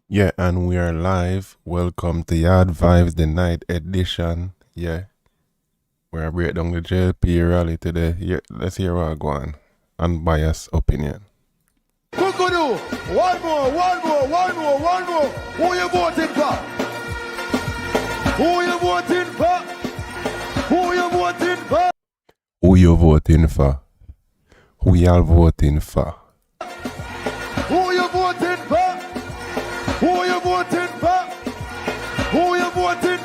Yeah, and we are live. Welcome to Yard Vibes, the night edition. Yeah, we're break down the JLP rally today. Yeah, let's hear what go on. Unbiased opinion. Kukudu, one more. Who you voting for? Who you voting for? Who you voting for? Who you voting for? Who y'all voting for? Who you voting for? Who you voting for? Who you voting?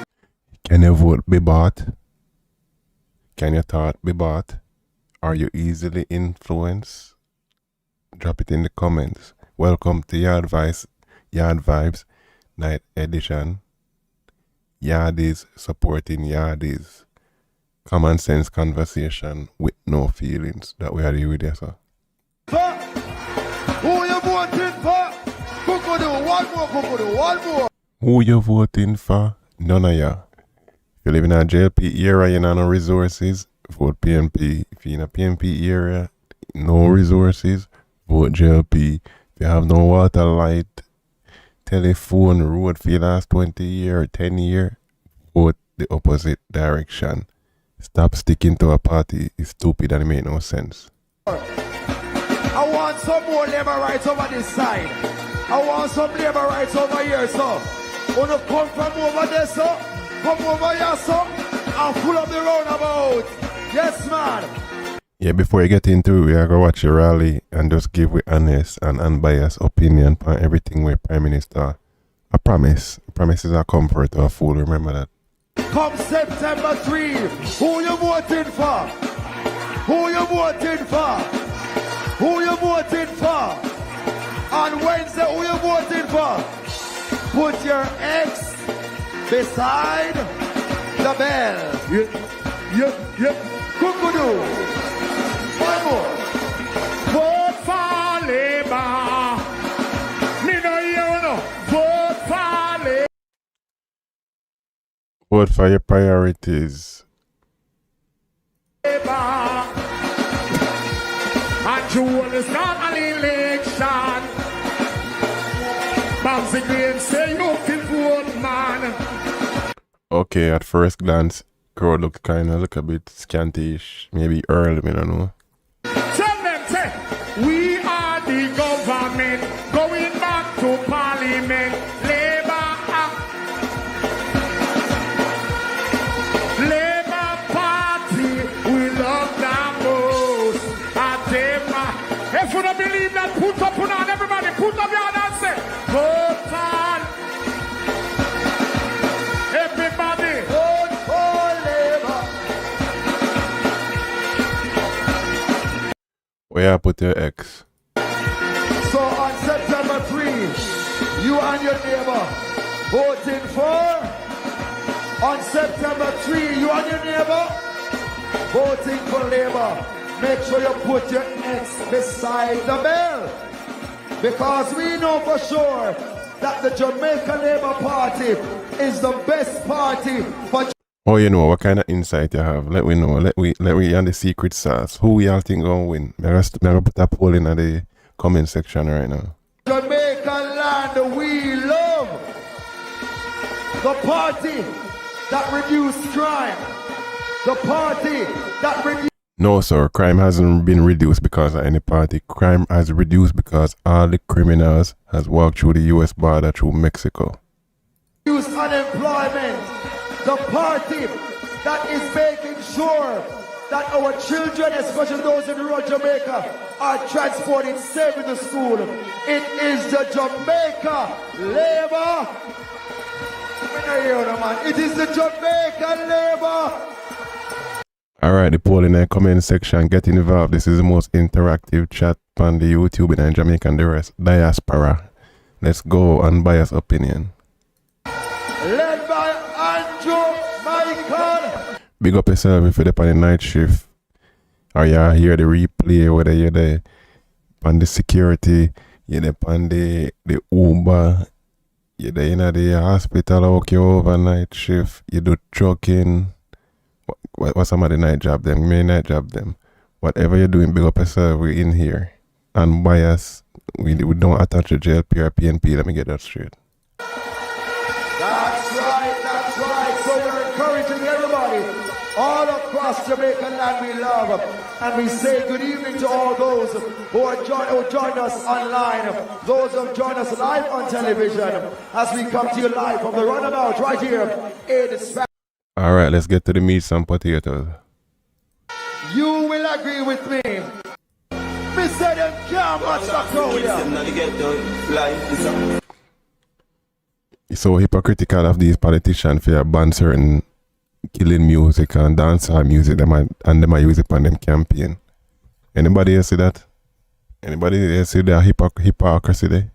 Can your vote be bought? Can your thought be bought? Are you easily influenced? Drop it in the comments. Welcome to Yard Vibes night edition. Yardies supporting Yardies. Common sense conversation with no feelings. That we are here with you, sir. Who you voting for? Kukudu, one more. Who you voting for? None of ya. If you live in a JLP area, you know no resources, vote PNP. If you're in a PNP area, no resources, vote JLP. If you have no water, light, telephone, road for the last 20 years or 10 years, vote the opposite direction. Stop sticking to a party. It's stupid and it make no sense. I want some more labor rights over this side. I want some labor rights over here, so. Wanna come from over there, so? Come over here, so. And pull up the roundabout. Yes, man. Yeah, before you get into it, we are going to watch a rally and just give we honest and unbiased opinion on everything with Prime Minister. I promise. Promises are comfort to a fool. Remember that. Come September 3, who you voting for? Who you voting for? Who you voting for? On Wednesday, who you voting for? Put your X beside the bell. Yeah. Kukudu. One more. Vote for Labour. Me no hear no. Vote for Labour. Vote for your priorities. And June is not an election. Bouncy Green say you can vote, man. Okay, at first glance, crowd look a bit scantish. Maybe early, I don't know. Tell them, say, we are the government going back to parliament. Labour Party, we love them most. If you don't believe that, put up on everybody, put up your hand and say, vote on. Everybody, vote for Labour. Where you put your X? So on September 3, you and your neighbor voting for. On September 3, you and your neighbor voting for Labour. Make sure you put your X beside the bell. Because we know for sure that the Jamaica Labour Party is the best party for. Oh, you know, what kind of insight you have? Let me know. Let we on the secret sauce. Who y'all think gonna win? I'm gonna put a poll in the comment section right now. Jamaica land we love. The party that reduce crime. The party that reduce. No, sir. Crime hasn't been reduced because of any party. Crime has reduced because all the criminals has walked through the U.S. border through Mexico. Reduce unemployment. The party that is making sure that our children, especially those in rural Jamaica, are transported safely to school. It is the Jamaica Labour. It is the Jamaica Labour. Alright, the poll in the comment section. Get involved. This is the most interactive chat on the YouTube in Jamaica and the rest. Diaspora. Let's go. Unbiased opinion. Led by Andrew Michael. Big up yourself if you're on the night shift. Or you hear the replay, whether you're there on the security, you're there on the Uber, you're there in the hospital, okay, overnight shift, you do trucking. What's some of the night job them? May night job them. Whatever you're doing, big up yourself. We're in here. Unbiased. We don't attach a JLP or PNP. Let me get that straight. vast Jamaican land we love. And we say good evening to all those who joined us online, those who have joined us live on television, as we come to you live from the runabout right here in Spain. All right, let's get to the meat and potatoes. You will agree with me. Me say them can't match the crowd here. It's so hypocritical of these politicians for ban certain killing music and dancehall music and them use it on them campaign. Anybody else see that? Anybody else see that hypocrisy there?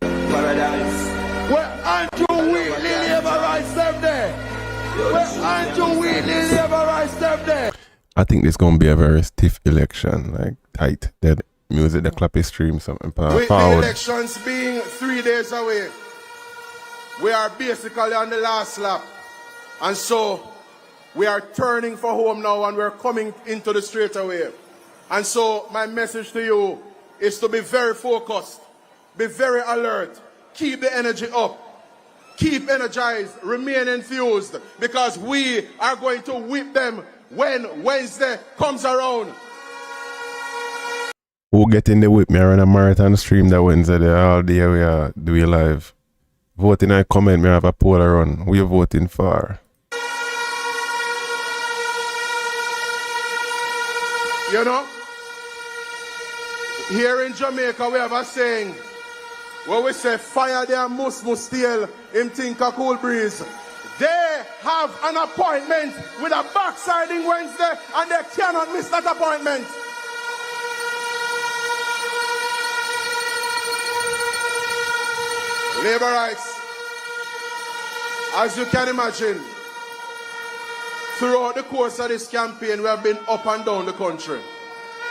Paradise. Where Andrew Wheatley ever rise them there? Where Andrew Wheatley ever rise them there? I think this gonna be a very stiff election, like tight. That music, the clappy stream, something With the elections being 3 days away, we are basically on the last lap. And so we are turning for home now and we're coming into the straight away. And so my message to you is to be very focused, be very alert, keep the energy up, keep energized, remain enthused, because we are going to whip them when Wednesday comes around. Who get in the whip? Me run a marathon stream that Wednesday there all day we are doing live. Voting and comment, me have a poll around. Who you voting for? You know, here in Jamaica we have a saying where we say fire their must steal him think a cool breeze. They have an appointment with a backsliding Wednesday and they cannot miss that appointment. Labor rights, as you can imagine, throughout the course of this campaign, we have been up and down the country.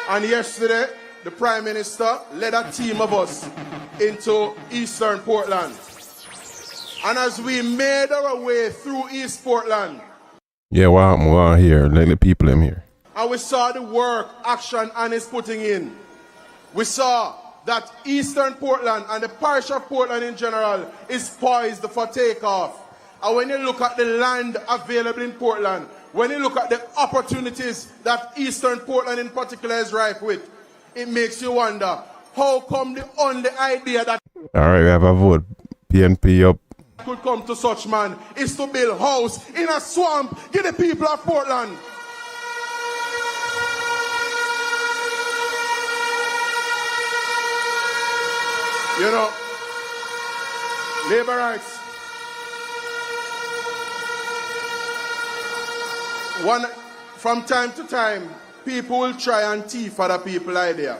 And yesterday, the Prime Minister led a team of us into Eastern Portland. And as we made our way through East Portland, yeah, what here? Let the people in here. And we saw the work, action Anne is putting in. We saw that Eastern Portland and the parish of Portland in general is poised for takeoff. And when you look at the land available in Portland, when you look at the opportunities that Eastern Portland in particular is ripe with, it makes you wonder, how come the only idea that Alright, we have a vote. PNP up. could come to such man is to build house in a swamp, give the people of Portland. You know, labor rights. From time to time, people will try and thief other people's idea.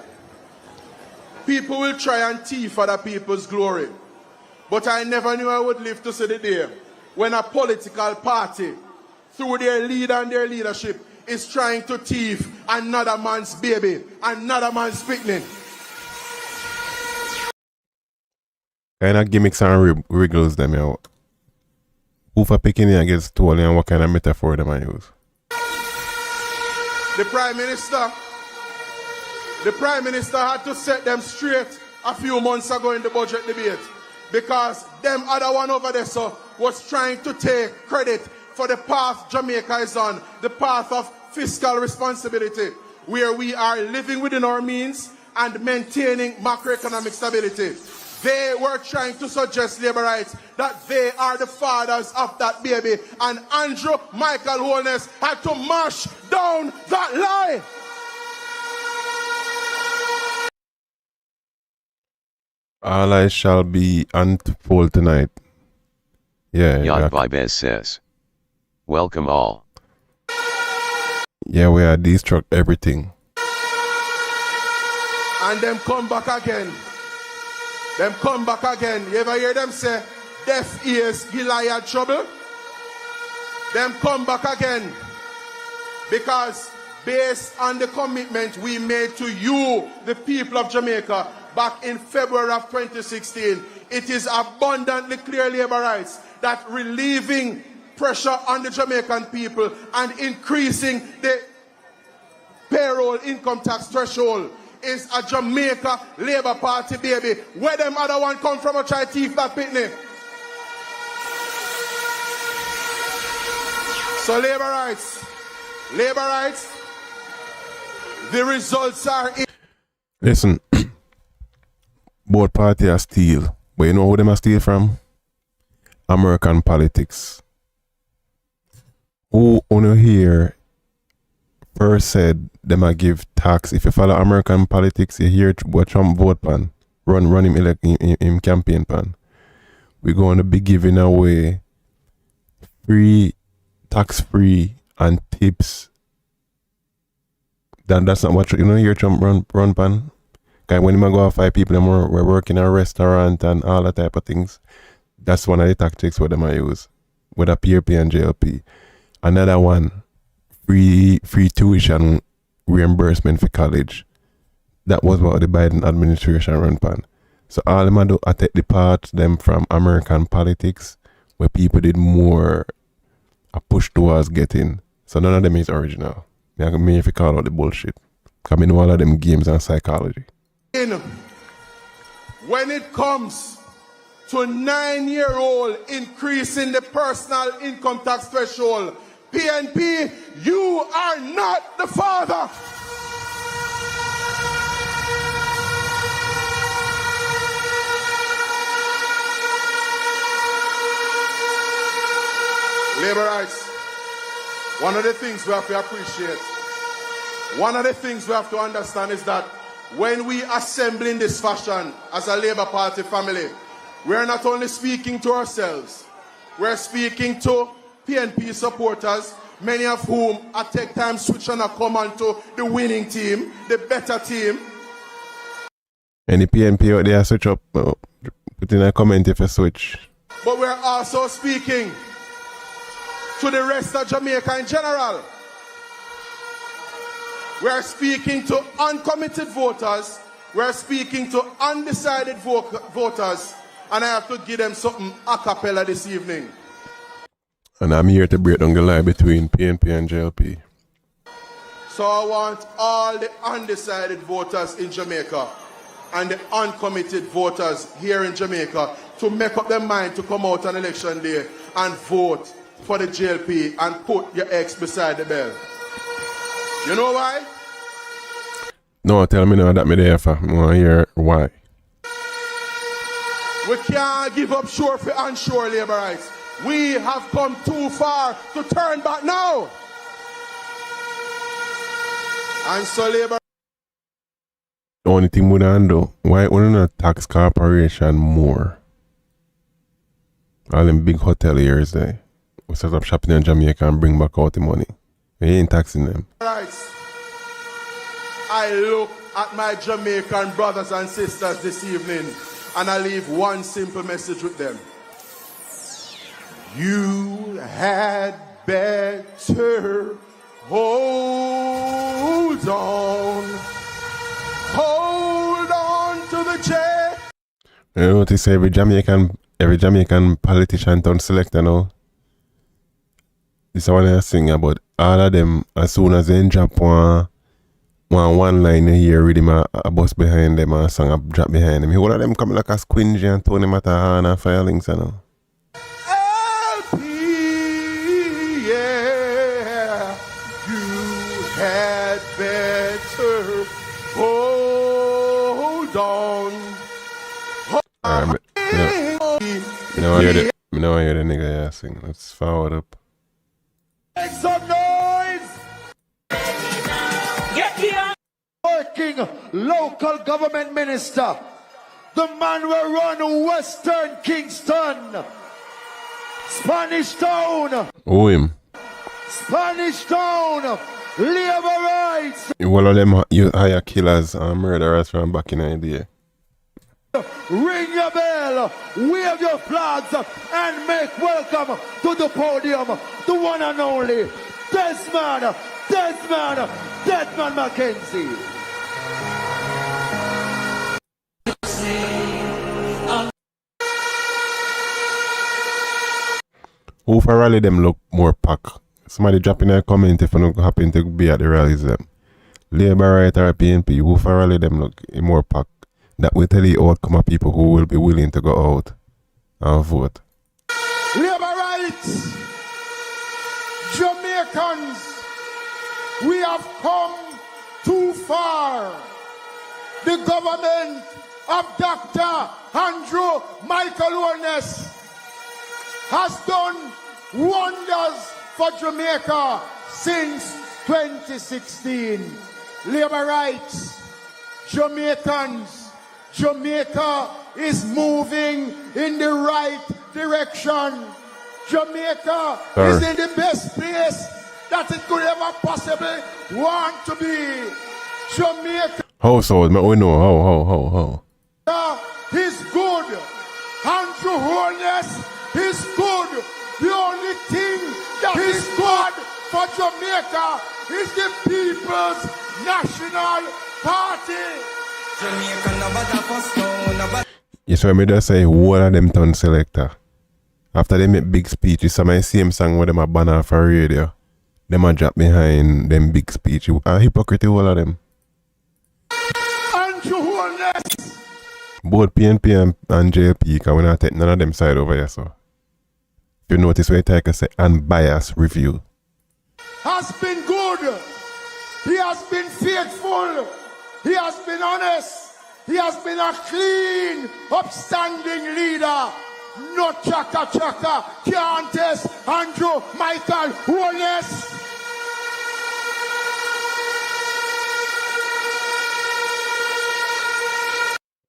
People will try and thief other people's glory. But I never knew I would live to see the day when a political party, through their leader and their leadership, is trying to thief another man's baby, another man's picnic. Kind of gimmicks and wriggles them out. Who for picking it against Tolly and what kind of metaphor them I use? The Prime Minister had to set them straight a few months ago in the budget debate, because them other one over there was trying to take credit for the path Jamaica is on, the path of fiscal responsibility, where we are living within our means and maintaining macroeconomic stability. They were trying to suggest, labor rights, that they are the fathers of that baby. And Andrew Michael Holness had to mash down that lie. All I shall be unfold tonight. Yeah. Yacht Vibes says, welcome all. Yeah, we are destruct everything. And them come back again. Them come back again. You ever hear them say, deaf ears, Goliath trouble? Them come back again. Because based on the commitment we made to you, the people of Jamaica, back in February of 2016, it is abundantly clear, labor rights, that relieving pressure on the Jamaican people and increasing the payroll income tax threshold is a Jamaica Labour Party baby. Where them other one come from a try thief that picnic? So labor rights, Labor rights, the results are in. Listen, both parties are steal. But you know who them are steal from? American politics. Who on here first said them a give tax? If you follow American politics, you hear what Trump vote pan. Run him him campaign pan. We're going to be giving away free, tax-free and tips. That's not what you know. Hear Trump run pan. Cause when him go off 5 people, them were working in a restaurant and all that type of things. That's one of the tactics what them I use with a PRP and JLP. Another one, free tuition reimbursement for college. That was what the Biden administration run pan. So all them do I take the part them from American politics where people did more a push towards getting. So none of them is original. Me if you call out the bullshit. Cause I know all of them games and psychology. When it comes to 9-year-old increasing the personal income tax threshold, PNP, you are not the father. Labor rights. One of the things we have to appreciate, one of the things we have to understand is that when we assemble in this fashion as a Labour Party family, we are not only speaking to ourselves, we are speaking to PNP supporters, many of whom at take time switch and come on to the winning team, the better team. Any PNP out there switch up, put in a comment if you switch. But we're also speaking to the rest of Jamaica in general. We are speaking to uncommitted voters. We are speaking to undecided voters. And I have to give them something a cappella this evening. And I'm here to break down the line between PNP and JLP. So I want all the undecided voters in Jamaica and the uncommitted voters here in Jamaica to make up their mind to come out on election day and vote for the JLP and put your X beside the bell. You know why? No, tell me now that me there for. I want to hear why. We can't give up sure for unsure labor rights. We have come too far to turn back now. And so labor. The only thing we don't do, why only not tax corporation more? All them big hoteliers there. We set up shopping in Jamaica and bring back out the money. We ain't taxing them. Rights. I look at my Jamaican brothers and sisters this evening and I leave one simple message with them. You had better hold on to the chair. You know what you say? Every Jamaican politician turn selector now. This is what I sing about. All of them, as soon as they drop one line you hear rhythm a bus behind them and a song a drop behind them. All of them come like a Squingy and Tony Matahan and Firelings, you know. LP, yeah, you had better hold on. Alright, me know I hear the nigga sing. Let's forward up. Make some noise! Working local government minister, the man will run Western Kingston, Spanish Town. Who him? Spanish Town, labor rights. All of them you hire killers and murderers from back in the day. Ring your bell, wave your flags, and make welcome to the podium the one and only Desmond Mackenzie. Who for rally them look more pack? Somebody drop in a comment if you don't happen to be at the rallies them. Labour right or PNP, who for rally them look more pack? That will tell you outcome of people who will be willing to go out and vote. Labour rights, Jamaicans, we have come too far. The government of Dr. Andrew Michael Holness has done wonders for Jamaica since 2016. Labor rights, Jamaicans, Jamaica is moving in the right direction. Jamaica is in the best place that it could ever possibly want to be. Jamaica Household, we know how. is good. Andrew Holness is good. The only thing that is good for Jamaica is the People's National Party. Yes, so I just say one of them turn selector. After they make big speeches, some of the same song where them a banner for radio. Them a drop behind them big speech. A hypocrite all of them. Andrew Holness Both PNP and JLP, because we not take none of them side over here, so. If you notice where I say unbiased review. has been good. He has been faithful. He has been honest. He has been a clean, upstanding leader. No chaka can't test Andrew Michael Holness.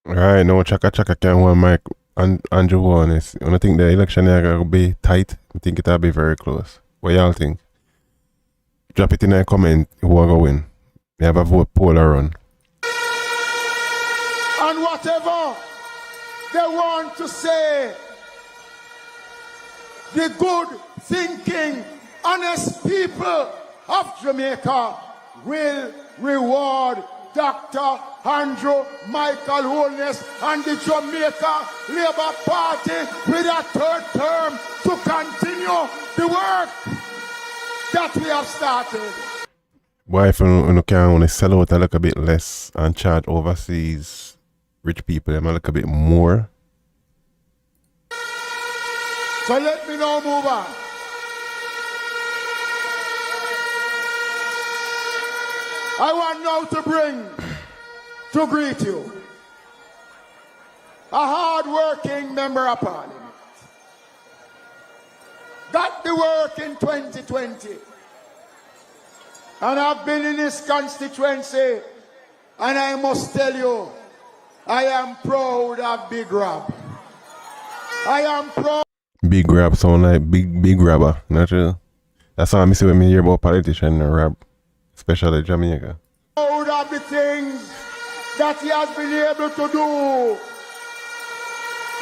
Alright, no chaka can hold Mike and Andrew Holness. I think the election is going to be tight. I think it'll be very close. What y'all think? Drop it in a comment who will go win. You have a vote poll or run. And whatever they want to say, the good thinking, honest people of Jamaica will reward Dr. Andrew Michael Holness and the Jamaica Labour Party with a third term to continue the work that we have started. Why if you can only sell out a little bit less and charge overseas rich people them a little bit more? So let me now move on. I want now to greet you, a hard-working member of Parliament. Got the work in 2020. And I've been in this constituency, and I must tell you, I am proud of Big Rob. I am proud. Big grab sound like big grabber, naturally. That's how I see when I hear about politicians and rap, especially Jamaica. Proud of the things that he has been able to do.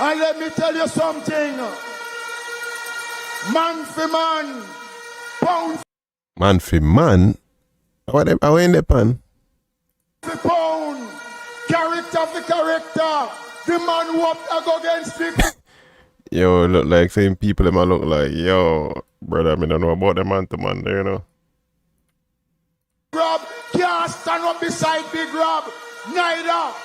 And let me tell you something. Man for man, pound Man for man? How in the pan? for pound, character for character. The man who up to go against the Yo, look like same people them a look like, yo, brother, I don't know about the man to man, you know. Rob can't stand up beside Big Rob, neither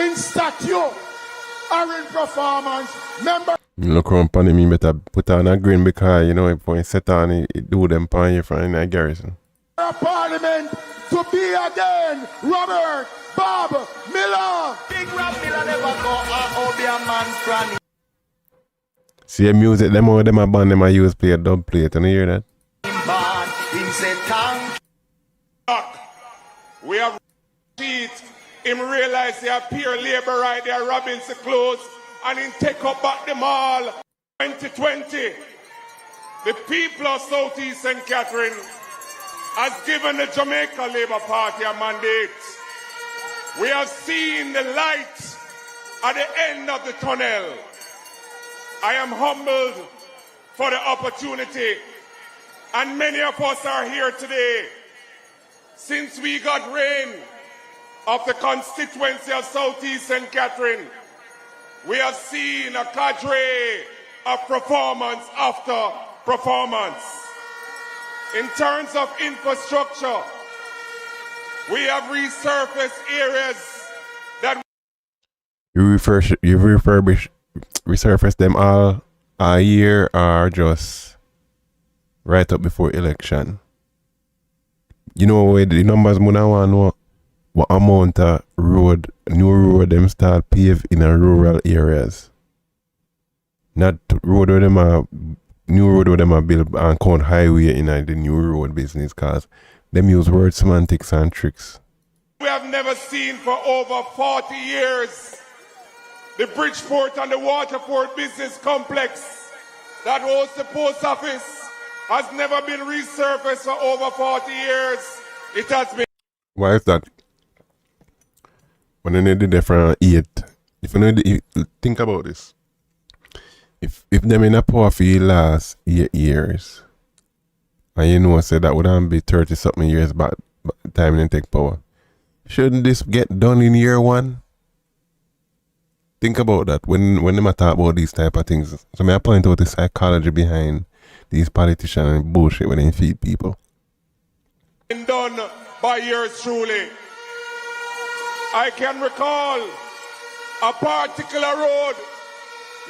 in statue or in performance. Remember, Look around upon me, better put on a grin because, you know, if you set on it do them pan you from a garrison. Parliament to be again Robert Bob Miller. Big Rob Miller never go or be a man's granny. See the music, them all them a band, them a use play a dub plate, you hear that? Man, him say thank. We have feet. Him realize they are pure labor right there, robbing the clothes, and him take up back them all. 2020, the people of Southeast St. Catherine has given the Jamaica Labour Party a mandate. We have seen the light at the end of the tunnel. I am humbled for the opportunity, and many of us are here today. Since we got reign of the constituency of Southeast St. Catherine, we have seen a cadre of performance after performance. In terms of infrastructure, we have resurfaced areas that resurface them all a year or just right up before election? You know where the numbers more than want know what amount of new road them start pave in a rural areas. Not road where them are new road where them are build and count highway in the new road business, cause them use word semantics and tricks. We have never seen for over 40 years the Bridgeport and the Waterford business complex that hosts the post office has never been resurfaced for over 40 years. It has been. Why is that? When they did it from 8, if you know, think about this. If them in a power for the last 8 years, and you know, say that would be 30 something years back time they take power. Shouldn't this get done in year 1? Think about that when they talk about these type of things. So may I point out the psychology behind these politicians and bullshit when they feed people. Done by yours truly. I can recall a particular road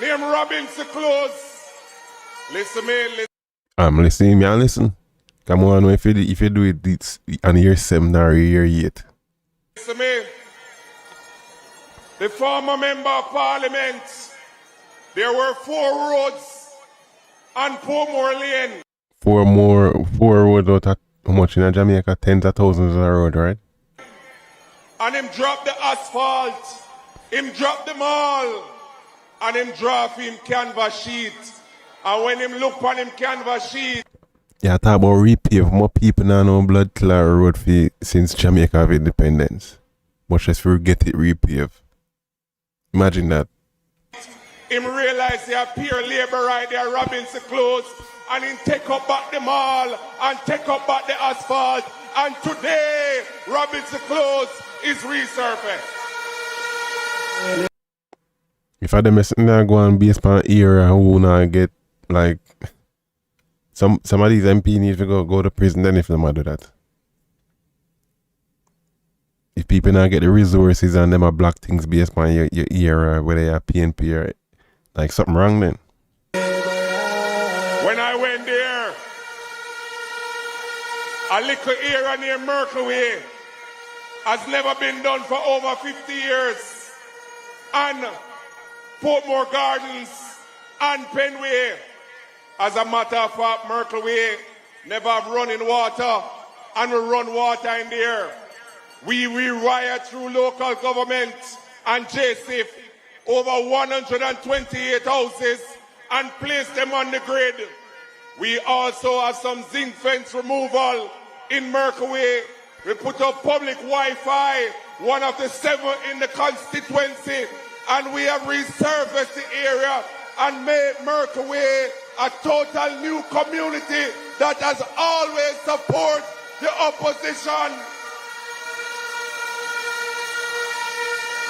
named Robinson Close. Listen me, listen. I'm listening, me and listen. Come on, if you do it on year 7 or year 8. Listen me. The former member of parliament, there were 4 roads on Portmore Lane. 4 roads out at how much in Jamaica? Tens of thousands of road, right? And him drop the asphalt, him drop them all, and him drop him canvas sheet. And when him look on him canvas sheet, yeah, talk about repave. More people now know blood clot road for since Jamaica have independence. Much less we get it repave. Imagine that. him realize they are pure labor right there, Robinson Close, and him take up back the mall and take up back the asphalt. And today, Robinson Close is resurfaced. If I them sitting there go and based on era who now get like some of these MP need to go to prison then if them do that. If people now get the resources and them are block things based on your era, whether you're PNP or like something wrong then. When I went there, a little area near Merkleway has never been done for over 50 years. And Portmore Gardens and Penway. As a matter of fact, Merkleway never have running water, and we run water in there. We rewire through local government and JSIF over 128 houses and place them on the grid. We also have some zinc fence removal in Merkleway. We put up public Wi-Fi, one of the 7 in the constituency, and we have resurfaced the area and made Merkleway a total new community that has always supported the opposition.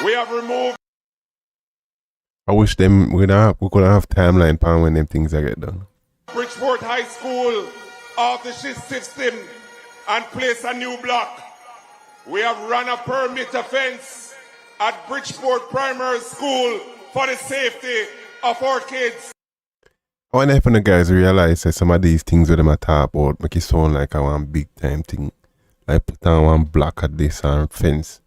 We have removed. I wish we could have timeline pan when them things are get done. Bridgeport High School off the shift system and place a new block. We have run a perimeter fence at Bridgeport Primary School for the safety of our kids. I wonder if the guys realize that some of these things with them are talk about make it sound like a one big time thing. Like put on one block at this and fence.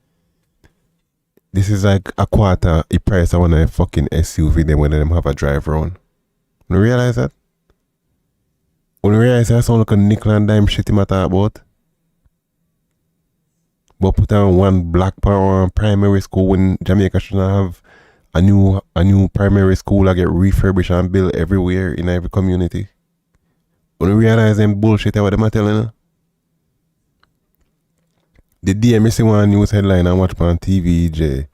This is like a quarter the price of one of the fucking SUV them when them have a drive around. You realize that? When you realize that sound like a nickel and dime shit him talk about? But put on one black power primary school when Jamaica shouldn't have a new primary school that get refurbished and built everywhere in every community. When you realize them bullshit what them are telling you? The day I see one news headline and watch on TVJ.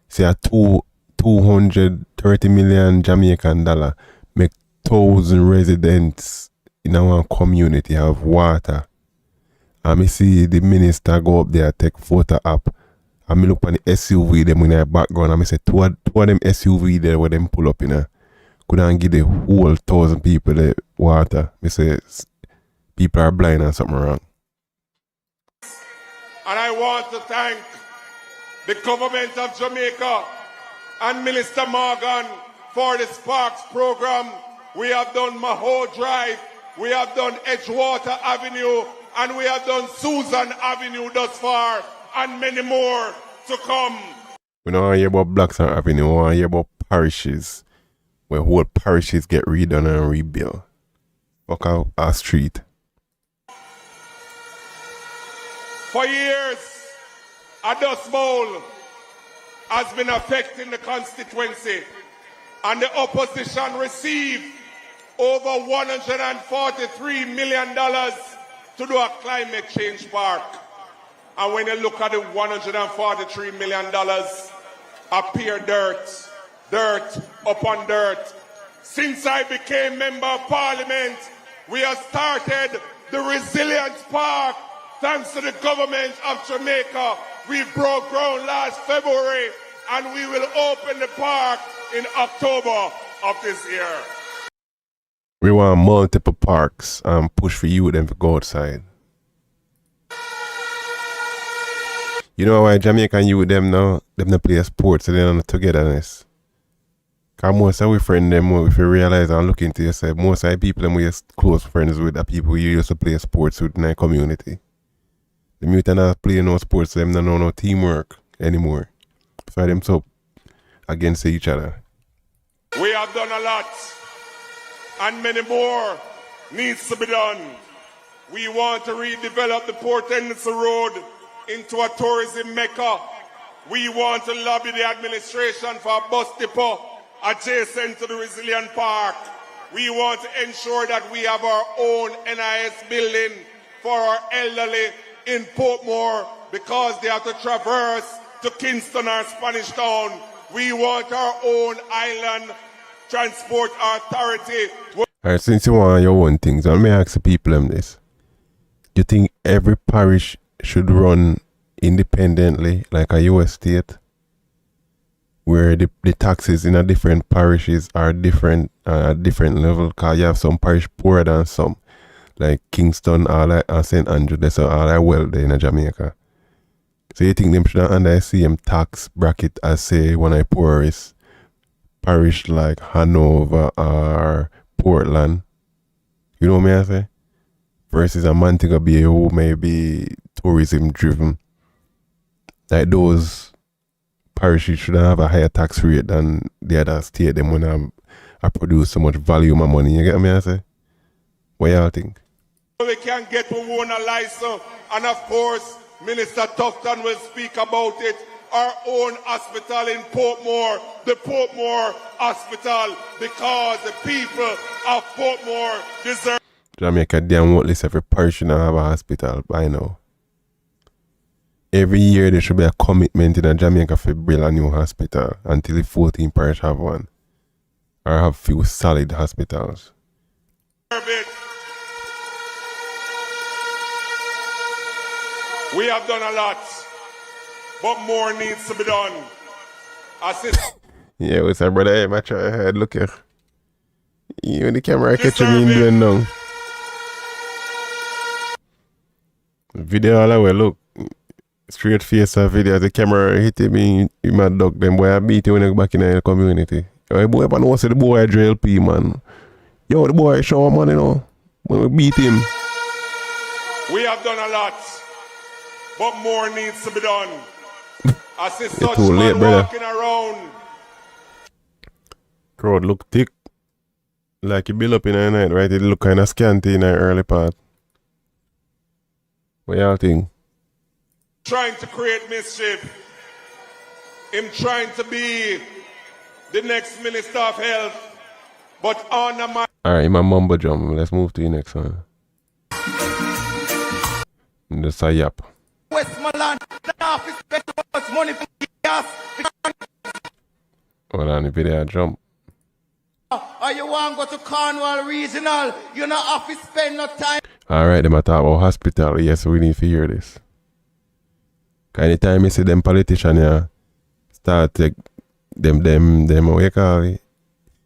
Say a $230 million Jamaican dollar make 1,000 residents in our community have water. And I see the minister go up there take photo up. And I look on the SUV them in the background and I say two of them SUV there where them pull up in a couldn't give the whole 1,000 people the water. I say people are blind and something wrong. And I want to thank the government of Jamaica and Minister Morgan for the Sparks program. We have done Maho Drive we have done Edgewater Avenue, and we have done Susan Avenue thus far, and many more to come. We don't want to hear about Blackstone Avenue, we want to hear about parishes, where whole parishes get redone and rebuilt. Fuck out our street. For years, a Dust Bowl has been affecting the constituency, and the opposition received over $143 million to do a climate change park. And when you look at the $143 million, appear dirt, dirt upon dirt. Since I became Member of Parliament, we have started the Resilience Park. Thanks to the government of Jamaica, we broke ground last February, and we will open the park in October of this year. We want multiple parks and push for you them to go outside. You know why Jamaican youth them now, them not play sports, so they don't have togetherness. Cause most of we friends them, if you realize and look into yourself, most of the people them we are close friends with are people you used to play sports with in the community. The youth are not playing no sports, so them don't know no teamwork anymore. So them so against each other. We have done a lot, and many more needs to be done. We want to redevelop the Port Henderson Road into a tourism mecca. We want to lobby the administration for a bus depot adjacent to the Resilient Park. We want to ensure that we have our own NIS building for our elderly in Portmore because they have to traverse to Kingston or Spanish Town. We want our own island transport authority. Alright, since you want your own things, let me ask the people them this. Do you think every parish should run independently like a US state? Where the taxes in a different parishes are different at different level, because you have some parish poorer than some. Like Kingston or St. Andrew, that's all that wealth there in Jamaica. So you think them should have under the same tax bracket as say one of the poorest parish like Hanover or Portland? You know what I say? Versus a Montego Bay who may be tourism driven. Like those parishes should have a higher tax rate than the other state them when I produce so much volume of money. You get me I say? What y'all think? We can get to own a license, and of course Minister Tufton will speak about it. Our own hospital in Portmore, the Portmore Hospital, because the people of Portmore deserve. Jamaica damn what list every parish should have a hospital by now. Every year there should be a commitment in a Jamaica for build a new hospital until the 14 parish have one. Or have few solid hospitals. We have done a lot, but more needs to be done. Yeah, what's up, brother? Hey, my try head, look here. You in the camera catching me in doing now. Video all the way, look. Straight face of video, the camera hitting me in my dog, them boy I beat you when I go back in the community. Yo, boy, I know the boy JLP, man. Yo, the boy show man, you know. When we beat him. We have done a lot, but more needs to be done. I see such too late, man brother. walking around. Crowd look thick. Like you build up in the night, right? It look kind of scanty in the early part. What y'all think? Trying to create mischief. Him trying to be the next Minister of Health, but on my... Alright, my mumbo jump. Let's move to the next one. Just a yap. Westmoreland, the office special money for gas. Hold on, the video jump. Or you want to go to Cornwall Regional, you not have to spend no time. Alright, them a talk about hospital. Yes, we need to hear this. Anytime you see them politicians here start take them what you call it,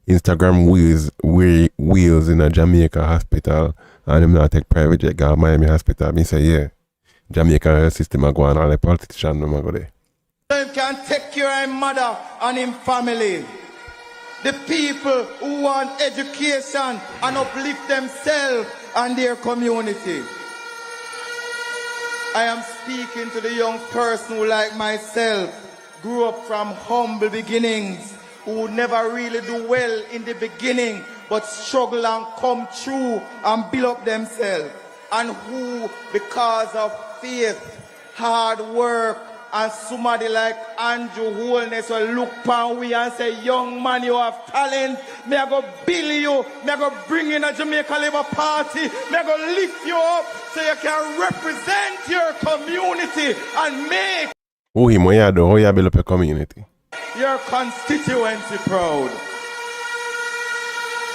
Instagram wheels in a Jamaica hospital and them not take private jet go to Miami hospital. Me say yeah. Jamaica health system a go on all the politicians them a go there. You can take care of him mother and him family. the people who want education and uplift themselves and their community. I am speaking to the young person who, like myself, grew up from humble beginnings, who never really do well in the beginning, but struggle and come through and build up themselves, and who, because of faith, hard work, and somebody like Andrew Holness will look upon we and say, young man, you have talent. May I go build you. May I go bring in a Jamaica Labour Party. May I go lift you up so you can represent your community and make Who him? What you do? How you build up a community? your constituency proud.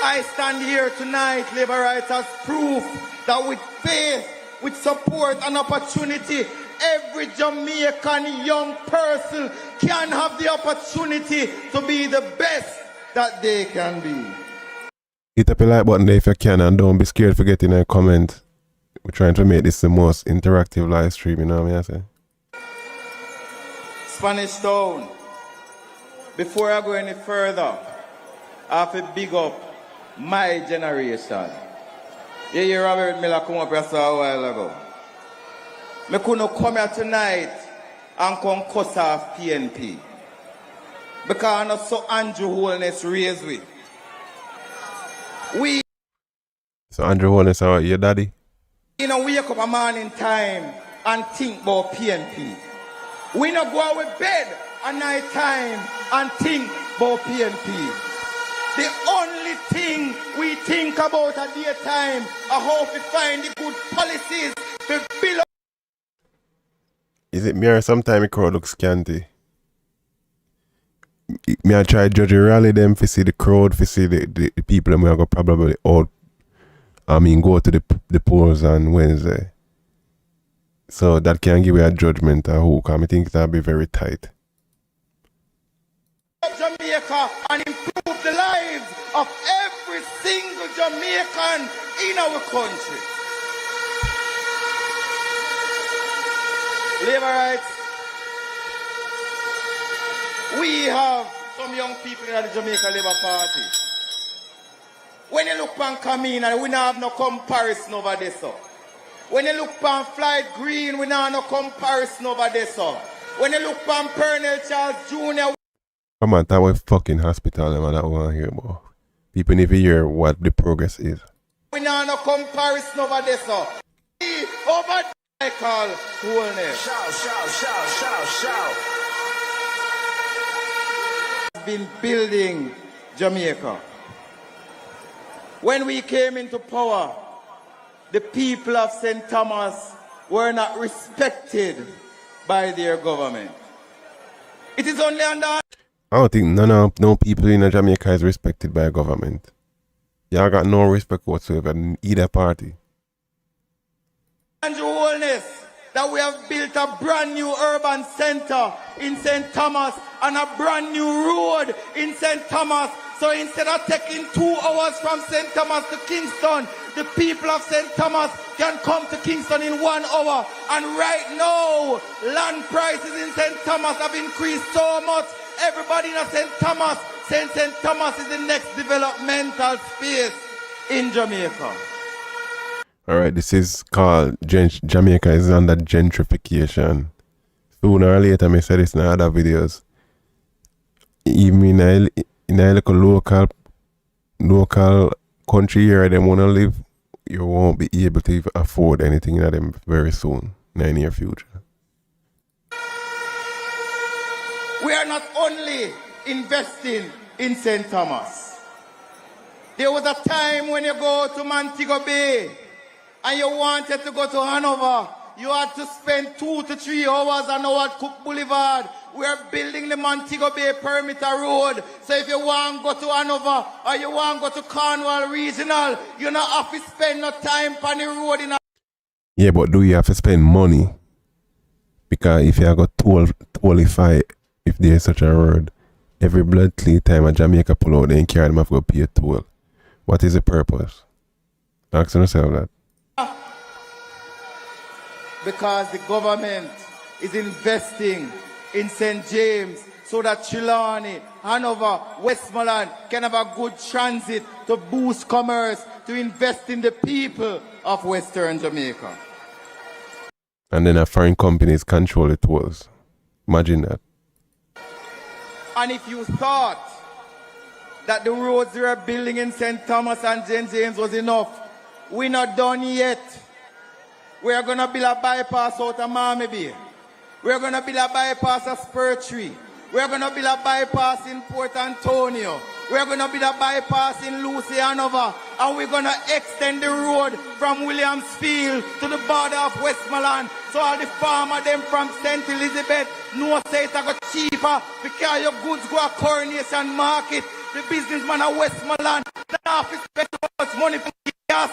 I stand here tonight, Labour Writers, proof that with faith, with support and opportunity, every Jamaican young person can have the opportunity to be the best that they can be. Hit up a like button there if you can, and don't be scared for getting a comment. We're trying to make this the most interactive live stream, you know what I say? Spanish Town, before I go any further, I have to big up my generation. You hear Robert Miller come up here a while ago. I couldn't come here tonight and come cuss off PNP. Because I know so Andrew Holness raised we. So Andrew Holness, how are your daddy? You know, wake up a morning time and think about PNP. We not go out with bed at night time and think about PNP. The only thing we think about at daytime is how to find the good policies to build up. Is it me or sometimes the crowd looks scanty? Me I try judge a rally them to see the crowd, to see the people and we are going probably out. Go to the polls on Wednesday. So that can give you a judgment of who, because I think that'll be very tight. Jamaica and improve the lives of every single Jamaican in our country. Labour rights. We have some young people in the Jamaica Labour Party. When you look on Camino, we don't have no comparison over this. So. When you look on Flight Green, we don't have no comparison over this. So. When you look on Pernell Charles Jr., Come on, that was fucking hospital, man. I don't want to hear about. People need to hear what the progress is. we don't have no comparison over this. So. Over I call wholeness. Shout. Been building Jamaica. When we came into power, the people of St. Thomas were not respected by their government. It is only under... I don't think no people in Jamaica is respected by government. Y'all got no respect whatsoever in either party. Andrew Holness, that we have built a brand new urban center in St. Thomas and a brand new road in St. Thomas. So instead of taking 2 hours from St. Thomas to Kingston, the people of St. Thomas can come to Kingston in 1 hour. And right now, land prices in St. Thomas have increased so much. Everybody in St. Thomas, St. Thomas is the next developmental space in Jamaica. Alright, this is called Jamaica is under gentrification. Sooner or later, I said this in other videos. Even in a local country area they want to live, you won't be able to even afford anything in them very soon, in the near future. We are not only investing in St. Thomas. There was a time when you go to Montego Bay and you wanted to go to Hanover, you had to spend 2 to 3 hours on our Cook Boulevard. We are building the Montego Bay Perimeter Road. So if you want to go to Hanover or you want to go to Cornwall Regional, you don't have to spend no time on the road. Yeah, but do you have to spend money? Because if you got tollify, if there's such a word, every blood clean time a Jamaica pull out, they ain't care them have to go pay a toll. What is the purpose? Ask yourself that. Because the government is investing in St. James, so that Trelawney, Hanover, Westmoreland can have a good transit to boost commerce, to invest in the people of Western Jamaica. And then a foreign companies control the tolls. Imagine that. And if you thought that the roads we are building in St. Thomas and St. James was enough, we're not done yet. We are going to build a bypass out of Miami Bay. We are going to build a bypass at Spur Tree. We are going to build a bypass in Port Antonio. We are going to build a bypass in Lucy, Hanover. And we're going to extend the road from Williamsfield to the border of Westmoreland. So all the farmers them from St. Elizabeth know say it's go cheaper because your goods go to Coronation Market. The businessman of Westmoreland, the office spend so much money for gas.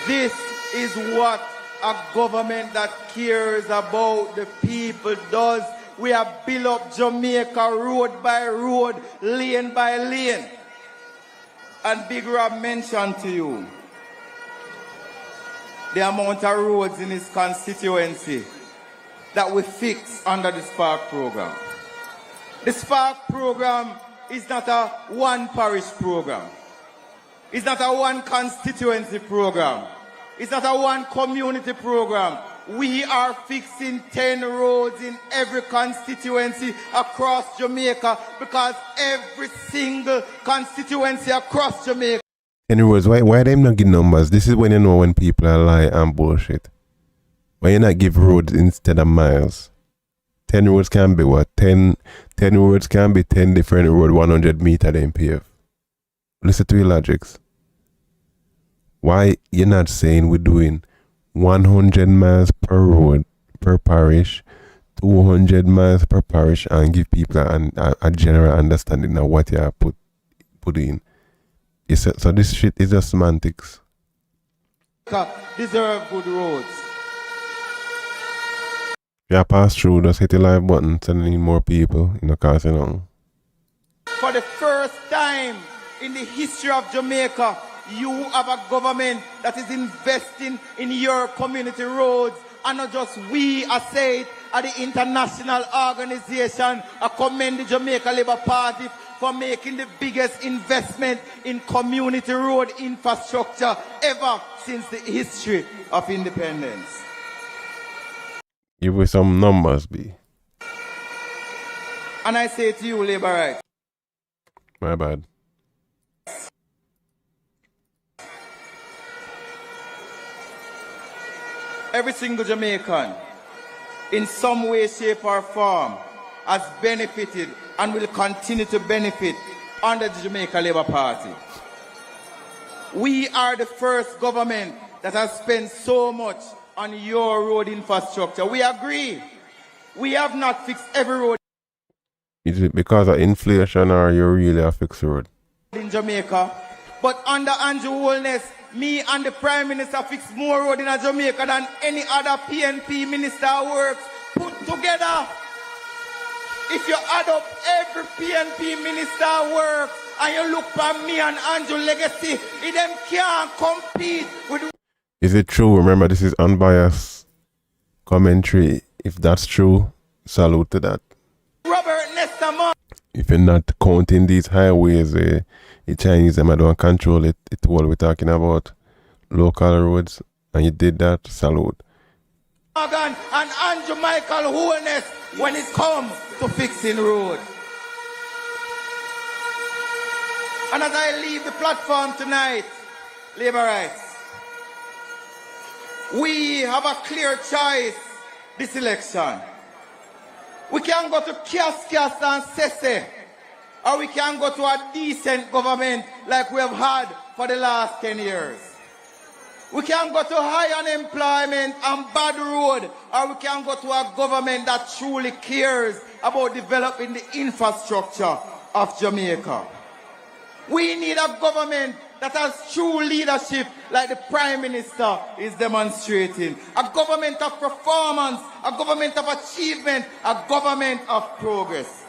This is what a government that cares about the people does. We have built up Jamaica road by road, lane by lane. And Big Rob mentioned to you the amount of roads in his constituency that we fix under the Spark program. The Spark program is not a one parish program. It's not a one constituency program. It's not a one community program. We are fixing 10 roads in every constituency across Jamaica because every single constituency across Jamaica. 10 roads, why them not give numbers? This is when you know when people are lie and bullshit. Why you not give roads instead of miles? 10 roads can be what? 10 roads can be 10 different road 100 meter then pave. Listen to your logics. Why you're not saying we're doing 100 miles per road per parish, 200 miles per parish, and give people a general understanding of what you are put in? So this shit is just semantics. Deserve good roads. Yeah, pass through, just hit the live button, sending in more people, cause For the first time in the history of Jamaica, you have a government that is investing in your community roads, and not just we, I say it, at the international organization. I commend the Jamaica Labour Party for making the biggest investment in community road infrastructure ever since the history of independence. Give me some numbers, B. And I say to you, Labour Rights. My bad. Every single Jamaican, in some way, shape or form, has benefited and will continue to benefit under the Jamaica Labour Party. We are the first government that has spent so much on your road infrastructure. We agree. We have not fixed every road. Is it because of inflation or you really a fixed road? In Jamaica, but under Andrew Holness, me and the Prime Minister fixed more road in Jamaica than any other PNP minister works put together. If you add up every PNP minister works and you look at me and Andrew legacy, it them can't compete with. Is it true? Remember, this is unbiased commentary. If that's true, salute to that. Robert Nestamon. If you're not counting these highways, the Chinese them don't control it. It's what we're talking about, local roads, and you did that, salute. Morgan and Andrew Michael Holness when it comes to fixing road. And as I leave the platform tonight, Labour Rights, we have a clear choice this election. We can go to Kias and Sese, or we can go to a decent government like we have had for the last 10 years. We can go to high unemployment and bad road, or we can go to a government that truly cares about developing the infrastructure of Jamaica. We need a government that has true leadership like the Prime Minister is demonstrating. A government of performance, a government of achievement, a government of progress.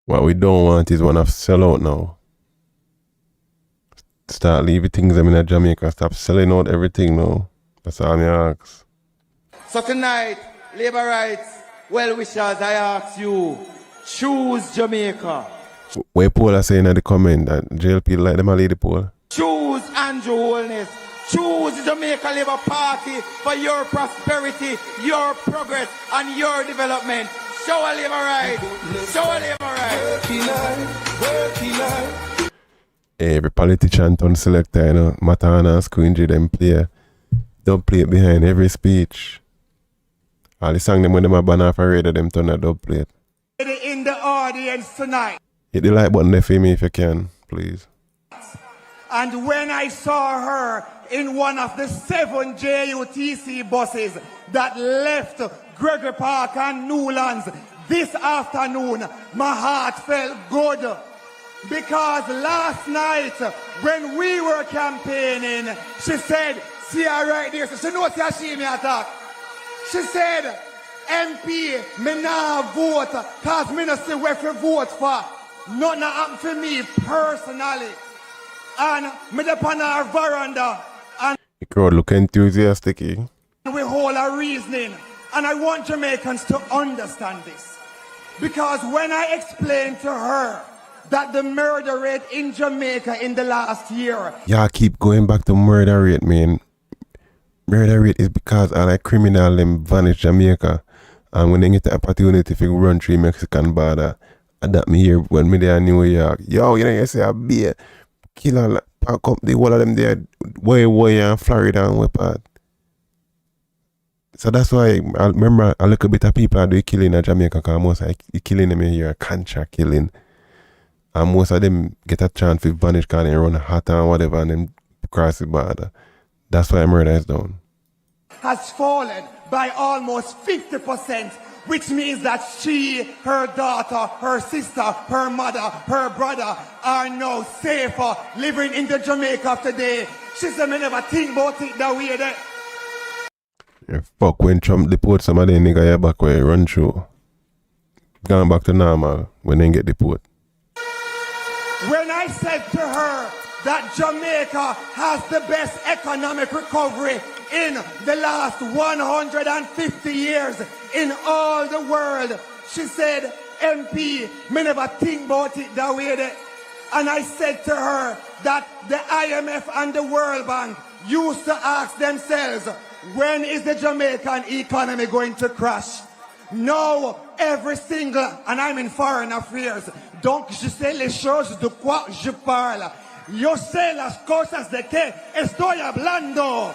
What we don't want is one of sellout now. Start leaving things in Jamaica. Stop selling out everything now. That's all I ask. So tonight, labor rights, well-wishers, I ask you, choose Jamaica. Where Paul are saying in the comment that JLP like them a lead the poll. Choose Andrew Holness. Choose the Jamaica Labour Party for your prosperity, your progress, and your development. Show a labor right. Show a labor right. Every politician turn selector, you know, Matana and Squingy, them play. Don't play it behind every speech. All the song them when them a ban off a radio, them turn a dub plate. In the audience tonight. Hit the like button there for me if you can, please. And when I saw her in one of the 7 JUTC buses that left Gregory Park and Newlands this afternoon, my heart felt good. Because last night, when we were campaigning, she said, see her right there, so she knows how she me attack. She said, MP, me nah vote, cause me no see where to vote for. Nothing happened for me personally. And me upon our veranda, and The crowd look enthusiastic, eh? we hold our reasoning. And I want Jamaicans to understand this. Because when I explained to her that the murder rate in Jamaica in the last year, Y'all keep going back to murder rate, man. Murder rate is because all the criminal them vanish Jamaica. And when they get the opportunity to run through Mexican border, and that me hear when me there in New York, yo, you know, you say a beer, killer, pack up the whole of them there, way and Florida and way part. So that's why I remember a little bit of people are doing killing in Jamaica, because most of the killing them here are contract killing. And most of them get a chance to vanish because they run hot and whatever and then cross the border. That's why murder is down. has fallen by almost 50%, which means that she, her daughter, her sister, her mother, her brother are now safer living in the Jamaica today. She said, me never think about it that way there. Yeah, fuck, when Trump deport some of them nigga here back where he run through. Gone back to normal when they get deported. When I said to her that Jamaica has the best economic recovery in the last 150 years in all the world, she said, MP, me never think about it that way there. And I said to her that the IMF and the World Bank used to ask themselves, when is the Jamaican economy going to crash? No, every single, and I'm in foreign affairs, donc je sais les choses de quoi je parle. Yo sé las cosas de que estoy hablando.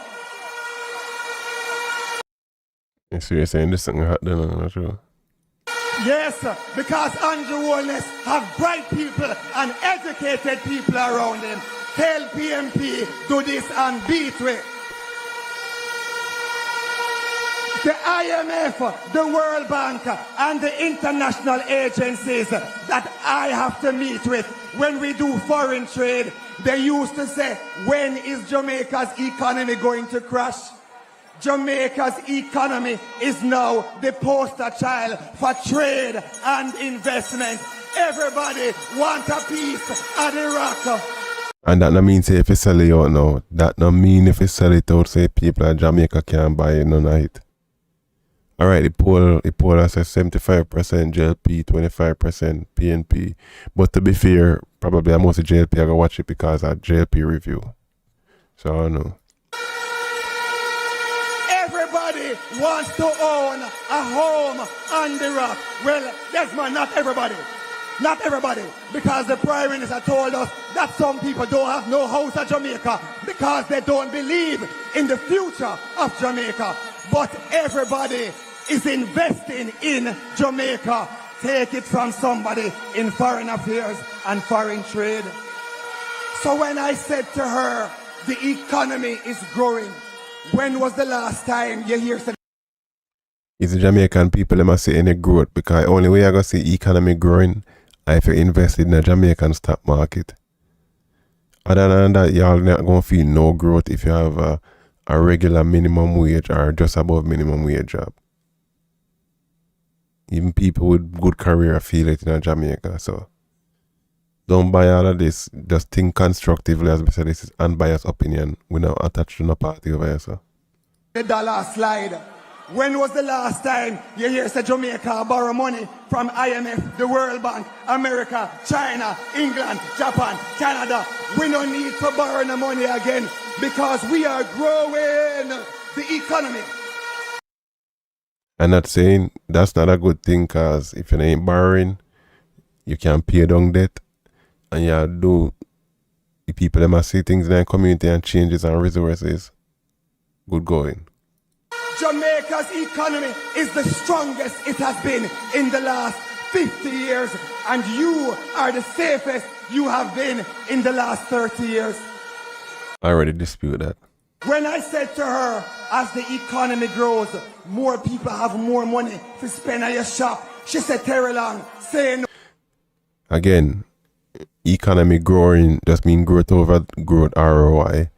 You see, you're saying this thing hot then, I'm not sure. Yes, because Andrew Holness have bright people and educated people around him. Tell PMP, do this and beat it. The IMF, the World Bank, and the international agencies that I have to meet with when we do foreign trade, they used to say, when is Jamaica's economy going to crash? Jamaica's economy is now the poster child for trade and investment. Everybody wants a piece of the rock. And that no mean say if you sell it out now, that no mean if you sell it out, say people in Jamaica can't buy none of it. Alright, the poll has says 75% JLP, 25% PNP. But to be fair, probably most of JLP are gonna watch it because of JLP review. So I don't know. Everybody wants to own a home on the rock. Well, yes man, not everybody. Not everybody. Because the Prime Minister told us that some people don't have no house at Jamaica because they don't believe in the future of Jamaica. But everybody is investing in Jamaica. Take it from somebody in foreign affairs and foreign trade. So when I said to her, the economy is growing, when was the last time you hear something? It's the Jamaican people that must see any growth because the only way I gonna see economy growing is if you invest in the Jamaican stock market. Other than that, y'all not gonna feel no growth if you have a regular minimum wage or just above minimum wage job. Even people with good career feel it in Jamaica. So don't buy all of this. Just think constructively, as we said. This is unbiased opinion. We're not attached to no party over here. So The dollar slide. When was the last time you hear say Jamaica borrow money from IMF, the World Bank, America, China, England, Japan, Canada? We don't need to borrow the money again because we are growing the economy. I'm not saying that's not a good thing, because if you ain't borrowing, you can pay down debt, and you do the people that must see things in their community and changes and resources. Good going. Jamaica's economy is the strongest it has been in the last 50 years, and you are the safest you have been in the last 30 years. I already dispute that. When I said to her, as the economy grows, more people have more money to spend at your shop, she said, Terry Long, say no. Again, economy growing just mean growth over growth ROI.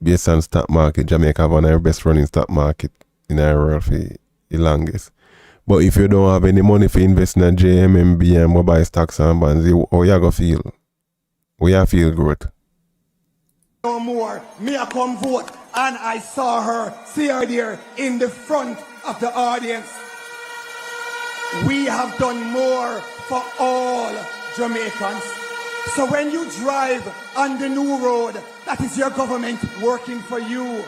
Based on stock market, Jamaica have one of the best running stock market in the world for the longest. But if you don't have any money for invest in a JMMB and buy stocks and bonds, how you go feel? How you feel growth? No more. Me I come vote, and I saw her, see her there in the front of the audience. We have done more for all Jamaicans. So when you drive on the new road, that is your government working for you.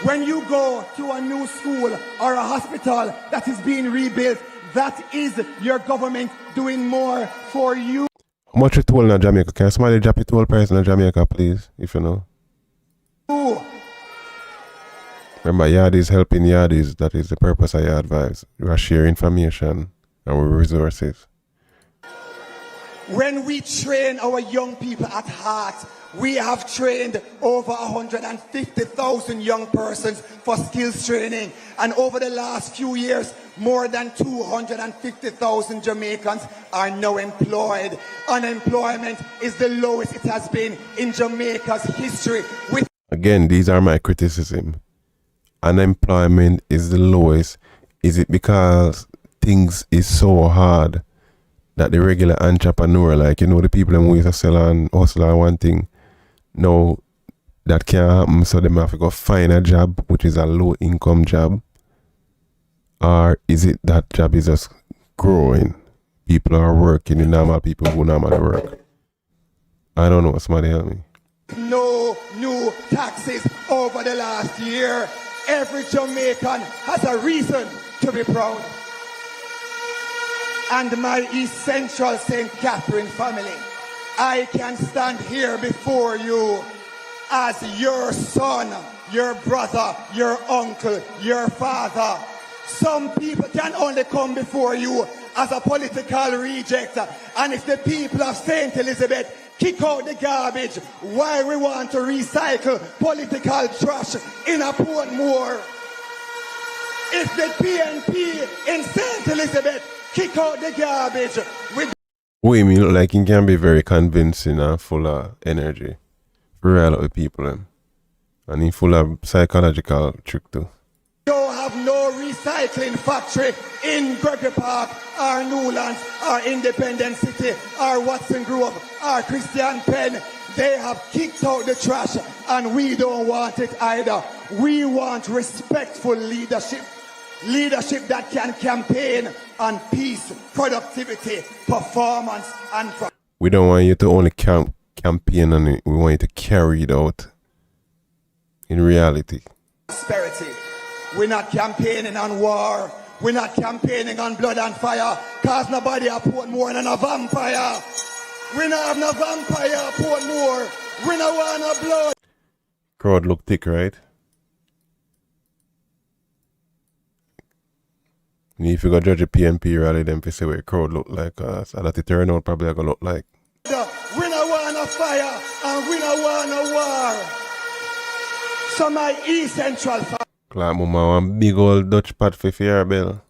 When you go to a new school or a hospital that is being rebuilt, that is your government doing more for you. How much you toll in Jamaica? Can somebody drop it toll price in Jamaica, please, if you know? Remember, Yardies helping Yardies. That is the purpose of Yard Vibes. We are share information and resources. When we train our young people at heart, we have trained over 150,000 young persons for skills training. And over the last few years, more than 250,000 Jamaicans are now employed. Unemployment is the lowest it has been in Jamaica's history. Again, these are my criticism. Unemployment is the lowest. Is it because things is so hard that the regular entrepreneur, like, you know, the people who used to sell and hustle on one thing, no, that can't happen, so they have to go find a job, which is a low income job? Or is it that job is just growing? People are working, the normal people who normally work. I don't know, somebody help me. No new taxes over the last year. Every Jamaican has a reason to be proud. And my East Central St. Catherine family, I can stand here before you as your son, your brother, your uncle, your father. Some people can only come before you as a political reject. And if the people of St. Elizabeth kick out the garbage, why we want to recycle political trash in a Portmore? If the PNP in St. Elizabeth kick out the garbage with... Wait, me look like he can be very convincing and full of energy. For real with people. And he full of psychological trick too. Don't have no recycling factory in Gregory Park or Newlands or Independence City or Watson Grove or Christian Penn. They have kicked out the trash, and we don't want it either. We want respectful leadership. Leadership that can campaign on peace, productivity, performance, and... We don't want you to only campaign on it. We want you to carry it out in reality. Prosperity. We're not campaigning on war. We're not campaigning on blood and fire, because nobody at Portmore than a vampire. We not have no vampire at Portmore. We don't want no blood. Crowd look thick, right? If you go judge a PNP rally, then you say what crowd look like, so that the turnout probably gonna look like. We don't want no fire, and we don't want no war. So my East Central Like mama, one big old Dutch pot for your bell.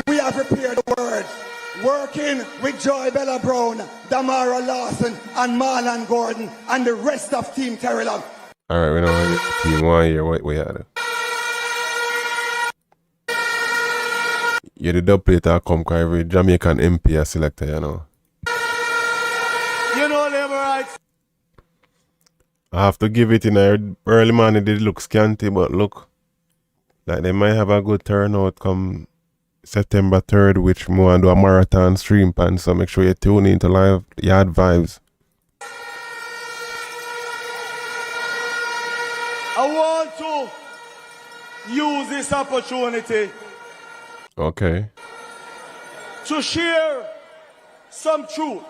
we have prepared the word. Working with Joy Bella Brown, Damara Lawson, and Marlon Gordon, and the rest of Team Terry Long. Alright, we don't want team 1 year, what we had. Yeah, the dub plater come because every Jamaican MP is selected, you know. You know, labor rights. I have to give it in a early morning, it did look scanty, but look, Like they might have a good turnout come September 3rd, which more and do a marathon stream pan. So make sure you tune in to live Yard Vibes. I want to use this opportunity Okay. to share some truth.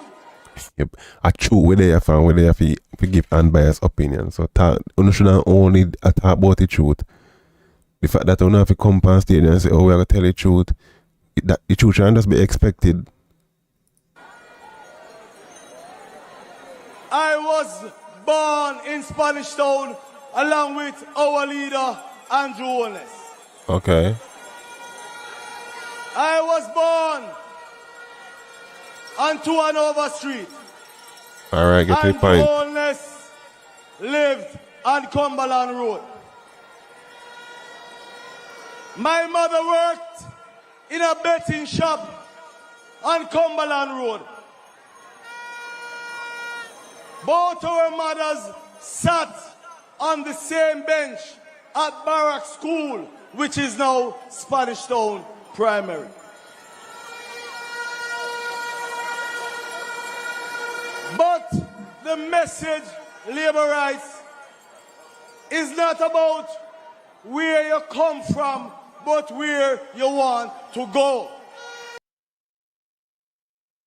Yep. A true where they fan where they have to give unbiased opinion. So you shouldn't only talk about the truth. The fact that you don't have to come on stage and say, oh, we're gonna tell the truth. That the truth shouldn't just be expected. I was born in Spanish Town along with our leader, Andrew Holness. Okay. I was born on 2 Street. Alright, get to the Andrew point. Holness lived on Cumberland Road. My mother worked in a betting shop on Cumberland Road. Both our mothers sat on the same bench at Barrack School, which is now Spanish Town Primary. But the message, labor rights, is not about where you come from, but where you want to go.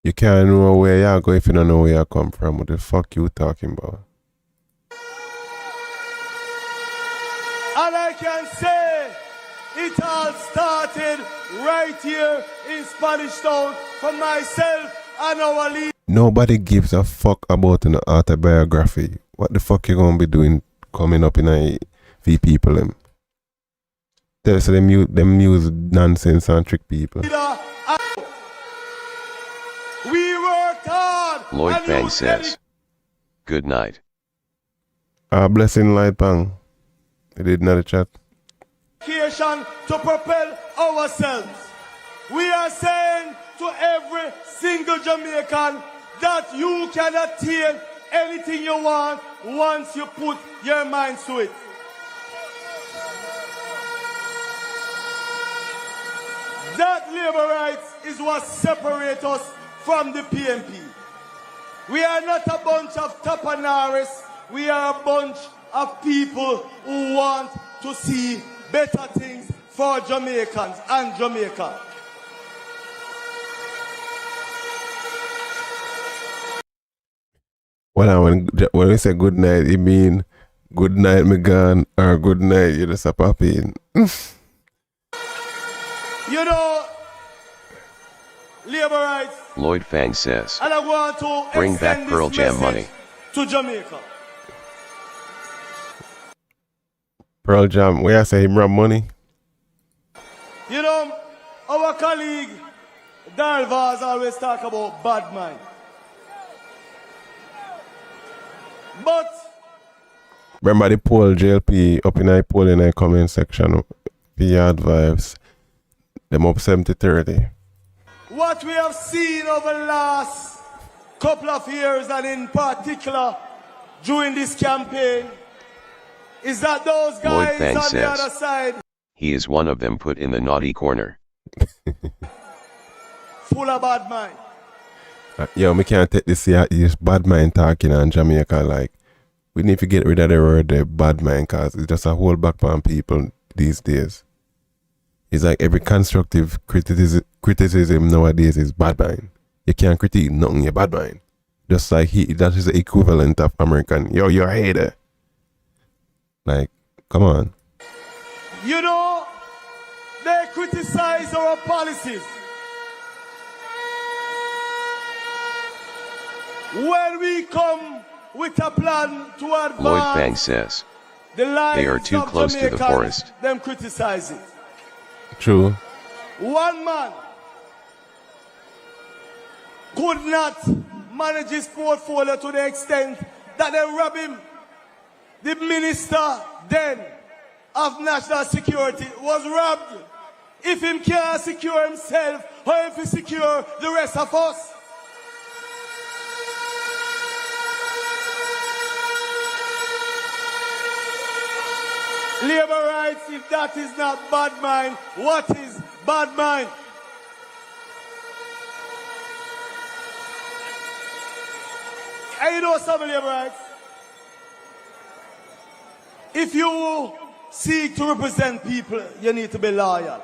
You can't know where you go if you don't know where you come from. What the fuck you talking about? And I can say it all started right here in Spanish Town for myself and our leader. Nobody gives a fuck about an autobiography. What the fuck you gonna be doing coming up in a V people them? Tell us them use nonsense and trick people. We worked hard. Lloyd and Fang you says, good night. Blessing light bang. They did not chat. Dedication to propel ourselves. We are saying to every single Jamaican that you can attain anything you want once you put your mind to it. That labor rights is what separates us from the PNP. We are not a bunch of tapanaris. We are a bunch of people who want to see better things for Jamaicans and Jamaica. Well, when we say good night, it mean good night, me gone, or good night, you just a popping. You know, labor rights, Lloyd Fang says, and I want to bring back extend Pearl this Jam message money. to Jamaica. Pearl Jam, where I say him rob money? You know, our colleague Darvaz always talk about bad mind. But Remember the poll JLP up in the poll in the comment section. Yard Vibes. Them up 70-30. what we have seen over the last couple of years, and in particular during this campaign, is that those Lloyd guys Fang on the says, other side he is one of them put in the naughty corner. full of bad mind. Yo, me can't take this bad mind talking on Jamaica. Like, we need to get rid of the word the bad mind, because it's just a whole back on people these days. It's like every constructive criticism nowadays is bad mind. You can't critique nothing, you're bad mind. Just like that is the equivalent of American, yo, you're a hater. Like, come on. You know, they criticize our policies. When we come with a plan to Lloyd Fang advance says, the lives they are too of close to the Jamaicans, forest. them criticize it. True. One man could not manage his portfolio to the extent that they robbed him. The minister then of national security was robbed. If him can't secure himself, or if he secure the rest of us. Labor rights, if that is not bad mind, what is bad mind? And you know some labor rights? If you seek to represent people, you need to be loyal.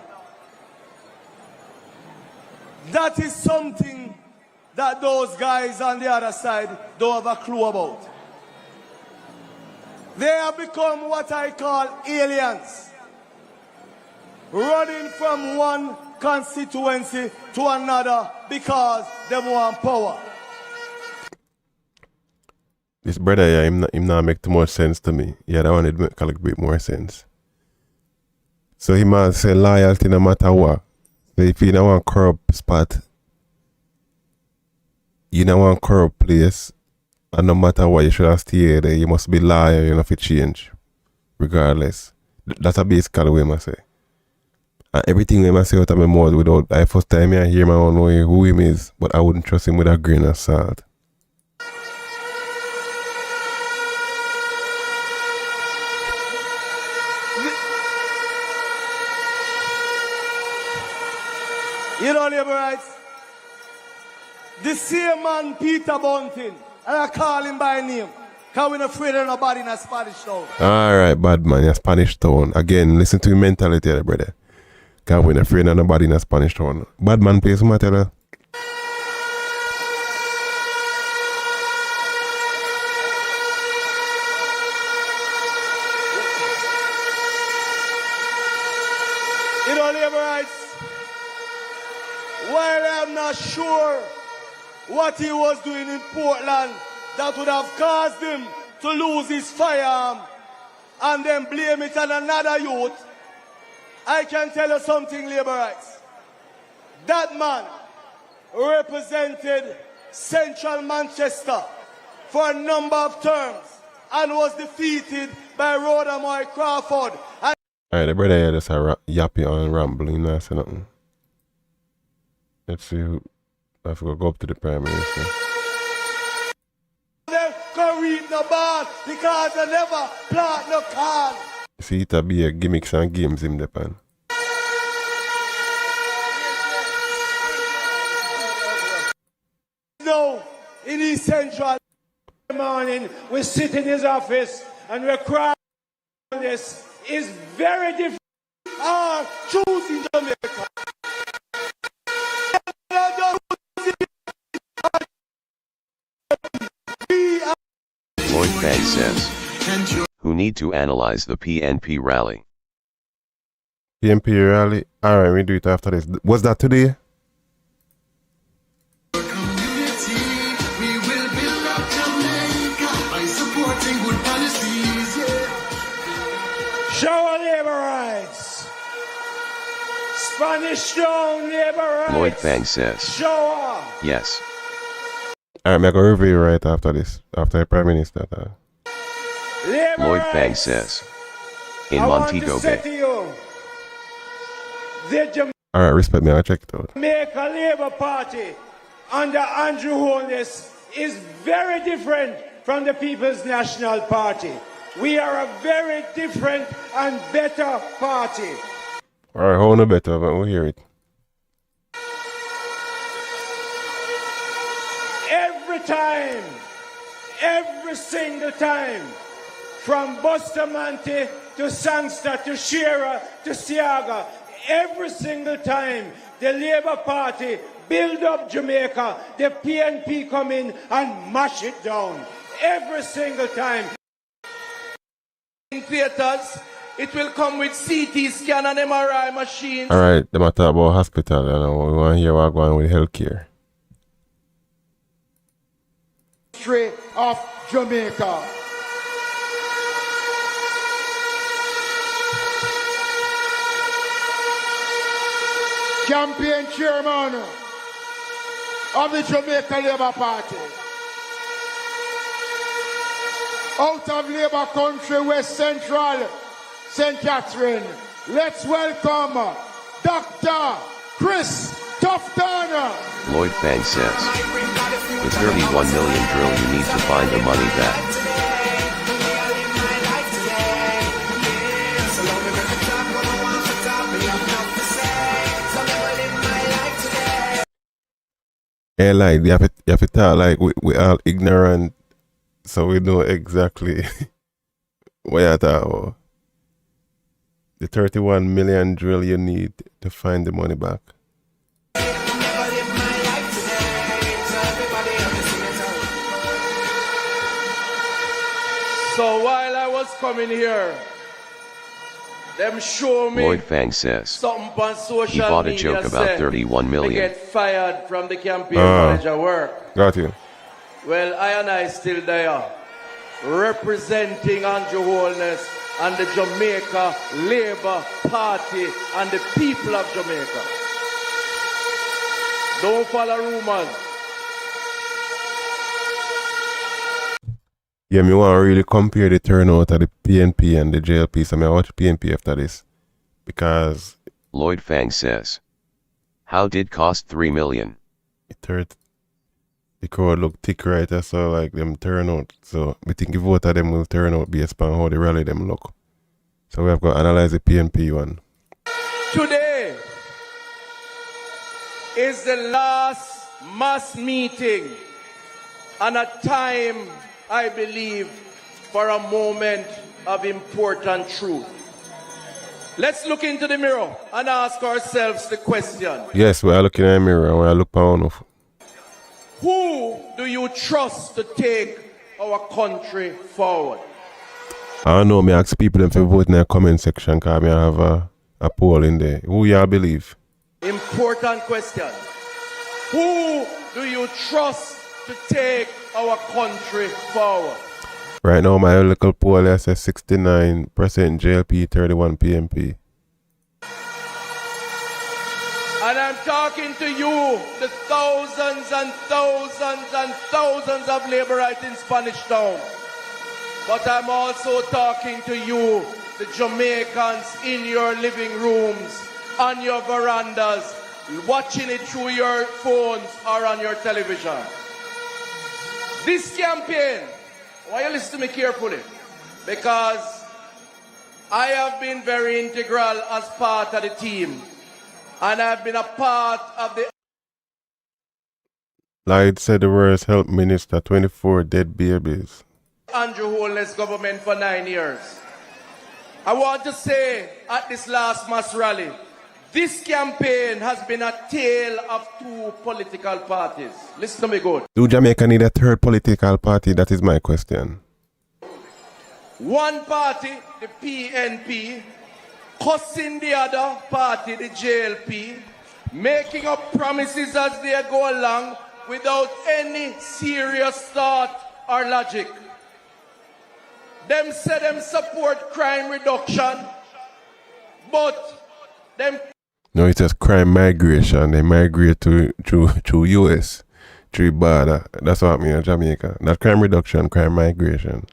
That is something that those guys on the other side don't have a clue about. They have become what I call aliens, running from one constituency to another because they want power. This brother, yeah, him not make too much sense to me. Yeah, that one did make a little bit more sense. So he must say loyalty no matter what. So if you don't want corrupt spot, you don't want corrupt place, and no matter what, you should have stayed there. You must be loyal, you know, if you change. Regardless. That's a basically way I say. And everything I say out of my mouth without the first time I hear him, I don't know who him is, but I wouldn't trust him with a grain of salt. You know, labor rights? The same man, Peter Bunting, and I call him by name, because we're not afraid of nobody in a Spanish town. Alright, bad man, in a Spanish town. Again, listen to your mentality there, brother. Because we're not afraid of nobody in a Spanish town. Bad man plays what I tell her. You know, labor rights? While I'm not sure what he was doing in Portland that would have caused him to lose his firearm and then blame it on another youth, I can tell you something, labor rights. That man represented Central Manchester for a number of terms and was defeated by Rhodamoy Crawford. Alright, the brother here just a yappy and rambling, not say nothing. Let's see who. I have to go up to the Prime Minister. They can read the ball because they never plant no card. See, it'll be a gimmicks and games in the pan. No, in East Central. Morning, we sit in his office and we're crying. This is very different. Choosing Jamaica. Lloyd Fang says, who need to analyze the PNP rally. PNP rally? Alright, we do it after this. Was that today? Show labor rights. Spanish Town labor rights. Lloyd Fang says, Show up. yes. Alright, I'm going to review right after this. After the Prime Minister. Labor Lloyd Fang rights. says, in I want Montego to say Bay. to you, the Alright, respect me, I'll check it out. Jamaica Labour Party under Andrew Holness is very different from the People's National Party. We are a very different and better party. Alright, hold on better, but we'll hear it. Every time, every single time, from Bustamante to Sangster to Shearer to Siaga, every single time the Labour Party build up Jamaica, the PNP come in and mash it down. Every single time. In theaters, it will come with CT scan and MRI machines. Alright, they matter about hospital, and we want to hear what's going on with healthcare. History of Jamaica. Campaign chairman of the Jamaica Labour Party. Out of Labour country, West Central, St. Catherine. Let's welcome Dr. Chris Tufton. Lloyd Fang says, the 31 million drill, you need to find the money that. Hey, like, you have to talk like we all ignorant, so we know exactly what you're talking about. The 31 million drill you need to find the money back. So while I was coming here, them show me Lloyd Fang says something on social he bought a media joke about said 31 they million. get fired from the campaign manager work. Got you. Well, I still there, representing Andrew Holness and the Jamaica Labour Party and the people of Jamaica. Don't follow rumors. Yeah, me want to really compare the turnout of the PNP and the JLP, so I watch PNP after this. Because Lloyd Fang says, how did cost 3 million? the crowd look thick right there, so like them turnout. So I think if vote of them will turn out based on how the rally them look. So we have got to analyze the PNP one. Today is the last mass meeting and a time, I believe, for a moment of important truth. Let's look into the mirror and ask ourselves the question. Yes, we are looking in the mirror and we are looking on. Who do you trust to take our country forward? I don't know, me ask people them to vote in the comment section because I have a poll in there. Who y'all believe? Important question. Who do you trust to take our country forward? Right now, my local poll there says 69% JLP, 31 PNP. And I'm talking to you, the thousands and thousands and thousands of Laborites in Spanish Town. But I'm also talking to you, the Jamaicans in your living rooms, on your verandas, watching it through your phones or on your television. This campaign, I want you to listen to me carefully, because I have been very integral as part of the team. And I've been a part of the... Lloyd said the words help minister 24 dead babies. Andrew Holness government for 9 years. I want to say at this last mass rally, this campaign has been a tale of two political parties. Listen to me good. Do Jamaica need a third political party? That is my question. One party, the PNP, cussing the other party, the JLP, making up promises as they go along without any serious thought or logic. Them say them support crime reduction, but them... No, it's just crime migration. They migrate to US, through border. That's what I mean in Jamaica. Not crime reduction, crime migration.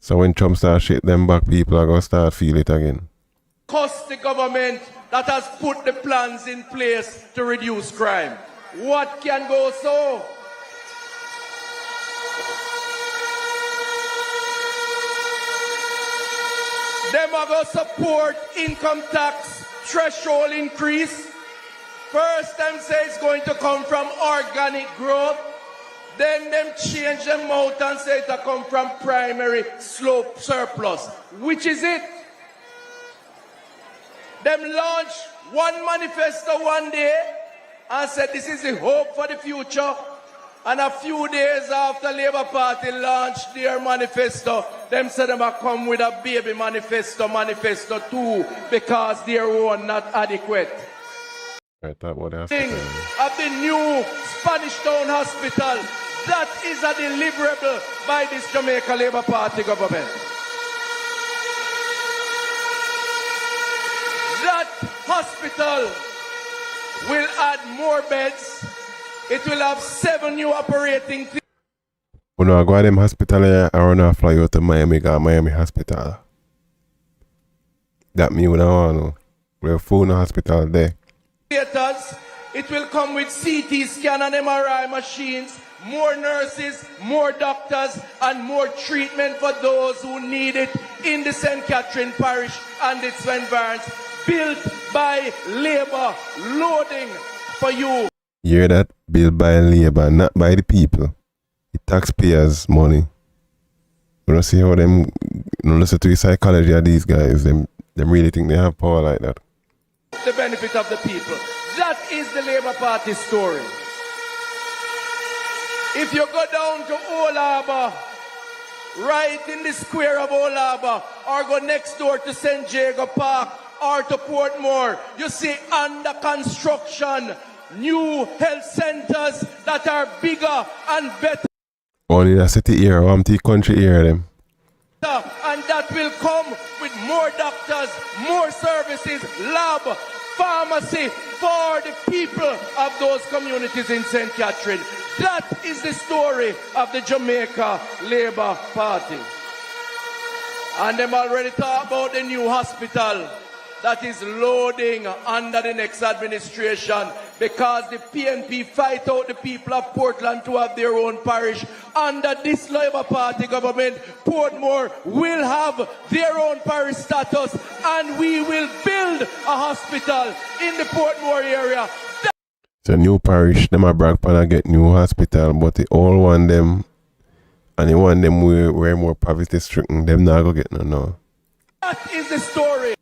So when Trump starts shit them back, people are going to start feel it again. Cost the government that has put the plans in place to reduce crime. What can go so? Them are going to support income tax threshold increase. First time say it's going to come from organic growth. Then them change them out and say it come from primary slope surplus. Which is it? Them launch one manifesto one day and said this is the hope for the future. And a few days after Labour Party launched their manifesto, them said them are come with a baby manifesto 2, because their own not adequate. I thought what else? Of the new Spanish Town Hospital, that is a deliverable by this Jamaica Labour Party government. That hospital will add more beds. It will have 7 new operating theaters. When I go to them hospital, I want to fly out to Miami, got Miami Hospital. That me when I want to. We're full in the hospital there. It will come with CT scan and MRI machines, more nurses, more doctors, and more treatment for those who need it in the St. Catherine Parish and its environs. Built by Labour, loading for you. You hear that? Built by labor, not by the people. The taxpayers' money. You don't see how them, listen to the psychology of these guys. Them really think they have power like that. The benefit of the people. That is the Labour Party story. If you go down to Old Harbour, right in the square of Old Harbour, or go next door to St. Jago Park, or to Portmore, you see under construction new health centers that are bigger and better. Only the city here, or the country here, them. And that will come with more doctors, more services, lab, pharmacy for the people of those communities in St. Catherine. That is the story of the Jamaica Labour Party. And them already talk about the new hospital that is loading under the next administration because the PNP fight out the people of Portland to have their own parish. Under this Labour Party government, Portmore will have their own parish status and we will build a hospital in the Portmore area. It's a new parish, them a brag pan and get new hospital, but the old one them, and the one them where more poverty stricken, them not go get no. That is the story.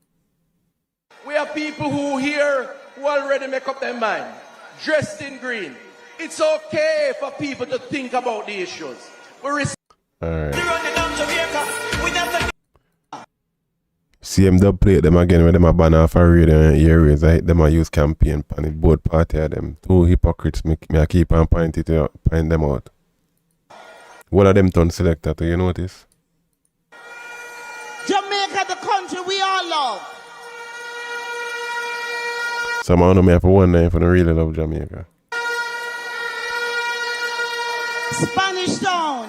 We have people who here who already make up their mind, dressed in green. It's okay for people to think about the issues. Alright. See them dub plate them again when them a ban off a radio in areas. I hate them a use campaign pan the both party of them. Two hypocrites me I keep on point them out. What of them turn selector to you notice? Jamaica, the country we all love. Some of them have one name for the really love Jamaica. Spanish Town,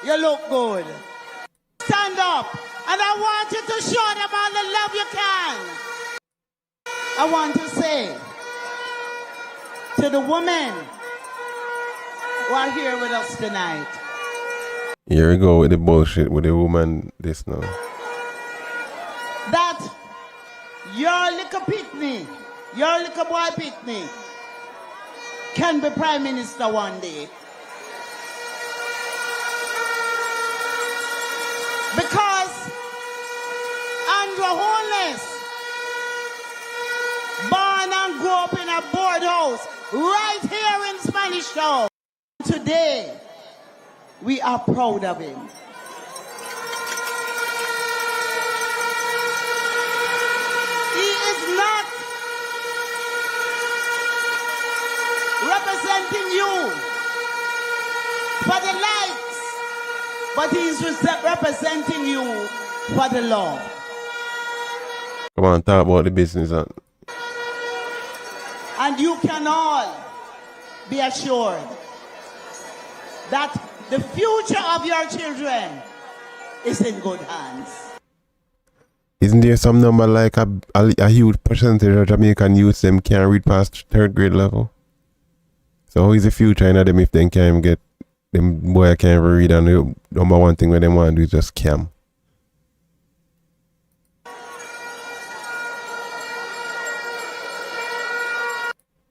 you look good. Stand up, and I want you to show them all the love you can. I want to say to the women who are here with us tonight. Here we go with the bullshit with the woman this now. That your little picnic, your little boy picnic can be prime minister one day. Because Andrew Holness, born and grew up in a board house right here in Spanish Town. Today, we are proud of him. He is not representing you for the likes, but he is representing you for the love. Come on, talk about the business. And you can all be assured that the future of your children is in good hands. Isn't there some number like a huge percentage of Jamaican youths them can't read past third grade level? So how is the future in them if they can't even get them boy can't even read and the number one thing where they want to do is just scam?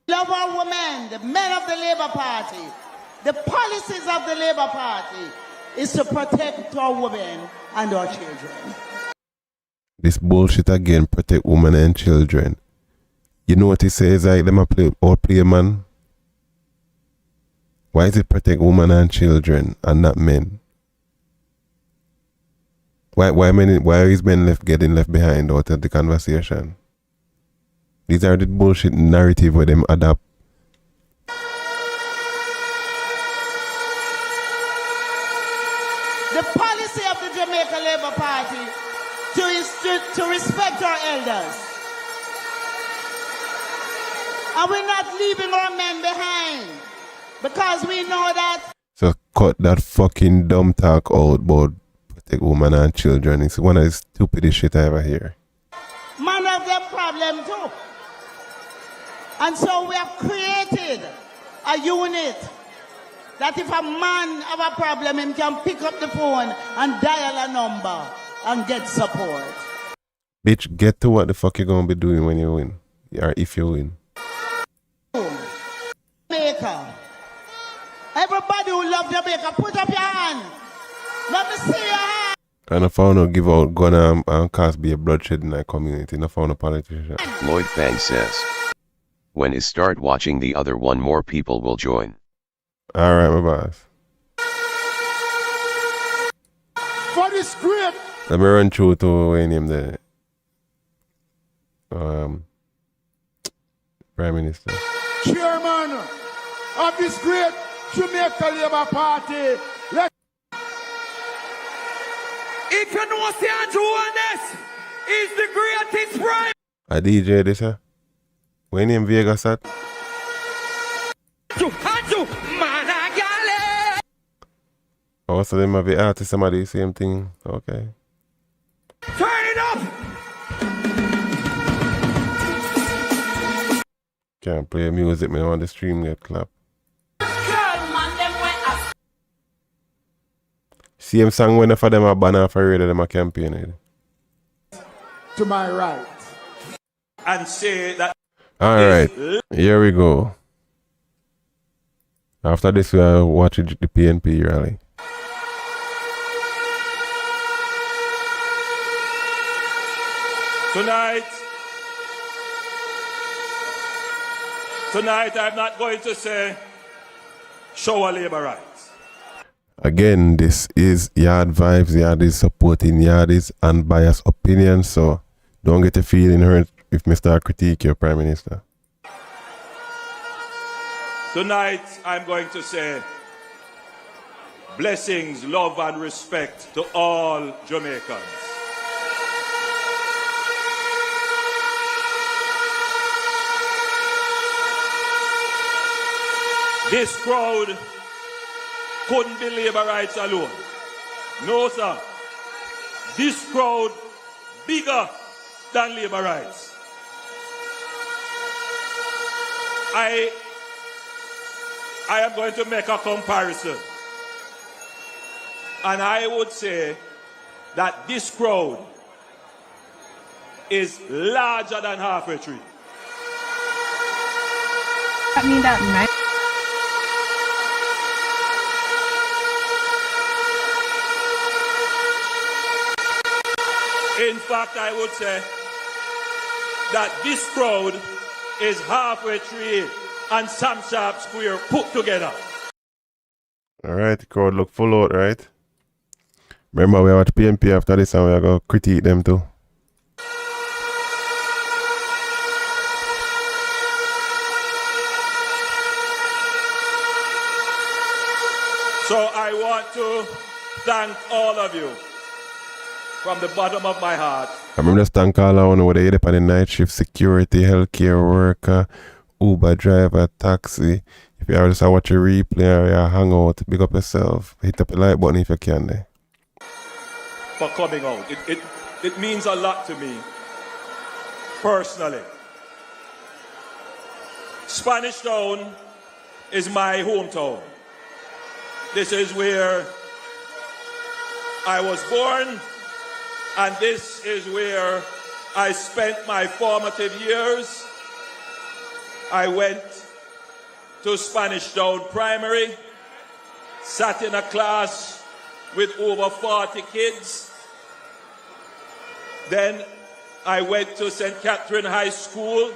Love our women, the men of the Labour Party, the policies of the Labour Party is to protect our women and our children. This bullshit again, protect women and children. You know what he says, like them a play man? Why is it protect women and children and not men? Why is men getting left behind out of the conversation? These are the bullshit narrative where them adapt. The policy of the Jamaica Labour Party to respect our elders. And we're not leaving our men behind because we know that. So cut that fucking dumb talk out about protect women and children. It's one of the stupidest shit I ever hear. Man have them problem too. And so we have created a unit that if a man have a problem, he can pick up the phone and dial a number and get support. Bitch, get to what the fuck you're gonna be doing when you win. Or if you win. Jamaica Jamaica. Everybody who love Jamaica, put up your hand. Let me see your hand. And I found out give out gun and cause be a bloodshed in that community. And I found a politician. Lloyd Fang says. When is start watching the other one, more people will join. Alright, my boss. For this great Let me run through to when him the Prime Minister. chairman of this great Jamaica Labour Party. If you know say Andrew Honest is the greatest prime. A DJ this when him Vegas at? Andrew, man, I Oh, so them have the artist, somebody same thing. Okay. turn it up. Can't play music, man, on the stream get clap. Same song when for them a banner for radio, them a campaign. To my right. And say that. Alright, here we go. After this, we are watching the PNP rally. Tonight I'm not going to say show our labor rights. Again, this is Yard Vibes. Yard is supporting Yard is unbiased opinion, so don't get a feeling hurt if Mr. critique your Prime Minister. Tonight I'm going to say blessings, love and respect to all Jamaicans. This crowd couldn't be labor rights alone. No, sir. This crowd bigger than labor rights. I am going to make a comparison. And I would say that this crowd is larger than halfway tree. I mean that night. In fact, I would say that this crowd is halfway tree and Sam Sharp Square put together. Alright, the crowd look full out, right? Remember, we watch PNP after this and we are going to critique them too. So I want to thank all of you from the bottom of my heart. I remember just thank all of you where they up on the night shift, security, healthcare worker, Uber driver, taxi. If you ever just watch a replay or you hang out, big up yourself. Hit up the like button if you can there. For coming out. It means a lot to me, personally. Spanish Town is my hometown. This is where I was born, and this is where I spent my formative years. I went to Spanish Town Primary, sat in a class with over 40 kids. Then I went to St. Catherine High School.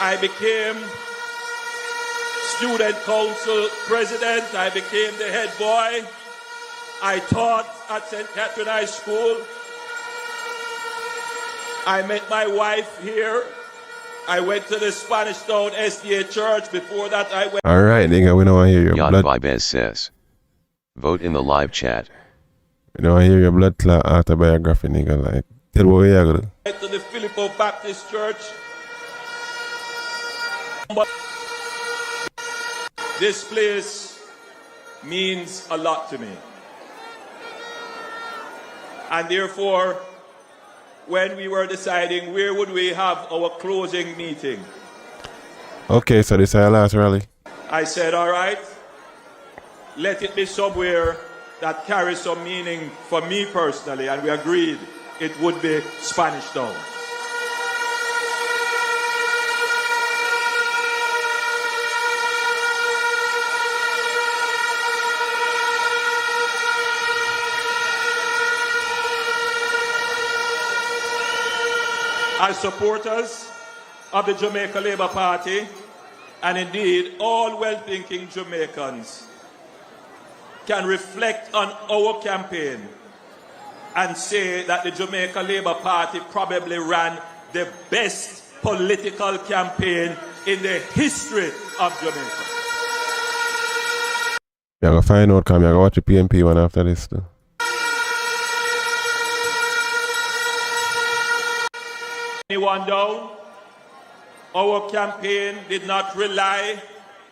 I became student council president. I became the head boy. I taught at St. Catherine High School. I met my wife here. I went to the Spanish Town SDA Church. Before that, I went. Alright, nigga, we don't want to hear your Yad blood. Vibes says. Vote in the live chat. We don't want to hear your blood clot autobiography, nigga. Like, tell what we are going to do. Went to the Filippo Baptist Church. But this place means a lot to me. And therefore, when we were deciding where would we have our closing meeting, Okay, so this is our last rally. I said, all right, let it be somewhere that carries some meaning for me personally. And we agreed it would be Spanish Town. as supporters of the Jamaica Labour Party, and indeed all well-thinking Jamaicans, can reflect on our campaign and say that the Jamaica Labour Party probably ran the best political campaign in the history of Jamaica. You're going to find out, come, you're going to watch the PNP one after this too. Anyone down? Our campaign did not rely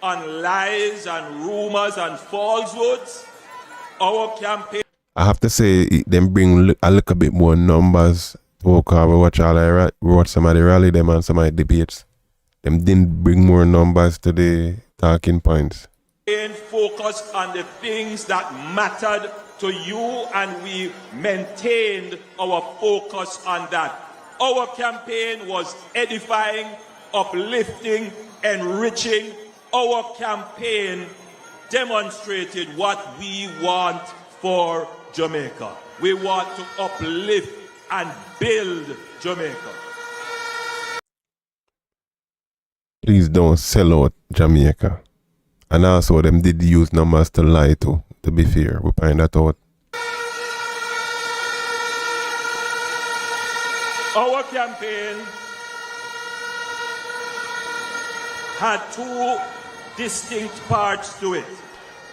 on lies and rumors and falsehoods. Our campaign... I have to say, them bring a little bit more numbers to we watch some of the rally them and some of the debates. Them didn't bring more numbers to the talking points. Focused on the things that mattered to you, and we maintained our focus on that. Our campaign was edifying, uplifting, enriching. Our campaign demonstrated what we want for Jamaica. We want to uplift and build Jamaica. Please don't sell out Jamaica. And also them did use numbers to lie to be fair. We find that out. Our campaign had two distinct parts to it.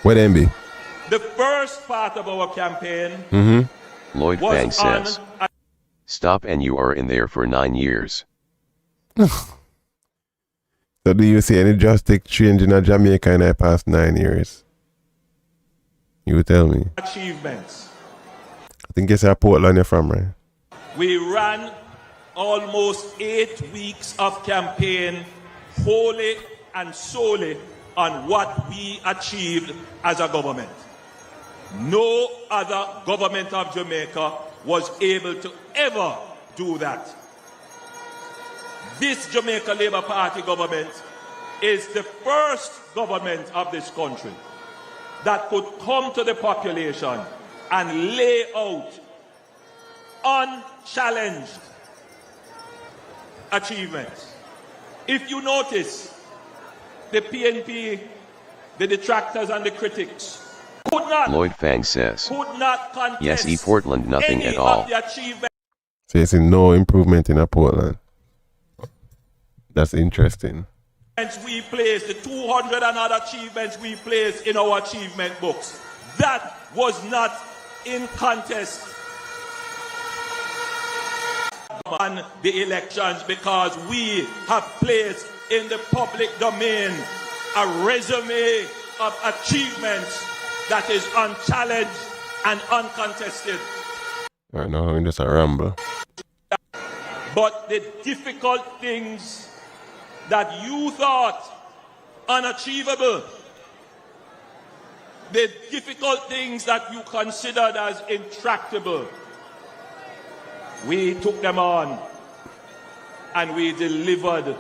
Where them be? The first part of our campaign Lloyd was Banks says, stop, and you are in there for 9 years. So do you see any drastic change in Jamaica in the past 9 years? You tell me. achievements. I think it's Portland you're from, right? We ran almost 8 weeks of campaign wholly and solely on what we achieved as a government. No other government of Jamaica was able to ever do that. This Jamaica Labour Party government is the first government of this country that could come to the population and lay out unchallenged achievements. If you notice, the PNP, the detractors and the critics could not contest yes, Portland, nothing any at all. of the achievements. So you see no improvement in Portland. That's interesting. We placed, the 200 and other achievements we placed in our achievement books. That was not in contest on the elections, because we have placed in the public domain a resume of achievements that is unchallenged and uncontested. Right now, I'm just a ramble. But the difficult things that you thought unachievable, the difficult things that you considered as intractable, we took them on and we delivered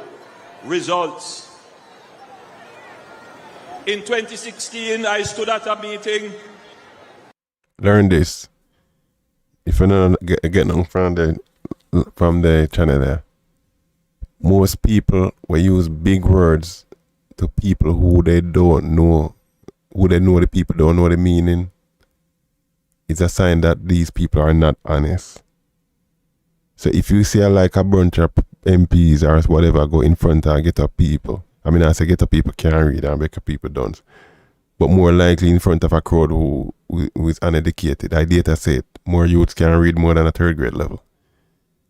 results. In 2016, I stood at a meeting. Learn this. If you don't get nothing from the channel there, most people will use big words to people who they don't know, the people don't know the meaning. It's a sign that these people are not honest. So if you see like a bunch of MPs or whatever go in front and get up people, I mean, I say get up people can't read and make people don't, but more likely in front of a crowd who is uneducated. I data said more youths can read more than a 3rd grade level.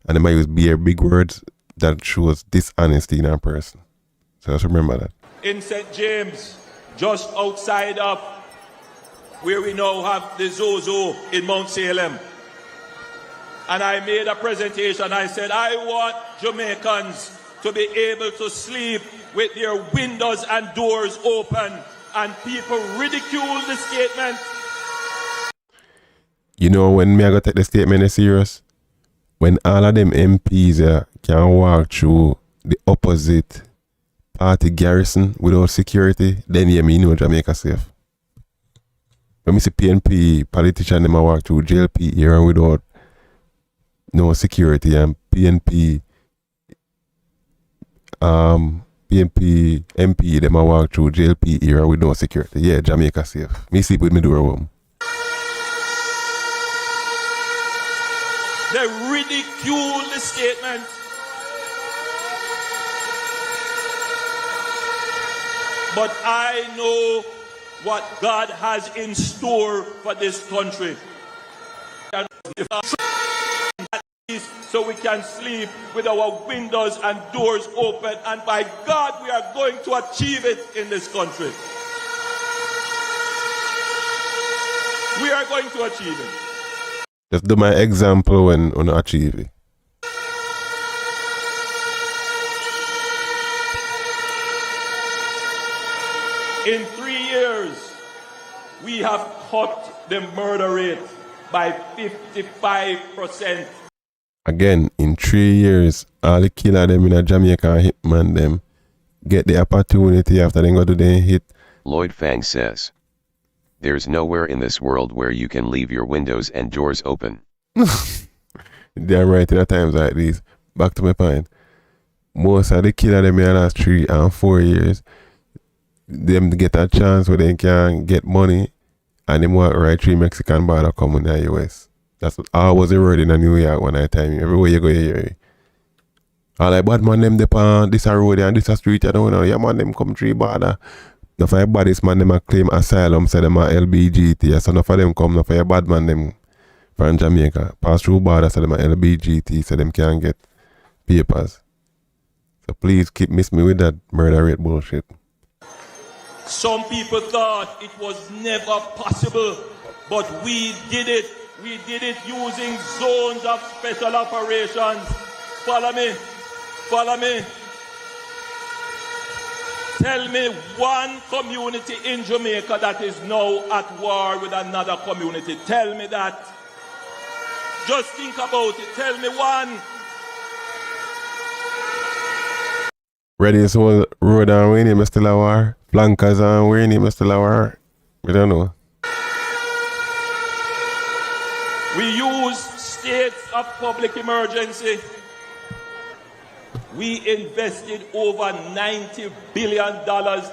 And they might use big words that shows dishonesty in a person. So just remember that. In St. James, just outside of where we now have the Zozo in Mount Salem. And I made a presentation. I said, I want Jamaicans to be able to sleep with their windows and doors open. And people ridicule the statement. You know when me I go take the statement serious? When all of them MPs can walk through the opposite party garrison without security, then yeah, me know Jamaica safe. When me see PNP politician them walk through JLP here without no security, and PNP PNP MP, them a walk through JLP era with no security. Yeah, Jamaica safe. Me sleep with me door home. They ridicule the statement. But I know what God has in store for this country. So we can sleep with our windows and doors open, and by God we are going to achieve it in this country. We are going to achieve it. Just do my example when I achieve it. In 3 years, we have cut the murder rate by 55%. Again, in 3 years, all the killer them in a Jamaica and hitman them get the opportunity after they go to the hit. Lloyd Fang says, "There's nowhere in this world where you can leave your windows and doors open." They're right at times like this. Back to my point. Most of the killer them in the last 3 and 4 years, them get a chance where they can get money and they want right through Mexican border coming to the US. That's what I was a word in New York one night time. Everywhere you go, you hear it. All like bad man them depend this a road and this a street, I don't know. Yeah man them come through border. Enough of bodies man them a claim asylum, say them a LBGT. So enough of them come, enough of your bad man them from Jamaica. Pass through border, say them a LBGT, so them can get papers. So please keep miss me with that murder rate bullshit. Some people thought it was never possible, but we did it. We did it using zones of special operations. Follow me. Follow me. Tell me one community in Jamaica that is now at war with another community. Tell me that. Just think about it. Tell me one. Ready so road and Winnie, me still a war. Flankers and Winnie, me still a war. We don't know. We use states of public emergency. We invested over $90 billion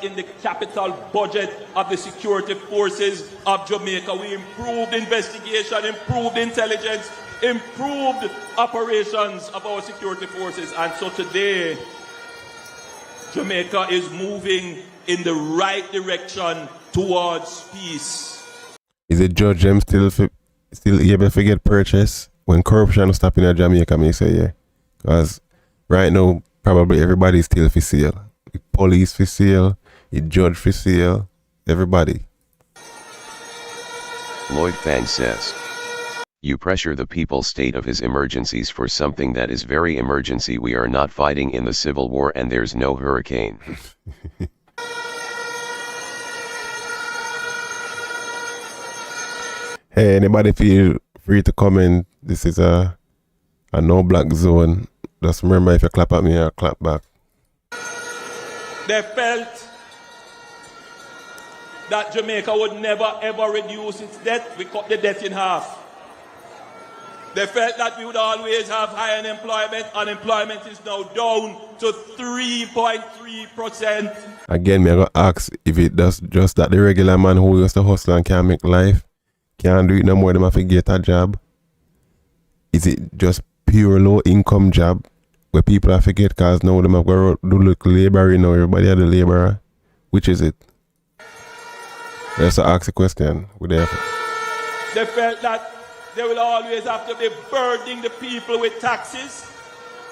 in the capital budget of the security forces of Jamaica. We improved investigation, improved intelligence, improved operations of our security forces. And so today, Jamaica is moving in the right direction towards peace. Is it Judge them still able to get purchase when corruption stop in Jamaica, may say yeah. Because right now, probably everybody is still for sale. The police for sale, the judge for sale, everybody. Lloyd Fang says, "You pressure the people state of his emergencies for something that is very emergency. We are not fighting in the civil war and there's no hurricane." Hey, anybody feel free to comment. This is a no black zone. Just remember, if you clap at me, I'll clap back. They felt that Jamaica would never ever reduce its debt. We cut the debt in half. They felt that we would always have high unemployment. Unemployment is now down to 3.3%. Again, me I go ask if it does just that the regular man who used to hustle and can't make life can't do it no more, them have to get a job. Is it just pure low income job where people have to get cause now them have got to do look labor, now everybody are the laborer? Which is it? Let's ask the question. They felt that they will always have to be burdening the people with taxes.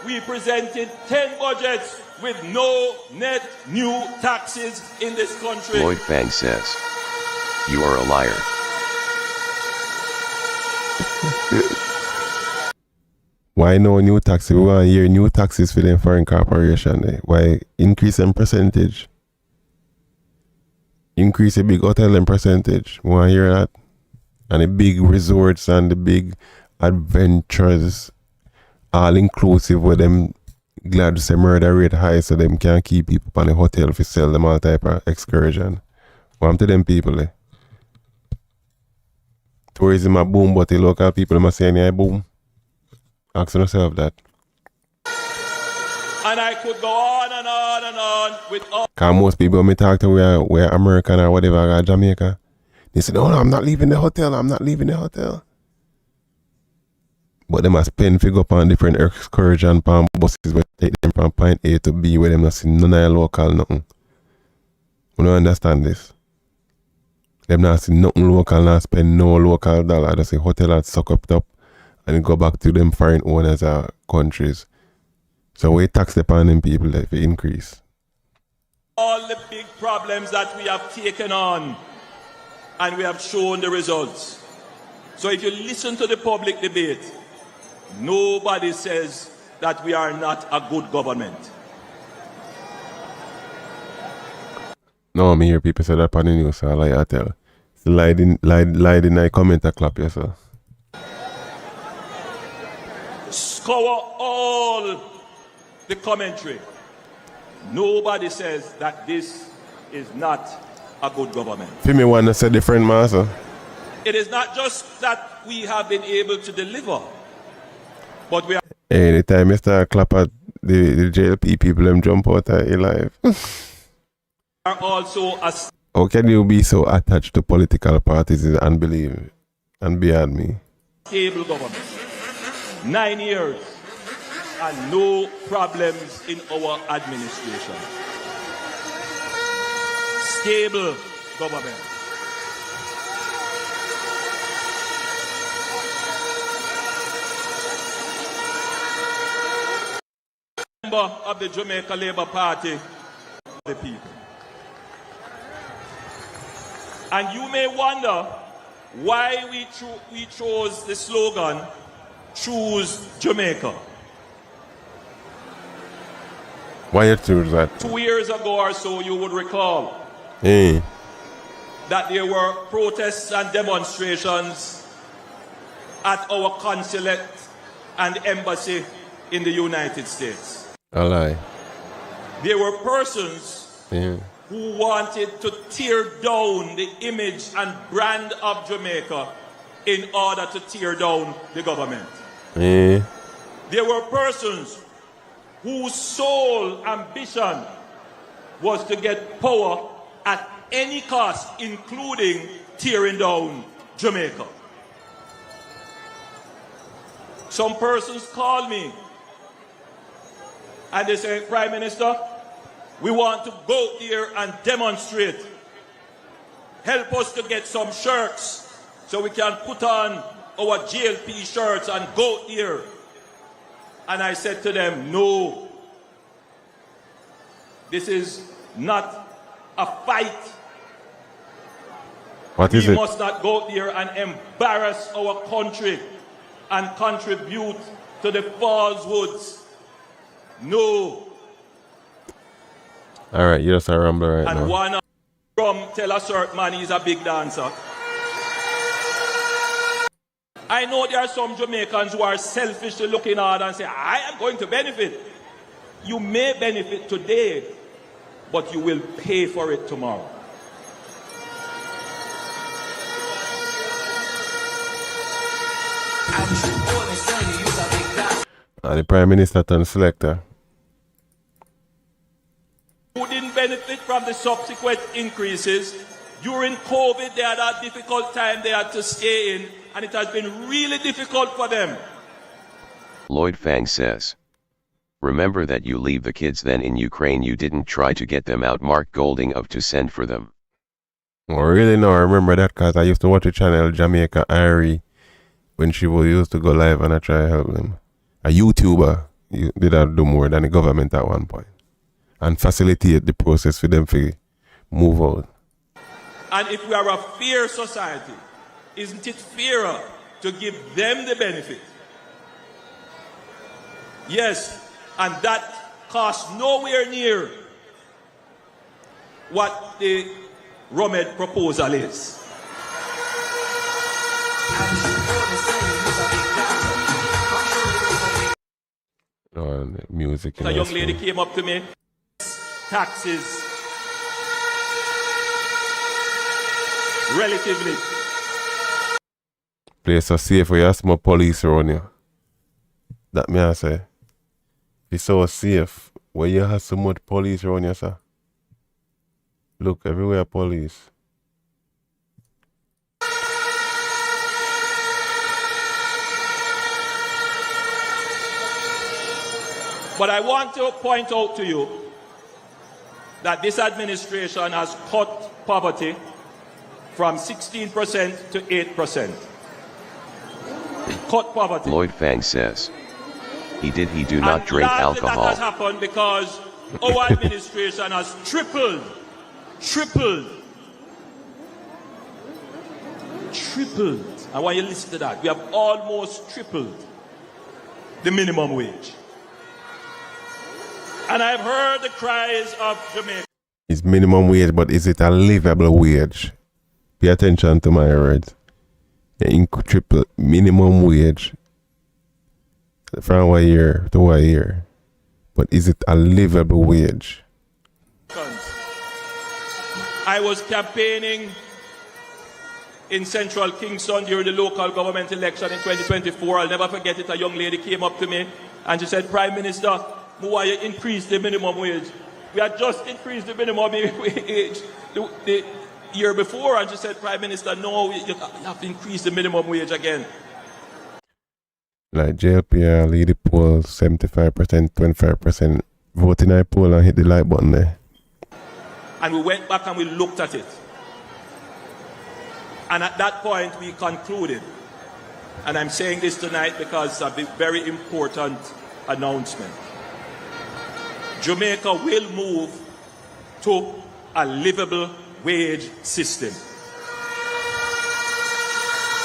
We presented 10 budgets with no net new taxes in this country. Lloyd Fang says, "You are a liar." Why no new taxes? We want to hear new taxes for the foreign corporation. Why increase in percentage? Increase a big hotel in percentage. We want to hear that? And the big resorts and the big adventures, all inclusive with them glad to say murder rate high so them can keep people on the hotel for sell them all type of excursion. What to them people? Tourism a boom, but the local people must say any boom. Ask yourself that. And I could go on and on and on with all. Because most people when me talk to we're American or whatever, or Jamaica, they say, no, I'm not leaving the hotel. I'm not leaving the hotel. But they must spend figure up on different excursion on buses where take them from point A to B where them not see none of the local nothing. You don't understand this? Them not see nothing local, not spend no local dollar. Just say hotel that suck up and go back to them foreign owners or countries. So we tax upon them people that we increase. All the big problems that we have taken on and we have shown the results. So if you listen to the public debate, nobody says that we are not a good government. No, me hear people say that on the news, so I like I tell. It's lie in I comment a clap yourself. Scour all the commentary. Nobody says that this is not a good government. For me want to say different, master. It is not just that we have been able to deliver, but we are Anytime I start clap at the JLP people, them jump out of your life. also a How can you be so attached to political parties is unbelievable and beyond me. stable government. 9 years and no problems in our administration. Stable government. Member of the Jamaica Labour Party, the people. And you may wonder why we chose the slogan, Choose Jamaica. Why you choose that? 2 years ago or so, you would recall Hey. that there were protests and demonstrations at our consulate and embassy in the United States. A lie. There were persons Yeah. who wanted to tear down the image and brand of Jamaica in order to tear down the government. Yeah. There were persons whose sole ambition was to get power at any cost, including tearing down Jamaica. Some persons call me and they say, Prime Minister, we want to go there and demonstrate. Help us to get some shirts so we can put on our JLP shirts and go there. And I said to them, no, this is not a fight. What is We it? must not go there and embarrass our country and contribute to the falsehoods. No. All right, you're just a rambler right And now. one from tell a certain man he's a big dancer. I know there are some Jamaicans who are selfishly looking out and say, I am going to benefit. You may benefit today, but you will pay for it tomorrow. The Prime Minister turned selector. Who didn't benefit from the subsequent increases. During COVID, they had a difficult time they had to stay in, and it has been really difficult for them. Lloyd Fang says. Remember that you leave the kids then in Ukraine, you didn't try to get them out. Mark Golding of to send for them. Oh, really? No, I remember that because I used to watch the channel Jamaica Irie when she used to go live and I try to help them. A YouTuber did that do more than the government at one point and facilitate the process for them to move out. And if we are a fair society, isn't it fairer to give them the benefit? Yes, and that costs nowhere near what the Romed proposal is. Oh, and the music. A young lady came up to me, taxes, relatively. Place so safe for you, small police around you. That me I say. It's so safe Where you have so much police around you, sir? Look, everywhere police. But I want to point out to you that this administration has cut poverty from 16% to 8%. Cut poverty. Lloyd Fang says. He do not And drink largely alcohol. That has happened because our administration has tripled. I want you to listen to that. We have almost tripled the minimum wage. And I've heard the cries of Jamaica. It's minimum wage, but is it a livable wage? Pay attention to my words. Triple minimum wage from 1 year to 1 year. But is it a livable wage? I was campaigning in Central Kingston during the local government election in 2024. I'll never forget it. A young lady came up to me and she said, Prime Minister, why you increase the minimum wage? We had just increased the minimum wage the year before, and she said, Prime Minister, no, you have to increase the minimum wage again. Like JLP lead the poll 75%, 25% voting in poll and hit the like button there. And we went back and we looked at it. And at that point we concluded, and I'm saying this tonight because it's a very important announcement. Jamaica will move to a livable wage system.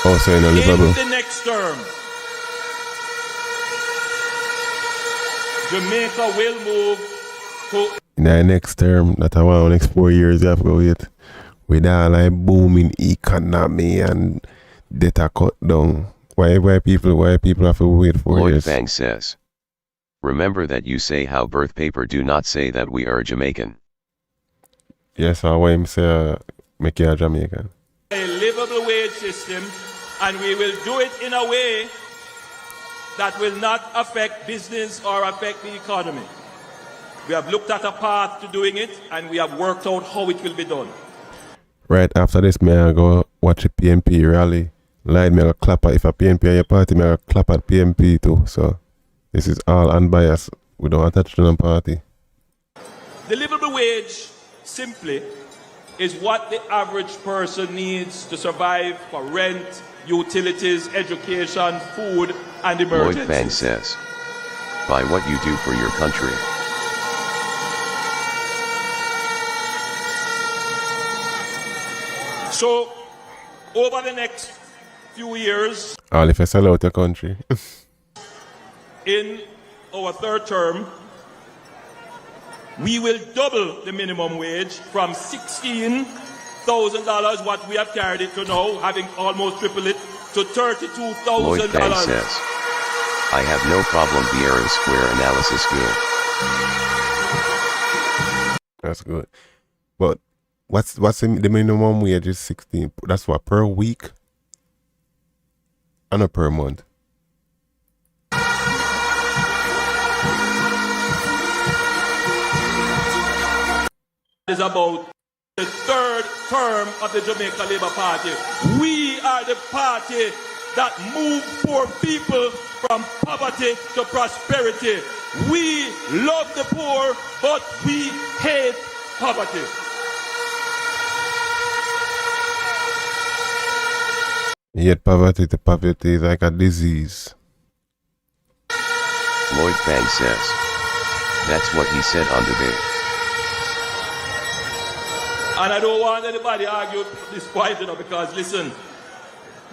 Oh, so in a livable. In the next term, Jamaica will move to... In the next term, that around next 4 years you have to go wait. With all like booming economy and data cut down. Why people have to wait 4 Lloyd years? Fang says. Remember that you say how birth paper do not say that we are Jamaican. Yes, I want him say make you a Jamaican. A livable wage system, and we will do it in a way that will not affect business or affect the economy. We have looked at a path to doing it, and we have worked out how it will be done. Right after this, may I go watch a PMP rally. Light me a clap at if a PMP at your party, may I clap at PMP too. So this is all unbiased. We don't attach to no party. The livable wage simply is what the average person needs to survive for rent, utilities, education, food, and Lloyd emergencies. Fang says. By what you do for your country. So, over the next few years, All if you sell out your country. in our third term, we will double the minimum wage from $16,000, what we have carried it to now, having almost tripled it, to $32,000. Lloyd Fang says. I have no problem Vieira Square analysis good. That's good. But what's the minimum wage is 16. That's what, per week? And per month. Is about the third term of the Jamaica Labour Party. We are the party that move poor people from poverty to prosperity. We love the poor, but we hate poverty. Yet poverty is like a disease. Lloyd Fang says. That's what he said on debate. And I don't want anybody to argue this point, because listen,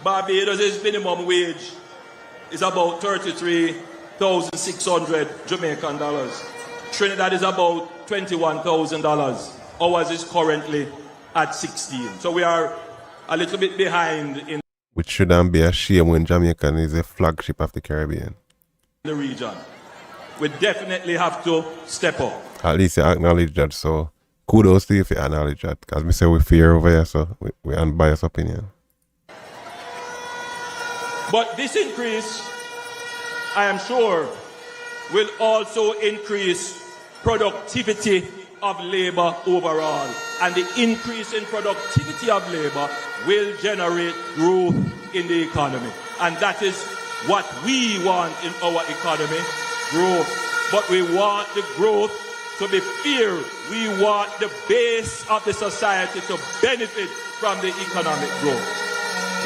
Barbados' minimum wage is about 33,600 Jamaican dollars. Trinidad is about $21,000. Ours is currently at 16. So we are a little bit behind in Which shouldn't be a shame when Jamaican is a flagship of the Caribbean. the region. We definitely have to step up. At least you acknowledge that, so kudos to you if you acknowledge that. Because we say we fear over here, so we unbiased opinion. But this increase, I am sure, will also increase productivity of labor overall. And the increase in productivity of labor will generate growth in the economy. And that is what we want in our economy, growth. But we want the growth to be fair. We want the base of the society to benefit from the economic growth.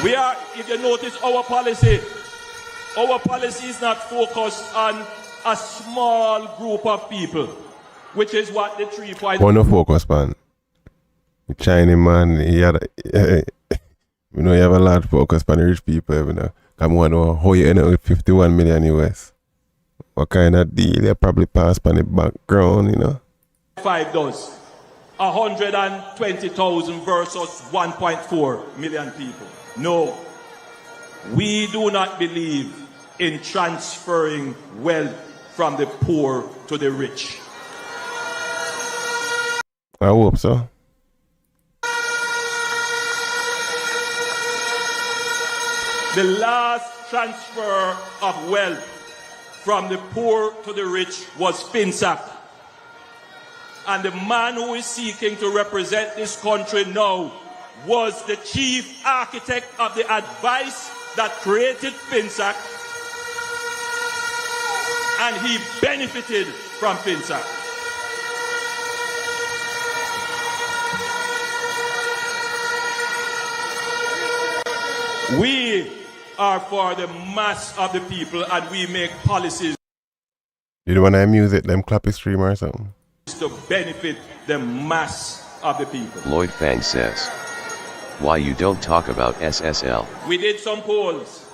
We are, if you notice our policy is not focused on a small group of people, which is what the 3 point. One of focus, man. The Chinese man, he had you know, you have a lot of focus on the rich people, you know. Come on, how you end up with 51 million US? What kind of deal you probably pass on the background, you know? 5 does. 120,000 versus 1.4 million people. No. We do not believe in transferring wealth from the poor to the rich. I hope so. The last transfer of wealth from the poor to the rich was FinSAC. And the man who is seeking to represent this country now was the chief architect of the advice that created FinSAC. And he benefited from FinSAC. We are for the mass of the people, and we make policies. You don't want to music, them clappy stream or something? To benefit the mass of the people. Lloyd Fang says, why you don't talk about SSL? We did some polls.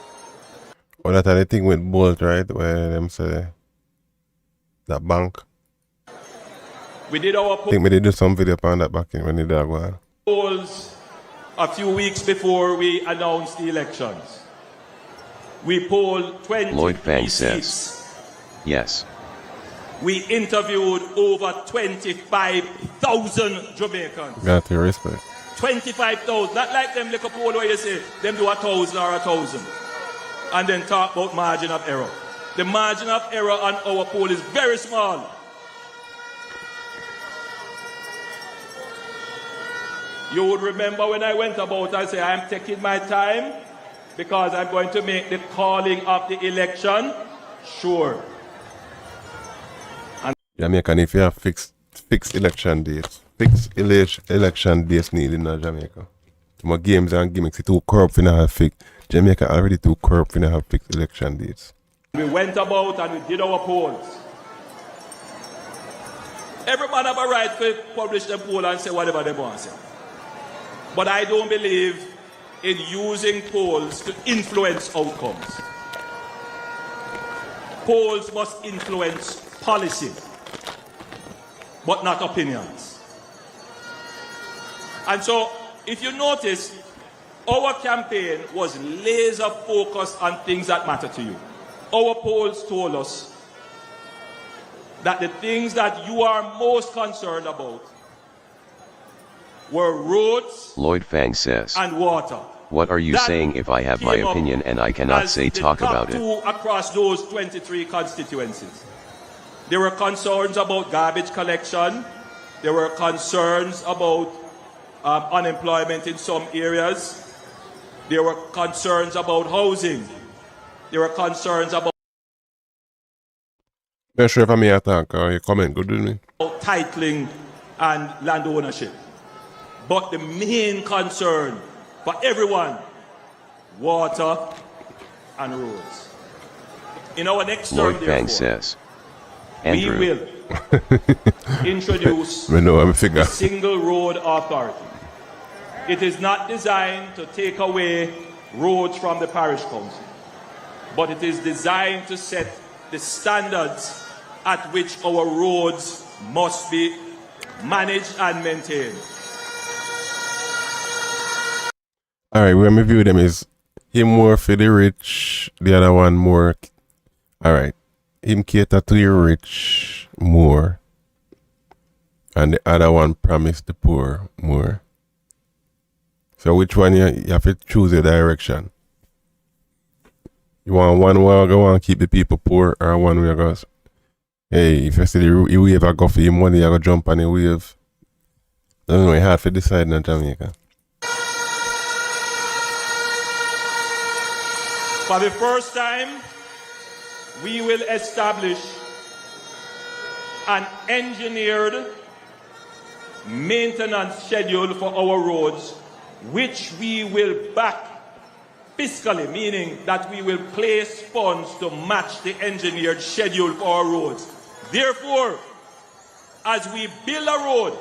Well, that's the thing with Bolt, right? Where them say that bank. We did our I think we did do some video on that back in when the dog was. polls a few weeks before we announced the elections. We polled 20 Lloyd Fang seats. says, yes. We interviewed over 25,000 Jamaicans. Got to respect. 25,000. Not like them little poll where you say them do 1,000 or 1,000. And then talk about margin of error. The margin of error on our poll is very small. You would remember when I went about, I say I'm taking my time because I'm going to make the calling of the election sure. Jamaica, if you have fixed election dates, election dates needed in Jamaica. Some games and gimmicks, it's too corrupt for not have fixed. Jamaica already too corrupt for not have fixed election dates. We went about and we did our polls. Every man have a right to publish their poll and say whatever they want to say. But I don't believe in using polls to influence outcomes. Polls must influence policy, but not opinions. And so, if you notice, our campaign was laser focused on things that matter to you. Our polls told us that the things that you are most concerned about were roads, Lloyd Fang says, and water. what are you That saying if I have my came up opinion and I cannot as say the talk top about it? two across those 23 constituencies. There were concerns about garbage collection. There were concerns about unemployment in some areas. There were concerns about housing. There were concerns about Not sure if I may attack or you comment good with me. titling and land ownership. But the main concern for everyone, water and roads. In our next term, Lloyd Fang therefore, says, we Andrew, will introduce We know I'm a figure. a single road authority. It is not designed to take away roads from the parish council, but it is designed to set the standards at which our roads must be managed and maintained. Alright, where my view them is him more for the rich, the other one more. Alright, him cater to the rich more, and the other one promise the poor more. So which one you have to choose your direction? You want one where you want to keep the people poor, or one where you go Hey, if you see the wave I go for your money, I go jump on the wave. I don't know, it's hard to decide in Jamaica. For the first time, we will establish an engineered maintenance schedule for our roads, which we will back fiscally, meaning that we will place funds to match the engineered schedule for our roads. Therefore, as we build a road,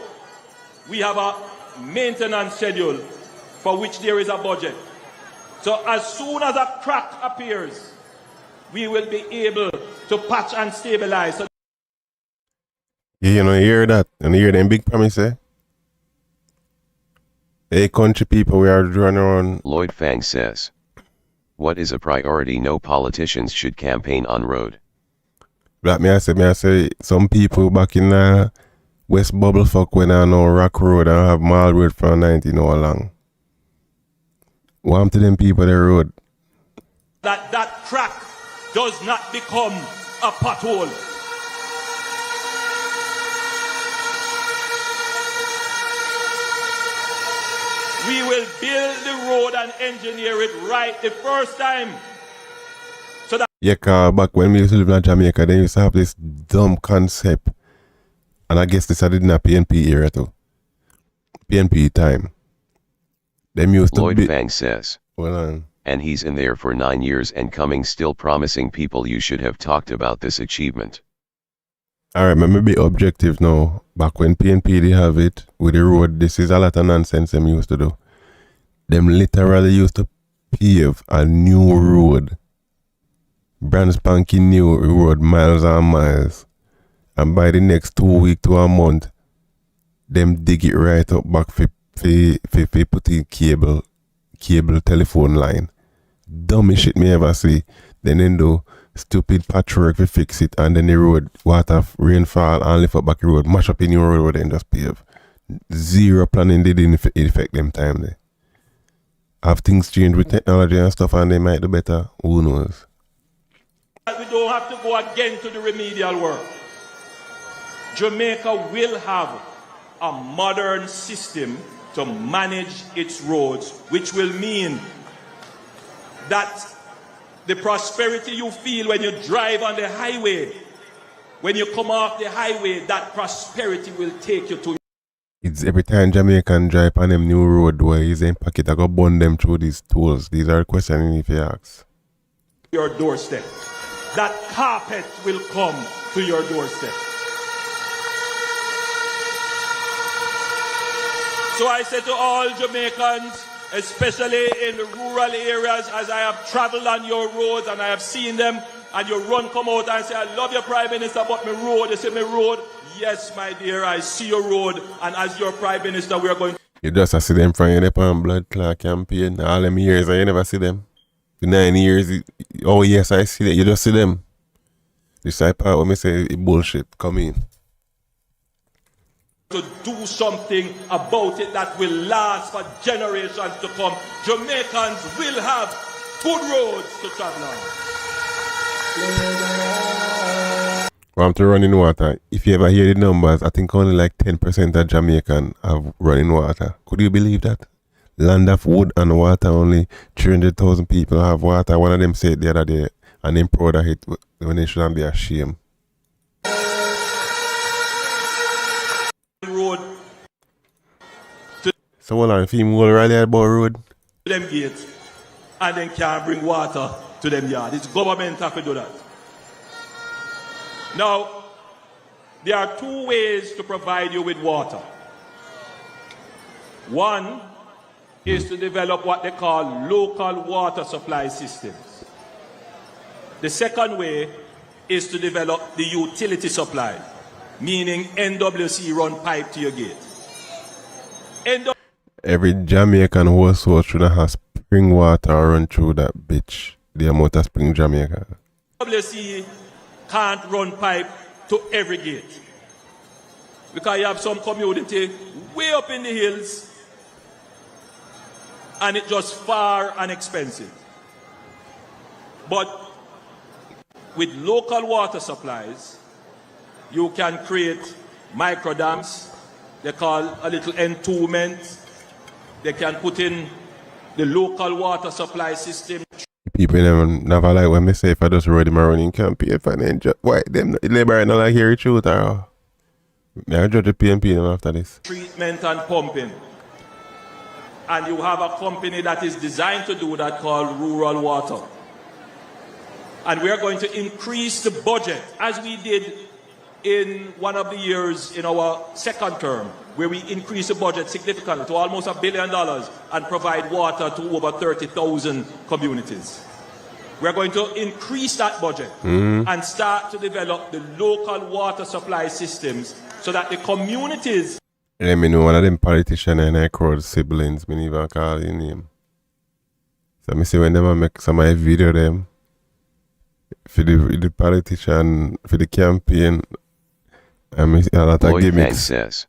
we have a maintenance schedule for which there is a budget. So as soon as a crack appears, we will be able to patch and stabilize. So Yeah, you know, you hear that? And you hear them big promise, eh? Hey, country people, we are running around. Lloyd Fang says, what is a priority? No politicians should campaign on road. Like me I say, some people back in West Bubblefuck when I know Rock Road and have Mall Road for 19 hours long. What to them people the road? that crack does not become a pothole. We will build the road and engineer it right the first time. So that Yeah, cause back when we used to live in Jamaica, they used to have this dumb concept. And I guess this I did in a PNP era too. PNP time. Them used to Lloyd be... Fang says, Well, and he's in there for 9 years and coming, still promising people. You should have talked about this achievement. Alright, let me be objective now. Back when PNP they have it with the road, this is a lot of nonsense them used to do. Them literally used to pave a new road. Brand spanking new road, miles and miles. And by the next 2 weeks to a month, them dig it right up back for put in cable telephone line. Dumbest shit me ever see. Then they do stupid patchwork to fix it, and then the road, water, rainfall, and lift up back the road, mash up in your road and just pave. Zero planning they didn't affect them time there. Have things changed with technology and stuff and they might do better? Who knows? we don't have to go again to the remedial work. Jamaica will have a modern system to manage its roads, which will mean that the prosperity you feel when you drive on the highway, when you come off the highway, that prosperity will take you to It's every time Jamaican drive on them new road where he's in pocket, I go burn them through these tools. These are questions if you ask. your doorstep. That carpet will come to your doorstep. So I say to all Jamaicans, especially in the rural areas, as I have traveled on your roads and I have seen them, and you come out and say, I love your Prime Minister, but my road, you say my road. Yes, my dear, I see your road, and as your Prime Minister, we are going to... You just see them from your blood clot campaign. All them years and you never see them. The 9 years, oh yes, I see that. You just see them. This is part when me say bullshit. Come in. to do something about it that will last for generations to come. Jamaicans will have good roads to travel on. Want to run in water. If you ever hear the numbers, I think only like 10% of Jamaican have running water. Could you believe that? Land of wood and water, only 300,000 people have water. One of them said the other day, and I'm proud of it when they shouldn't be ashamed. Road So hold on, if you move right there about road. to them gates and then can't bring water to them yard. It's government that can do that. Now, there are two ways to provide you with water. One is to develop what they call local water supply systems. The second way is to develop the utility supply, meaning NWC run pipe to your gate. Every Jamaican household should have spring water run through that bitch. The amount of spring Jamaica. NWC can't run pipe to every gate, because you have some community way up in the hills and it's just far and expensive. But with local water supplies, you can create micro dams. They call a little entombment. They can put in the local water supply system. People never like when me say if I just road them around in campaign for them, why them labor not like hear it truth or I judge the PNP them after this. Treatment and pumping. And you have a company that is designed to do that called Rural Water. And we are going to increase the budget as we did in one of the years in our second term, where we increased the budget significantly to almost $1 billion and provide water to over 30,000 communities. We're going to increase that budget and start to develop the local water supply systems so that the communities. Let me know one of them politicians and I crowd siblings, me even call his name. So me see when them make some of my video them for the politician, for the campaign, and me see a lot of Lloyd Fang gimmicks. says,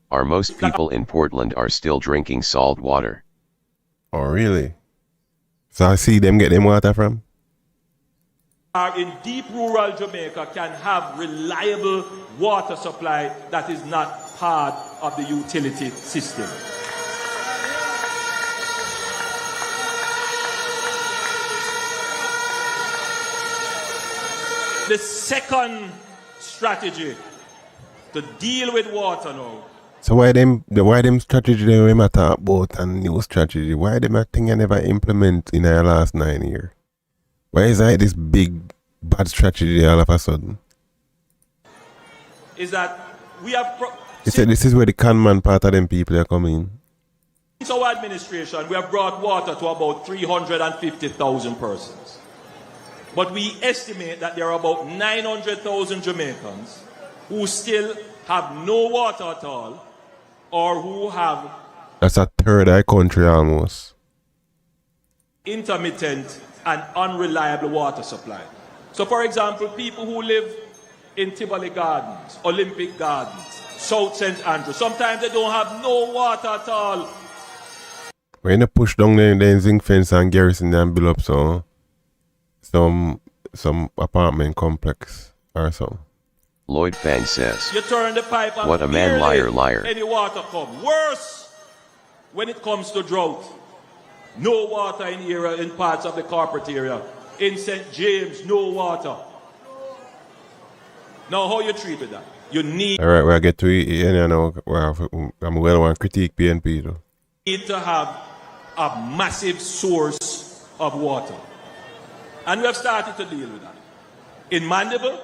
are most people in Portland are still drinking salt water? Oh really? So I see them get them water from? Are in deep rural Jamaica can have reliable water supply that is not part of the utility system. The second strategy to deal with water now. So why them strategy they we talk about and new strategy? Why them a thing I never implement in our last 9 years? Why is that this big bad strategy all of a sudden? Is that we have He said this is where the con man part of them people are coming. since our administration we have brought water to about 350,000 persons. But we estimate that there are about 900,000 Jamaicans who still have no water at all or who have That's a third of the country almost. intermittent and unreliable water supply. So for example, people who live in Tivoli Gardens, Olympic Gardens, South St. Andrew, sometimes they don't have no water at all. When you push down the zinc fence and garrison and build up some apartment complex or something. Lloyd Fang says, You turn the pipe and what a man, barely liar, liar. any water come. Worse, when it comes to drought. No water in area in parts of the corporate area. In St. James, no water. Now, how you treat with that? You need Alright, we'll get to it now. I'm well one critique PNP though. to have a massive source of water. And we have started to deal with that. In Mandeville,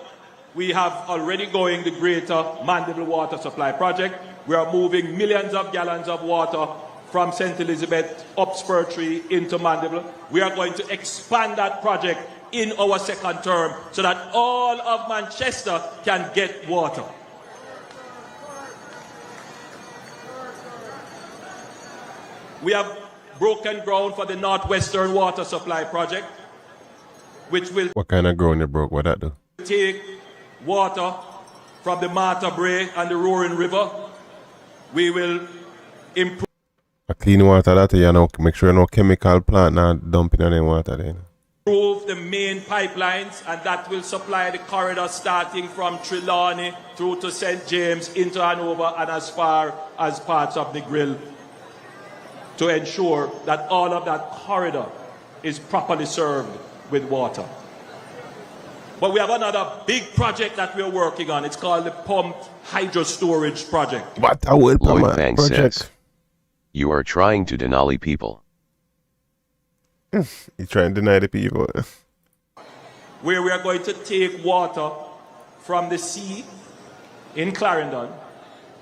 we have already going the greater Mandeville Water Supply Project. We are moving millions of gallons of water from St. Elizabeth up Spur Tree into Mandeville. We are going to expand that project in our second term so that all of Manchester can get water. We have broken ground for the Northwestern Water Supply Project, which will What kind of ground you broke? What that do? take water from the Martha Brae and the Roaring River. We will improve A clean water that you know, make sure no chemical plant not dumping on the water then. the main pipelines, and that will supply the corridor starting from Trelawney through to St. James into Hanover and as far as parts of the Grill, to ensure that all of that corridor is properly served with water. But we have another big project that we're working on. It's called the Pumped Hydro Storage Project. What a well Lloyd Fang project. says, you are trying to deny people. You trying to deny the people. Where we are going to take water from the sea in Clarendon.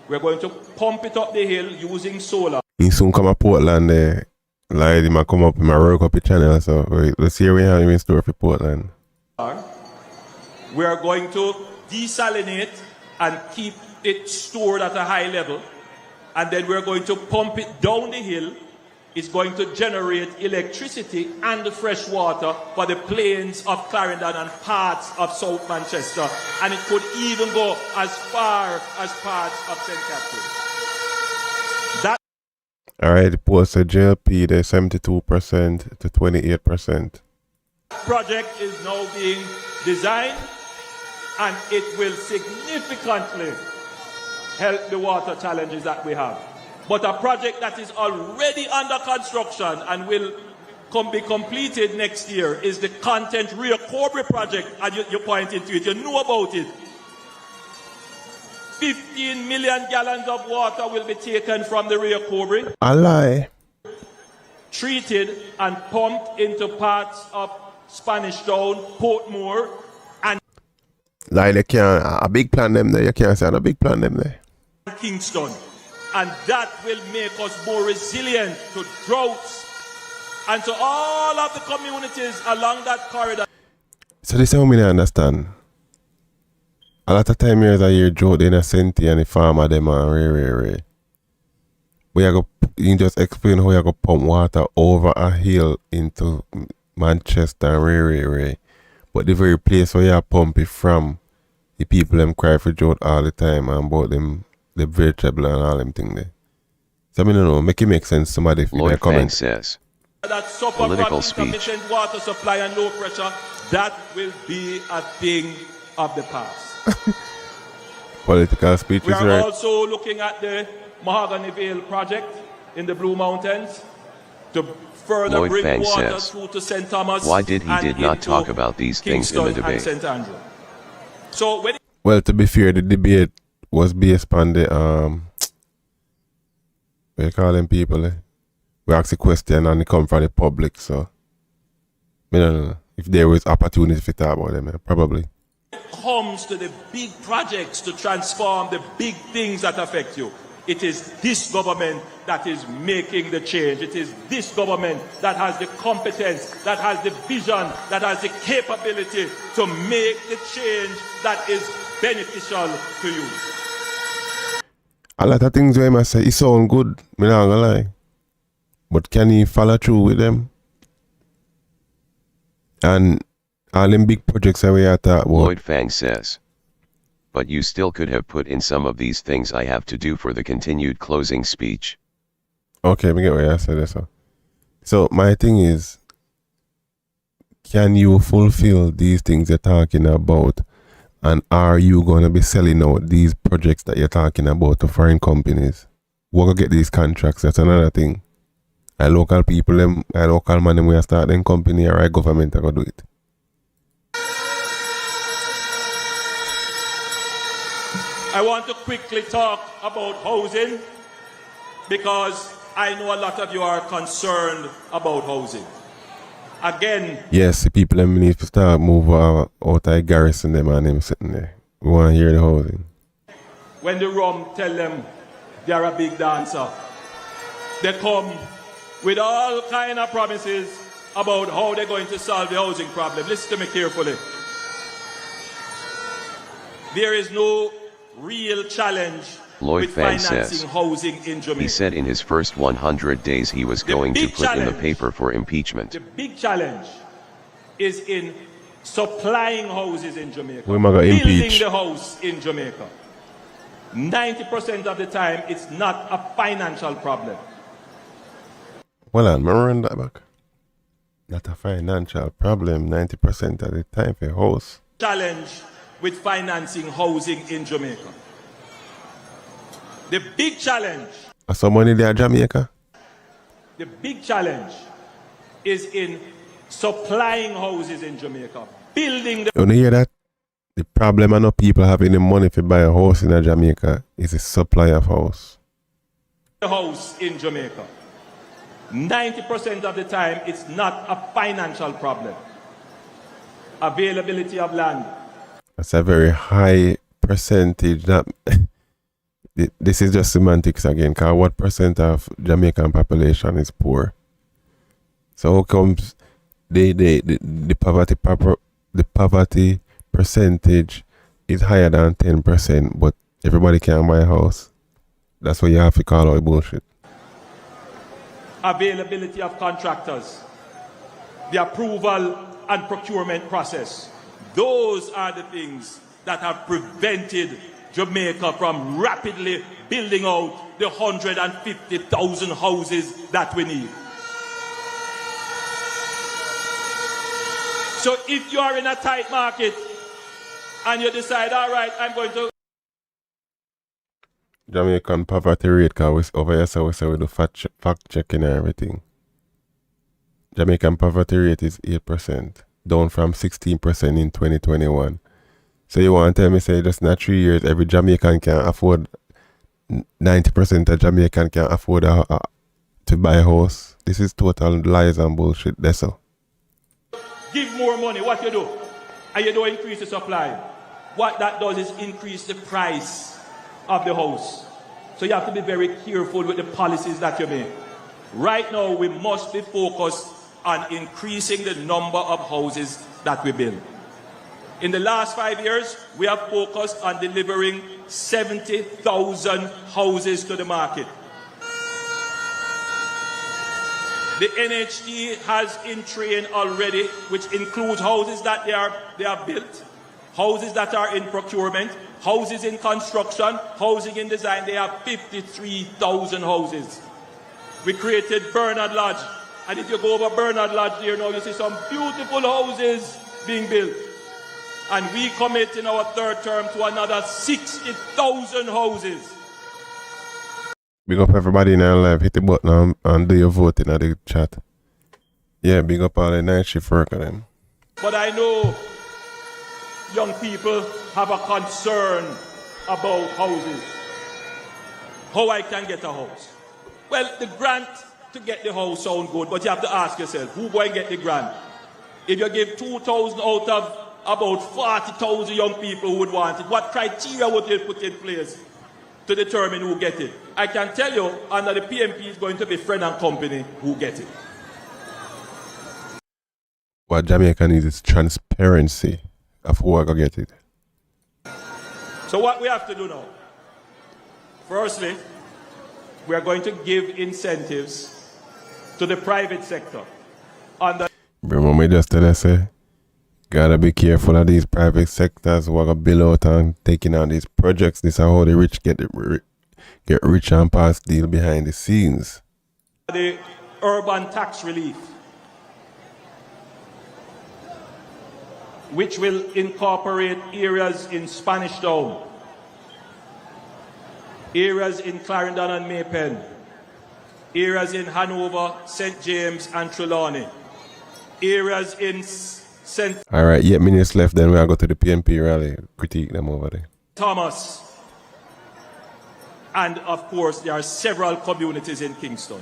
We're going to pump it up the hill using solar. He soon come to Portland there. Like he might come up in my work up the channel. So let's see what we have in store for Portland. We are going to desalinate and keep it stored at a high level. And then we're going to pump it down the hill. It's going to generate electricity and the fresh water for the plains of Clarendon and parts of South Manchester. And it could even go as far as parts of St. Catherine. That Alright, the post said JLP they're 72% to 28%. project is now being designed and it will significantly help the water challenges that we have. But a project that is already under construction and will be completed next year is the content recovery project, and you pointed to it, you know about it. 15 million gallons of water will be taken from the recovery, A lie. treated and pumped into parts of Spanish Town, Portmore, and Lie, they can't. A big plan them there. You can't say a big plan them there. Kingston. And that will make us more resilient to droughts and to all of the communities along that corridor. So this is how me understand. A lot of time here I hear Joe in a Senti and the farmer them and Ray. You just explain how you go pump water over a hill into Manchester and Ray. But the very place where you pump it from, the people them cry for Joe all the time and about them the vegetable and all them thing there. So I mean, no, make it make sense. Somebody if Lloyd they Fang comment. says, That suffer Political from speech. intermittent water supply and low pressure, that will be a thing of the past. Political speech We is are right. also looking at the Mahogany Vale project in the Blue Mountains to further Lloyd bring Fang water says, through to St. Thomas. why did he and did not into talk about these things in the Kingston and debate? St. Andrew. So when Well, to be fair, the debate was based on the what you call them people? We ask a question and they come from the public, so I don't know. If there was opportunity to talk about them, probably. it comes to the big projects to transform the big things that affect you, it is this government that is making the change. It is this government that has the competence, that has the vision, that has the capability to make the change that is beneficial to you. A lot of things where I must say, it sound good, me not gonna lie. But can he follow through with them? And all them big projects that we are talking about. Lloyd Fang says, but you still could have put in some of these things I have to do for the continued closing speech. Okay, me get what you said there, so my thing is, can you fulfill these things you're talking about? And are you going to be selling out these projects that you're talking about to foreign companies? We're going to get these contracts. That's another thing. And local people, and local man, them, we start them company or our government are going to do it. I want to quickly talk about housing because I know a lot of you are concerned about housing. Again, Yes, the people them need to start move out of garrison them and them sitting there. We want to hear the housing. when the rum tell them they are a big dancer, they come with all kind of promises about how they're going to solve the housing problem. Listen to me carefully. There is no real challenge Lloyd with Fang financing says, housing in Jamaica. he said in his first 100 days he was The going to big put in the challenge. paper for impeachment. The big challenge is in supplying houses in Jamaica, We might get building impeached. the house in Jamaica. 90% of the time, it's not a financial problem. Well, I'm run that back. Not a financial problem 90% of the time for a house. Challenge with financing housing in Jamaica. The big challenge, Are some money there, Jamaica? the big challenge is in supplying houses in Jamaica, building the You hear that? The problem I know people having the money to buy a house in Jamaica is the supply of house. house in Jamaica. 90% of the time, it's not a financial problem. Availability of land. That's a very high percentage. That this is just semantics again. Cause what percent of Jamaican population is poor? So how comes the poverty percentage is higher than 10%, but everybody can buy a house? That's what you have to call out bullshit. Availability of contractors. The approval and procurement process. Those are the things that have prevented Jamaica from rapidly building out the 150,000 houses that we need. So if you are in a tight market and you decide, all right, I'm going to... Jamaican poverty rate, because over here, so we say we do fact checking and everything. Jamaican poverty rate is 8%, down from 16% in 2021. So you want to tell me, say, just in 3 years, every Jamaican can afford, 90% of Jamaican can afford to buy a house? This is total lies and bullshit. That's all. Give more money, what you do? And you don't increase the supply. What that does is increase the price of the house. So you have to be very careful with the policies that you make. Right now, we must be focused on increasing the number of houses that we build. In the last 5 years, we have focused on delivering 70,000 houses to the market. The NHD has in train already, which includes houses that they are built, houses that are in procurement, houses in construction, housing in design. They have 53,000 houses. We created Bernard Lodge, and if you go over Bernard Lodge there now, you see some beautiful houses being built. And we commit in our third term to another 60,000 houses. Big up everybody in our live. Hit the button and do your voting at the chat. Yeah, big up all the night shift worker them. But I know young people have a concern about houses. How I can get a house? Well, the grant to get the house sound good, but you have to ask yourself, who going to get the grant? If you give 2,000 out of about 40,000 young people who would want it, what criteria would they put in place to determine who get it? I can tell you, under the PMP is going to be friend and company who get it. What Jamaica needs is transparency of who are going to get it. So what we have to do now? Firstly, we are going to give incentives to the private sector. Remember me just tell us, gotta be careful of these private sectors who are going to bill out and taking on these projects. This is how the rich get rich and pass deal behind the scenes. The urban tax relief, which will incorporate areas in Spanish Town, areas in Clarendon and Maypen, areas in Hanover, St. James and Trelawney, areas in St. Alright, 8 minutes left, then we'll go to the PNP rally, critique them over there. Thomas. And of course, there are several communities in Kingston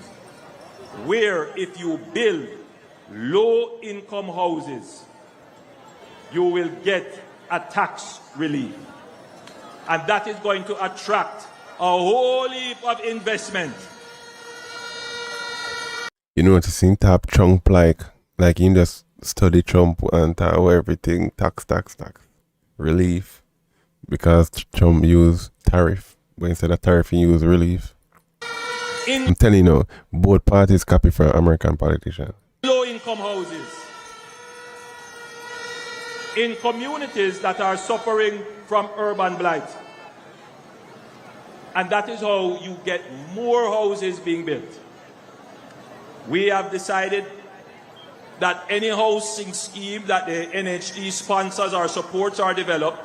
where if you build low-income houses, you will get a tax relief. And that is going to attract a whole heap of investment. You know what, seeing top Trump like you just study Trump and how everything tax relief, because Trump used tariff, but instead of tariff he used relief. I'm telling you now, both parties copy from American politicians. Low-income houses in communities that are suffering from urban blight. And that is how you get more houses being built. We have decided that any housing scheme that the NHD sponsors or supports or develop,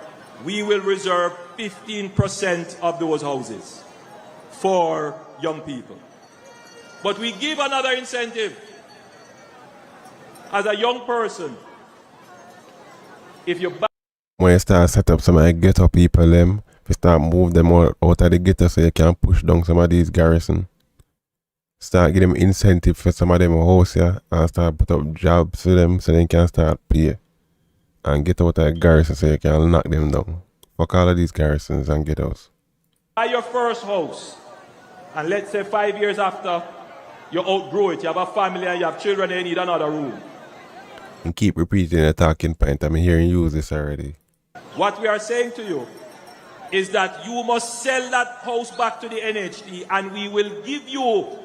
we will reserve 15% of those houses for young people. But we give another incentive. As a young person, if you buy... When you start set up some of the ghetto people, you start move them out of the ghetto so you can push down some of these garrison. Start give them incentive for some of them house here and start put up jobs for them so they can start pay. And get out of the garrison so you can knock them down. Fuck all of these garrisons and ghettos. Buy your first house, and let's say 5 years after you outgrow it, you have a family and you have children and you need another room. And keep repeating the talking point. I'm hearing you use this already. What we are saying to you is that you must sell that house back to the NHD and we will give you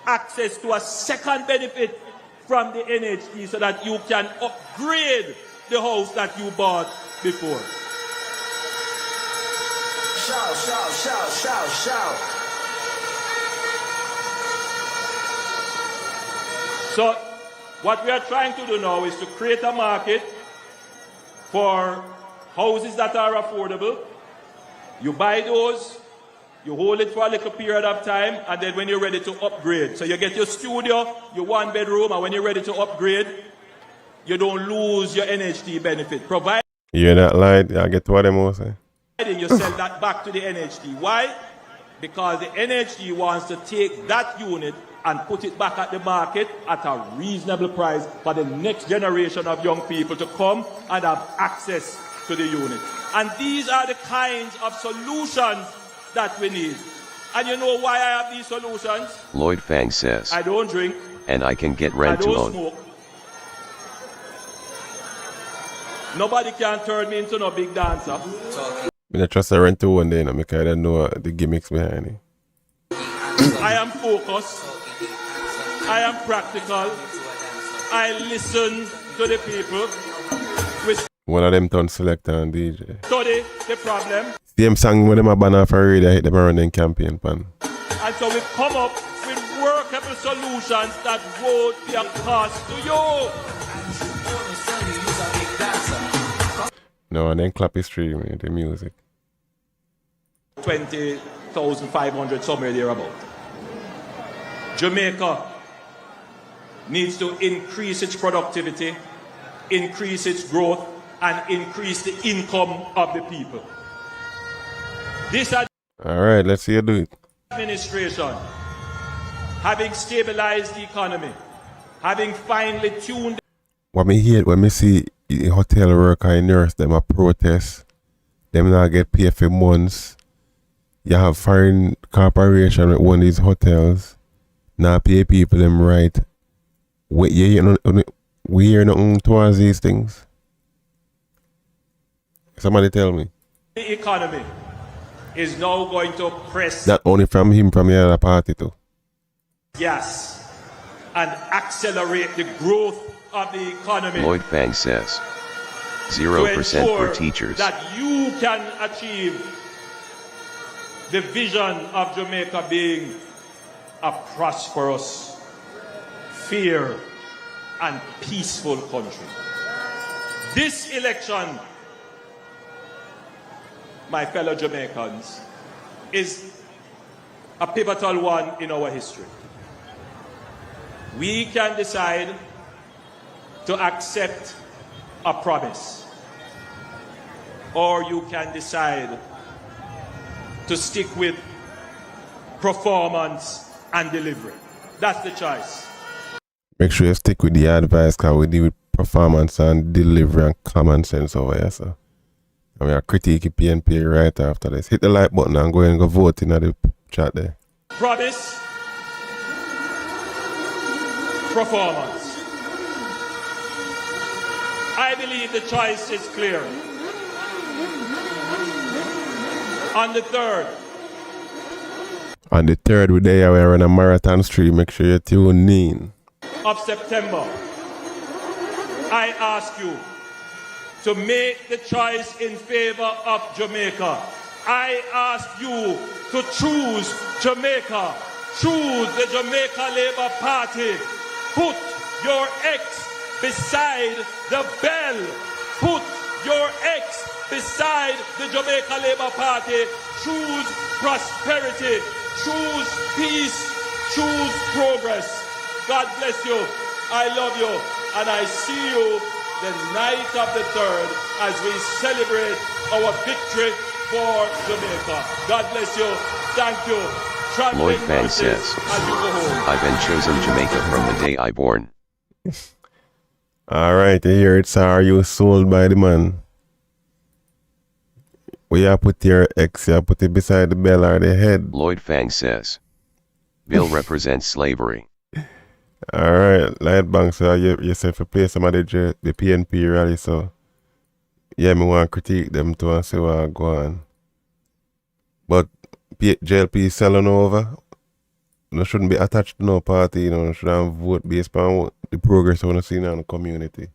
access to a second benefit from the NHD so that you can upgrade the house that you bought before. Shout, shout, shout, shout, shout. So what we are trying to do now is to create a market for houses that are affordable. You buy those, you hold it for a little period of time, and then when you're ready to upgrade. So you get your studio, your one bedroom, and when you're ready to upgrade, you don't lose your NHT benefit. Providing You hear that line? I get what them all say. you sell that back to the NHT. Why? Because the NHT wants to take that unit and put it back at the market at a reasonable price for the next generation of young people to come and have access to the unit. And these are the kinds of solutions that we need. And you know why I have these solutions? Lloyd Fang says, I don't drink. and I can get I rent to don't own. smoke. Nobody can turn me into no big dancer. I don't trust the rent to one day, because I don't know the gimmicks behind it. I am focused. I am practical. I listen to the people. We One of them turn selector and DJ. study the problem. Same song when them a ban off a radio, hit them around in campaign pan. And so we come up with workable solutions that won't be a cost to you. No, and then clap his stream, the music. 20,500 somewhere thereabout. Jamaica needs to increase its productivity, increase its growth, and increase the income of the people. This Alright, let's see you do it. administration, having stabilized the economy, having finely tuned What me hate when me see the hotel worker and nurse them a protest, them not get paid for months. You have foreign corporation with one of these hotels, not pay people them right. We hear nothing towards these things. Somebody tell me. the economy is now going to press Not only from him, from the other party too. gas and accelerate the growth of the economy. Lloyd Fang says, to 0% ensure for teachers. that you can achieve the vision of Jamaica being a prosperous, fair, and peaceful country. This election, my fellow Jamaicans, is a pivotal one in our history. We can decide to accept a promise, or you can decide to stick with performance and delivery. That's the choice. Make sure you stick with the advice, because we deal with performance and delivery and common sense over here, so. And we are critiquing PNP right after this. Hit the like button and go and go vote in the chat there. Promise, performance. I believe the choice is clear. On the 3rd, On the 3rd, we there, we are on a marathon stream. Make sure you tune in. of September, I ask you to make the choice in favor of Jamaica. I ask you to choose Jamaica. Choose the Jamaica Labour Party. Put your X beside the bell. Put your X beside the Jamaica Labour Party. Choose prosperity. Choose peace. Choose progress. God bless you. I love you. And I see you the night of the 3rd as we celebrate our victory for Jamaica. God bless you. Thank you. Lloyd Traveling Fang mercies says, as you go home. I've been chosen Jamaica from the day I born. Alright, you hear it, sir. Are you sold by the man? Where you put your X, you put it beside the bell or the head. Lloyd Fang says, bill represents slavery. Alright, Light Bank, so you said to play some of the PNP rally, so yeah, me want to critique them too and see what go on. But JLP is selling over. You shouldn't be attached to no party, you shouldn't vote based on the progress you want to see in the community.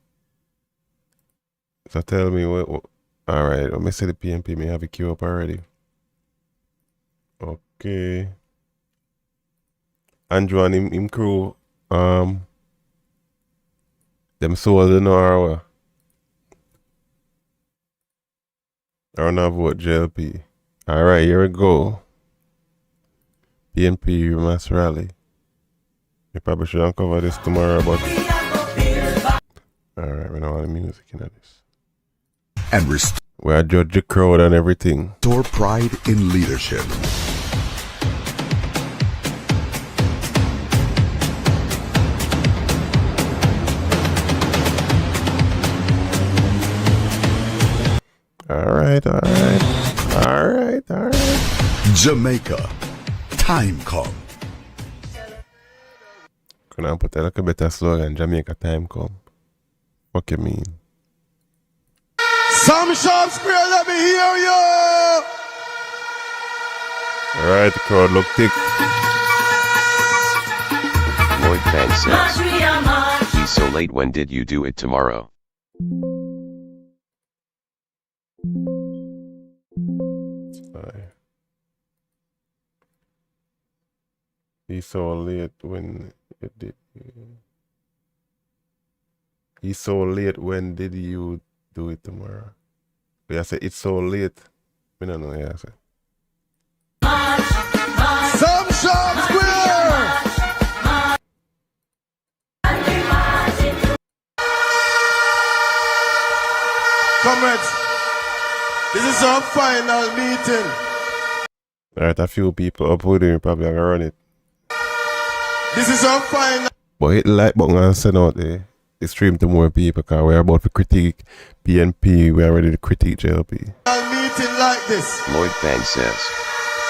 So tell me alright, let me see the PNP, may have a queue up already. Okay. Andrew and him crew, them sold in our Or not vote JLP. Alright, here we go. PNP mass rally. We probably should uncover this tomorrow, but alright, we don't want the music in this. And restore We judge the crowd and everything. pride in leadership. Alright. Jamaica, time come. Couldn't put like a better slogan, Jamaica time come. What you mean? Some sharp square, let me hear you. Alright, the crowd look thick. Lloyd Fan says, he's so late, when did you do it tomorrow? He's so late when it did. He's so late, when did you do it tomorrow? But I say it's so late. I don't know, yeah, I say. Some sharp square. Comrades, this is our final meeting. Alright, a few people up with him probably gonna run it. This is our final. But hit the like button and send out the stream to more people, because we're about to critique PNP, we're ready to critique JLP. Meeting like this. Lloyd Fan says,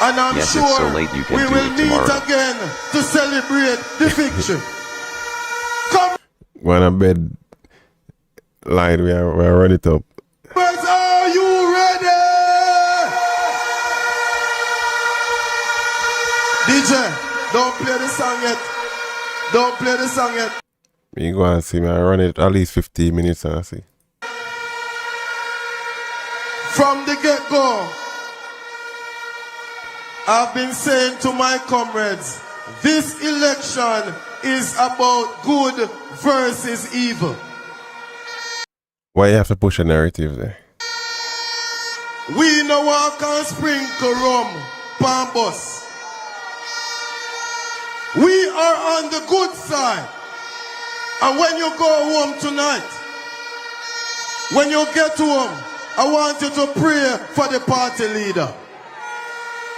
And I'm yes, sure it's so late you can we do will it meet tomorrow. again to celebrate the victory. Come, When a bed line, we're run it up. comrades, are you ready? DJ, don't play the song yet. Don't play the song yet. You go and see me, I run it at least 15 minutes and I see. From the get-go, I've been saying to my comrades, this election is about good versus evil. Why you have to push a narrative there? We no walk and sprinkle rum, pambos. We are on the good side. And when you go home tonight, when you get home, I want you to pray for the party leader.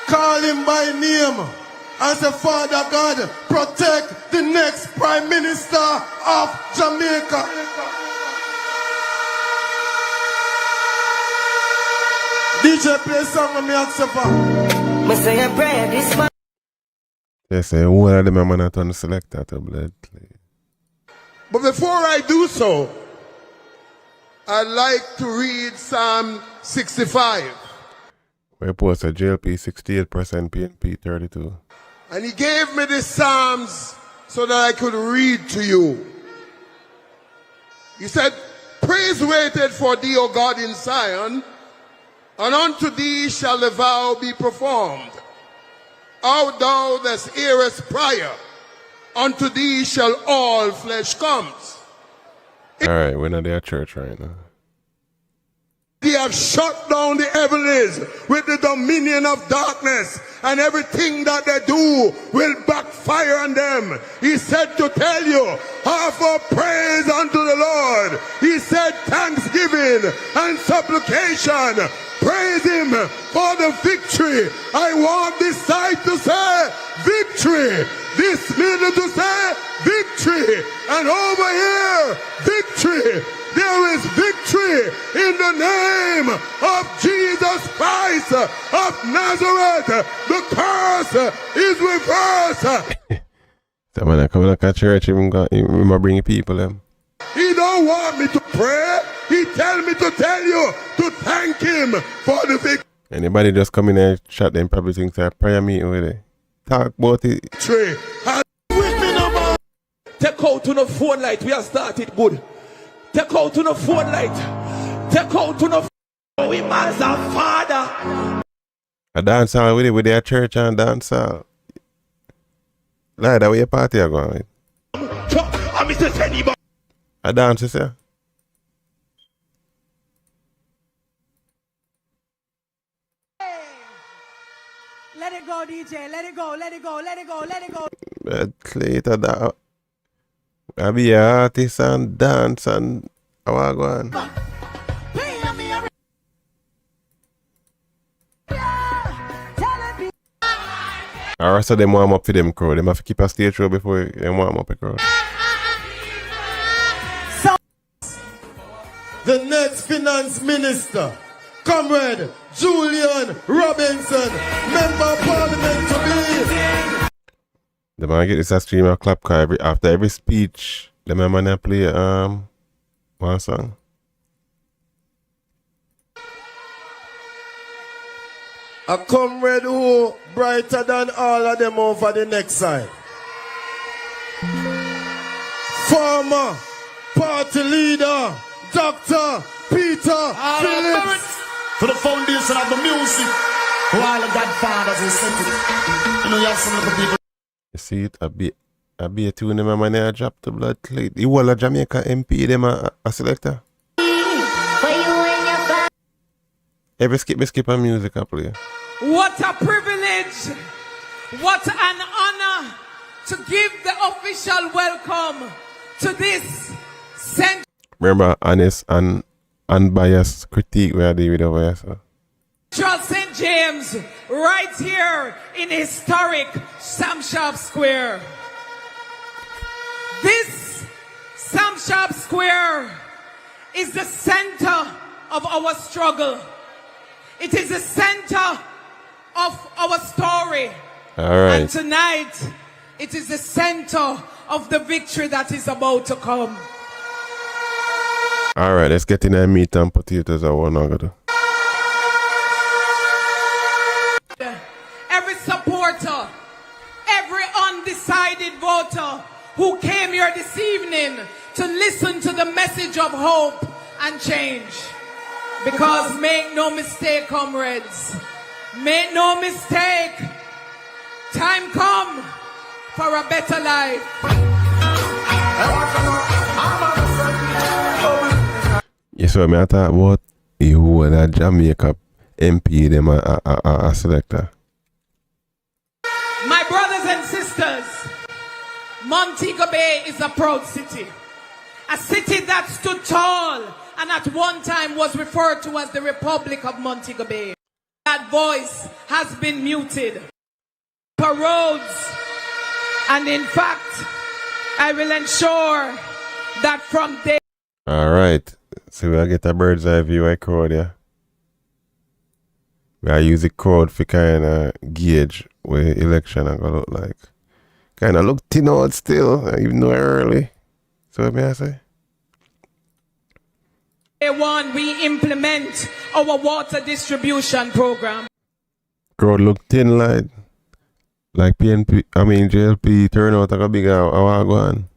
Call him by name and say, Father God, protect the next Prime Minister of Jamaica. DJ, play a song with me, Aksefa. Say a prayer this month. They say one of them are not on the selector to blood. But before I do so, I'd like to read Psalm 65. We posted JLP 68%, PNP 32. And he gave me the Psalms so that I could read to you. He said, praise waited for thee, O God, in Zion, and unto thee shall the vow be performed. O thou that hearest prayer, unto thee shall all flesh come. Alright, we're not at church right now. They have shut down the heavens with the dominion of darkness, and everything that they do will backfire on them. He said to tell you, offer praise unto the Lord. He said thanksgiving and supplication. Praise him for the victory. I want this side to say victory, this middle to say victory, and over here victory. There is victory in the name of Jesus Christ of Nazareth. The curse is reversed. So when I come back to church, he might bring people them. He don't want me to pray. He tell me to tell you to thank him for the victory. Anybody just come in and chat, them probably think it's a prayer meeting with it. Talk about it. And with me no more. Take out to the phone light. We have started good. Take out to the phone light. Take out to the phone. We man's our father. A dance hall with it, with their church and dance hall. Like that way your party are going with. I'm Mr. Senny. A dance, you say? DJ. Let it go, let it go, let it go, let it go. But later that I be an artist and dance and how I go on. Or so them warm up for them crowd. Them have to keep a stage show before them warm up a crowd. The next finance minister, Comrade Julian Robinson, member of parliament to be. The man get this a stream of clap car after every speech. The man play one song. A comrade who brighter than all of them over the next side. Former party leader, Dr. Peter Phillips. To the foundation of the music, who all the godfathers who sent it. You know, you have some little people. You see it, I be a tune them man I drop the blood clot. The whole of Jamaica MP them a selector. Every skip a music I play. What a privilege, what an honor to give the official welcome to this central. Remember, honest and unbiased critique we are doing with over here, so. St. James, right here in historic Sam Sharp Square. This Sam Sharp Square is the center of our struggle. It is the center of our story. All right. And tonight, it is the center of the victory that is about to come. All right, let's get in that meat and potatoes. I want to do. Every supporter, every undecided voter who came here this evening to listen to the message of hope and change. Because make no mistake, comrades, make no mistake, time come for a better life. Yes, so I thought about you and a Jamaica MP them a selector. My brothers and sisters, Montego Bay is a proud city. A city that stood tall and at one time was referred to as the Republic of Montego Bay. That voice has been muted. For roads, and in fact, I will ensure that from day. All right, so we'll get a bird's eye view of crowd, yeah. We'll use the crowd for kind of gauge where election are going to look like. Kind of look thin out still, even though early. So what may I say? Day one, we implement our water distribution program. Crowd look thin like PNP, JLP turnout like a big hour go on.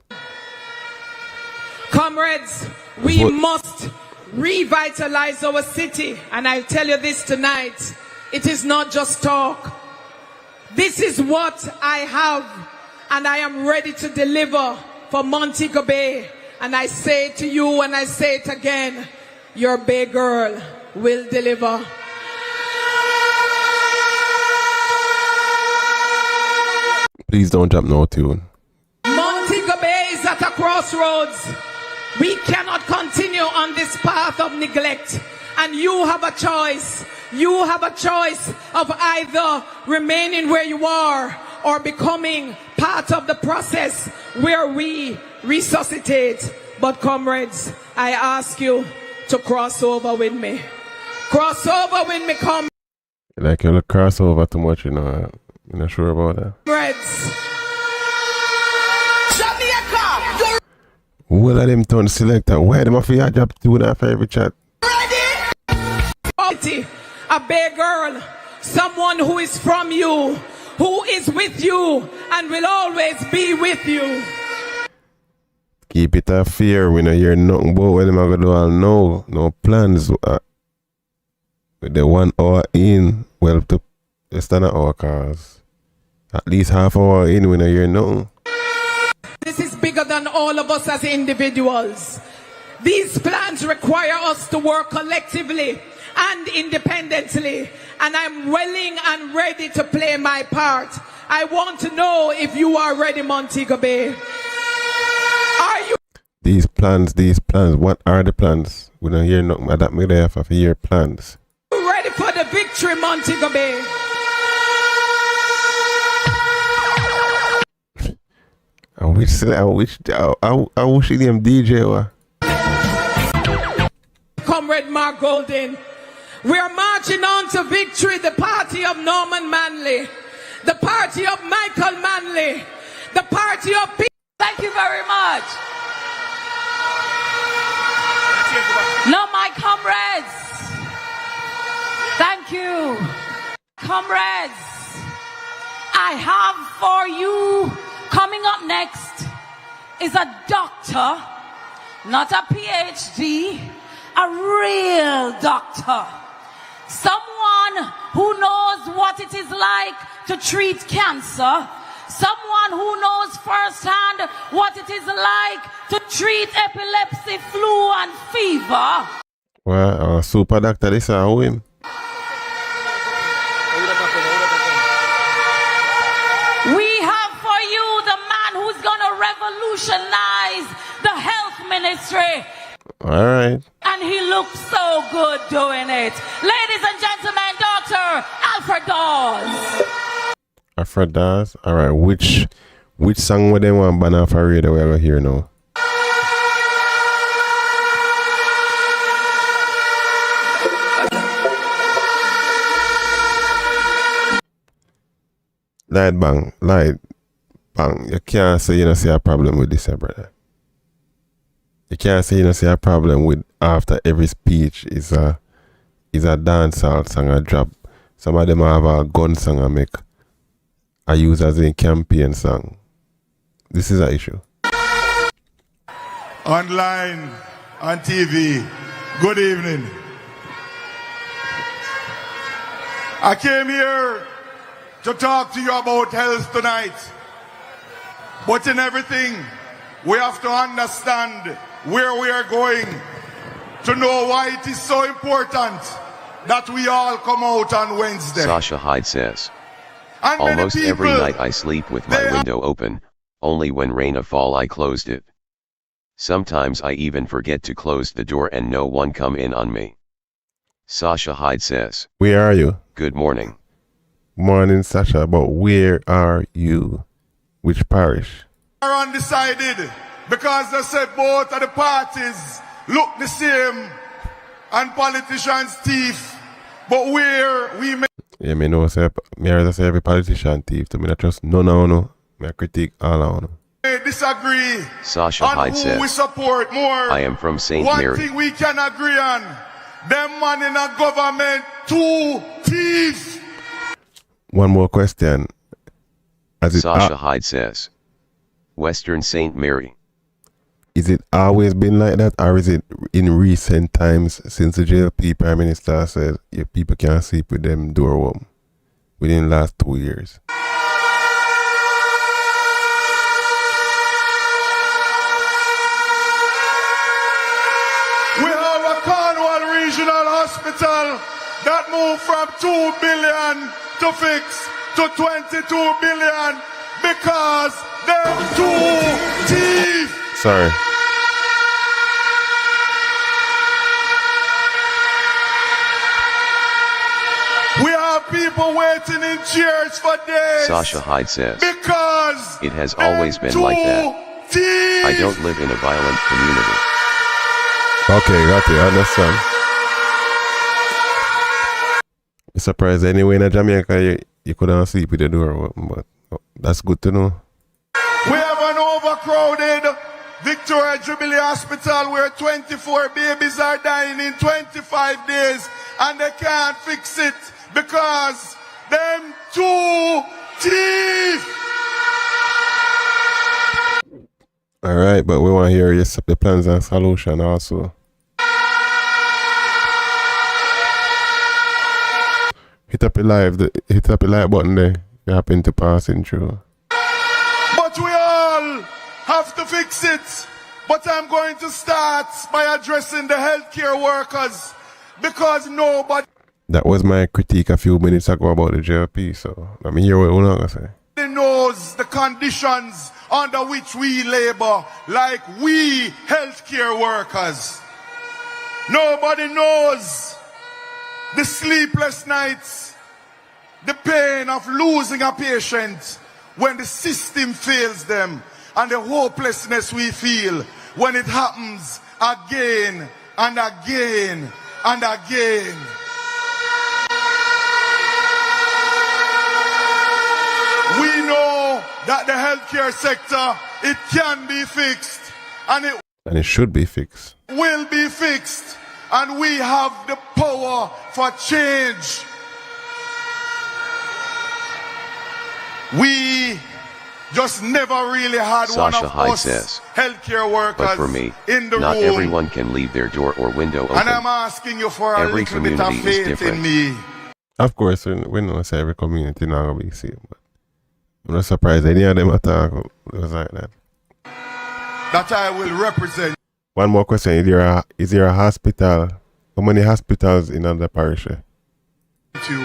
Comrades, we must revitalize our city. And I'll tell you this tonight, it is not just talk. This is what I have, and I am ready to deliver for Montego Bay. And I say it to you, and I say it again, your Bay girl will deliver. Please don't jump no tune. Montego Bay is at a crossroads. We cannot continue on this path of neglect. And you have a choice. You have a choice of either remaining where you are or becoming part of the process where we resuscitate. But comrades, I ask you to cross over with me. Cross over with me, comrades. Like you'll cross over too much, you know. I'm not sure about that. Jamaica! Who are them turn selector? Why them have to job to that for every chat? A Bay girl, someone who is from you, who is with you and will always be with you. Keep it a fear. We don't hear nothing about what them are going to do all know. No plans. With the 1 hour in, well, to less than an hour cause. At least half hour in, we don't hear nothing. This is bigger than all of us as individuals. These plans require us to work collectively and independently. And I'm willing and ready to play my part. I want to know if you are ready, Montego Bay. Are you? These plans, what are the plans? We don't hear nothing about that. We have to hear plans. Ready for the victory, Montego Bay? I wish him DJ or Comrade Mark Golden. We are marching on to victory, the party of Norman Manley, the party of Michael Manley, the party of people. Thank you very much. No, my comrades. Thank you. Comrades, I have for you, coming up next is a doctor, not a PhD, a real doctor. Someone who knows what it is like to treat cancer. Someone who knows firsthand what it is like to treat epilepsy, flu, and fever. well, super doctor, this is him. We have for you the man who's going to revolutionize the health ministry. All right. And he looks so good doing it. Ladies and gentlemen, Dr. Alfred Dawes. Alfred Dawes. All right. Which song would they want ban off a radio we're going to hear now? Light bang. You can't say you don't see a problem with this, brother. You can't say you don't see a problem with after every speech is a dancehall song a drop. Some of them have a gun song I make. I use as a campaign song. This is an issue. Online, on TV, good evening. I came here to talk to you about health tonight. But in everything, we have to understand where we are going to know why it is so important that we all come out on Wednesday. Sasha Hyde says, And almost many every people, night I sleep with my window open, only when rain fall I closed it. Sometimes I even forget to close the door and no one come in on me. Sasha Hyde says, Where are you? Good morning. Morning, Sasha, but where are you? Which parish? are undecided because they say both of the parties look the same and politicians thief, but where we make Yeah, me know say every politician thief. To me, not just no. I critique all of them. disagree Sasha on Hyde who says, we support more. I am from St. One Mary. thing we can agree on, them man in a government two thieves. One more question. Sasha Hyde says, Western St. Mary. Is it always been like that, or is it in recent times since the JLP Prime Minister said people can't sleep with them door open within the last 2 years? We have a Cornwall Regional Hospital that moved from 2 billion to fix to 22 billion because them two thieves. Sorry. We have people waiting in chairs for days. Sasha Hyde says, because it has always been like that. Thieves. I don't live in a violent community. Okay, got it. I understand. I'm surprised anyway in Jamaica you couldn't sleep with the door open, but that's good to know. We have an overcrowded Victoria Jubilee Hospital where 24 babies are dying in 25 days and they can't fix it because them two thieves. All right, but we want to hear the plans and solution also. Hit up the live button there. You happen to passing through. But we all have to fix it. But I'm going to start by addressing the healthcare workers. because nobody That was my critique a few minutes ago about the JLP, so let me hear what you're going to say. knows the conditions under which we labor, like we healthcare workers. Nobody knows the sleepless nights, the pain of losing a patient when the system fails them, and the hopelessness we feel when it happens again and again and again. We know that the healthcare sector, it can be fixed, and it should be fixed. Will be fixed, and we have the power for change. We just never really had Sasha one of Hyde us says, healthcare workers but for me, in the not room. everyone can leave their door or window open. And I'm asking you for a Every little bit of community is faith different. in me. Of course, we don't say every community not going to be the same, but I'm not surprised any of them attack was like that. That I will represent. One more question. Is there a hospital? How many hospitals in other parishes? You.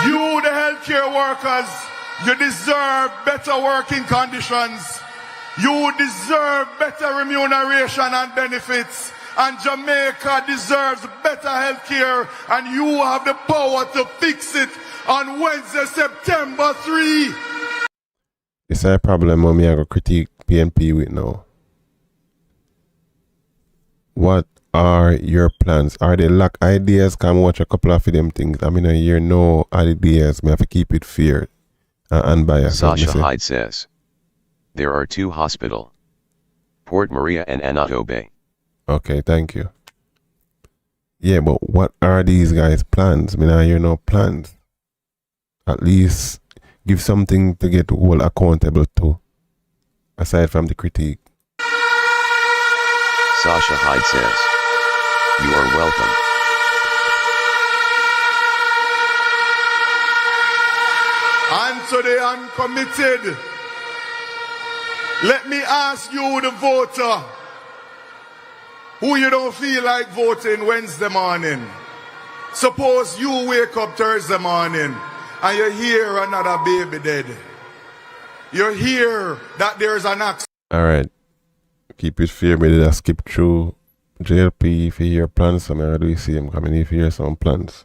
You, the healthcare workers, you deserve better working conditions. You deserve better remuneration and benefits. And Jamaica deserves better healthcare. And you have the power to fix it on Wednesday, September 3. It's a problem when I go critique PNP with now. What are your plans? Are they lack ideas? Can watch a couple of them things. I mean, I hear no ideas. I have to keep it fair and unbiased. Sasha Hyde says, there are 2 hospitals, Port Maria and Anato Bay. Okay, thank you. Yeah, but what are these guys' plans? I mean, I hear no plans. At least give something to get all accountable to, aside from the critique. Sasha Hyde says, you are welcome. And to the uncommitted, let me ask you, the voter, who you don't feel like voting Wednesday morning. Suppose you wake up Thursday morning and you hear another baby dead. You hear that there's an accident. All right. Keep it fair. Me did I skip through JLP if you hear plans. So I do see him coming if you hear some plans.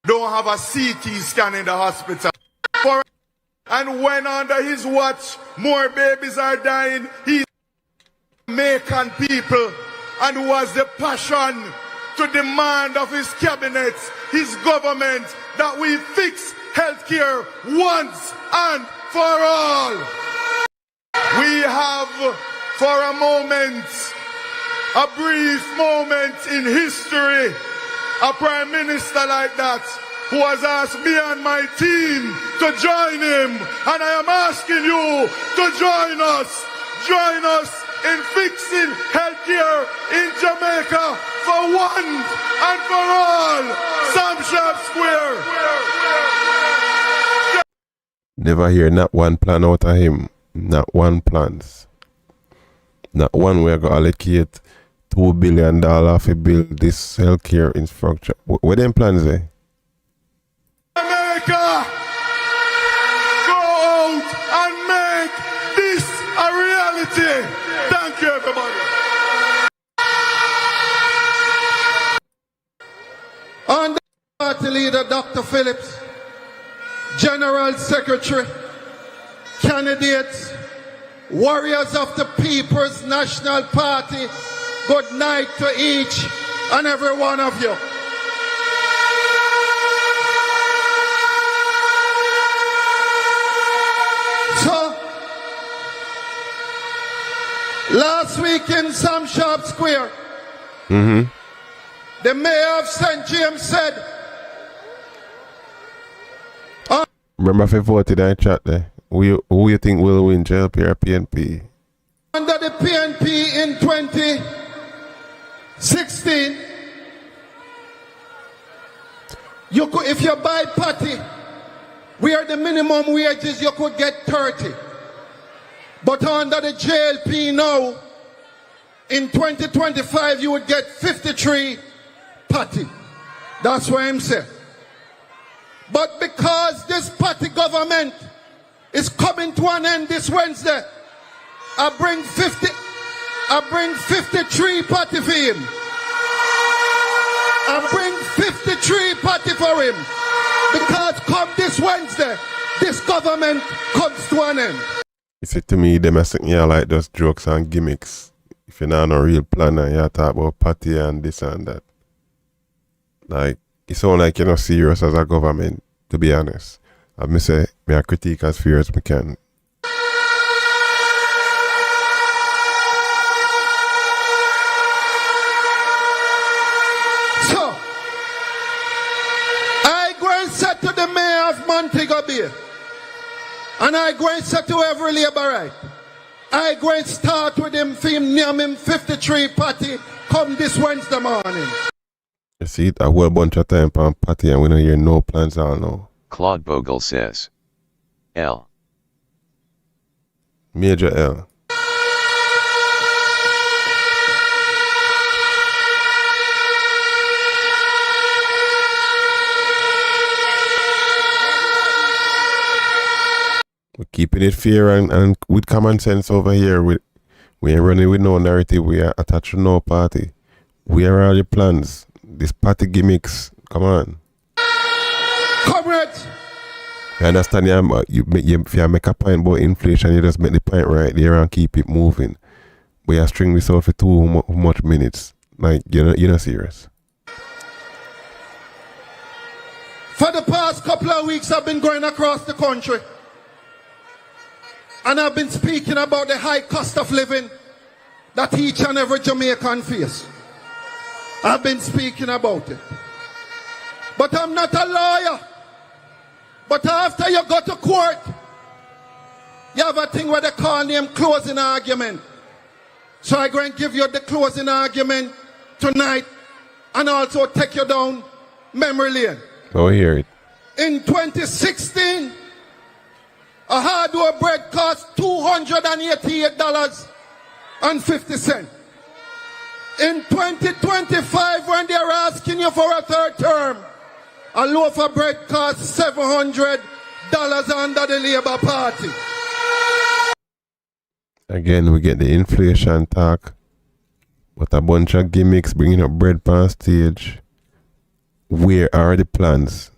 Don't have a CT scan in the hospital. And when under his watch more babies are dying, he's Jamaican people, and who has the passion to demand of his cabinet, his government, that we fix healthcare once and for all. We have, for a moment, a brief moment in history, a prime minister like that, who has asked me and my team to join him. And I am asking you to join us in fixing healthcare in Jamaica for one and for all. Sam Sharp Square. Never hear not one plan out of him. Not one plans. Not one way to allocate $2 billion to build this healthcare infrastructure. What them plans there? America, go out and make this a reality. Thank you, everybody. Under party leader Dr. Phillips, General Secretary, candidates, warriors of the People's National Party, good night to each and every one of you. So, last week in Sam Sharp Square, the mayor of St. James said, Remember if I voted in chat there? Who you think will win, JLP or PNP? under the PNP in 2016, you could, if you buy patty where the minimum wage is you could get 30. But under the JLP now, in 2025 you would get 53 party. That's what I'm saying. But because this party government is coming to an end this Wednesday, I bring 53 party for him. I bring 53 party for him. Because come this Wednesday, this government comes to an end. You see, to me, them are saying, yeah, like those jokes and gimmicks. If you're not a real planner, you talk about party and this and that. Like, it sounds like you're not serious as a government, to be honest. I may say, me a critique as fair as we can. So, I go and say to the mayor of Montego Bay, and I go and say to every labourite, I go and start with him, for him, name him 53 party, come this Wednesday morning. You see, a whole bunch of time on party and we don't hear no plans all now. Claude Bogle says. L. Major L. We're keeping it fair and with common sense over here. We ain't running with no narrative. We are attached to no party. Where are your plans? These party gimmicks, come on. Comrades! I understand if you make a point about inflation, you just make the point right there and keep it moving. But you string this out for too much minutes. Like, you're not serious. For the past couple of weeks, I've been going across the country. And I've been speaking about the high cost of living that each and every Jamaican face. I've been speaking about it. But I'm not a lawyer. But after you go to court, you have a thing where they call them closing argument. So I'm going to give you the closing argument tonight and also take you down memory lane. Go hear it. In 2016, a hard-work bread cost $288.50. In 2025, when they're asking you for a third term, a loaf of bread costs $700 under the Labour Party. Again, we get the inflation talk, but a bunch of gimmicks bringing up bread on stage. Where are the plans?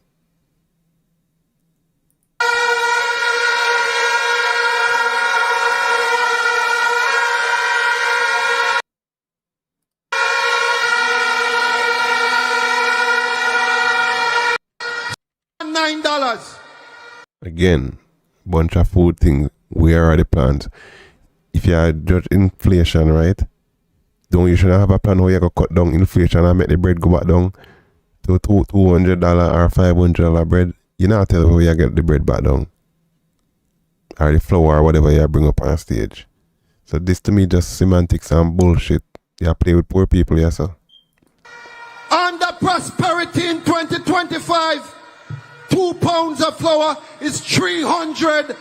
$9. Again, bunch of food things. Where are the plans? If you judge inflation, right? Don't you should have a plan how you go cut down inflation and make the bread go back down to $200 or $500 bread. You not tell how you get the bread back down. Or the flour or whatever you bring up on stage. So this to me just semantics and bullshit. You play with poor people, yes sir. Under prosperity in 2025, 2 pounds of flour is $315.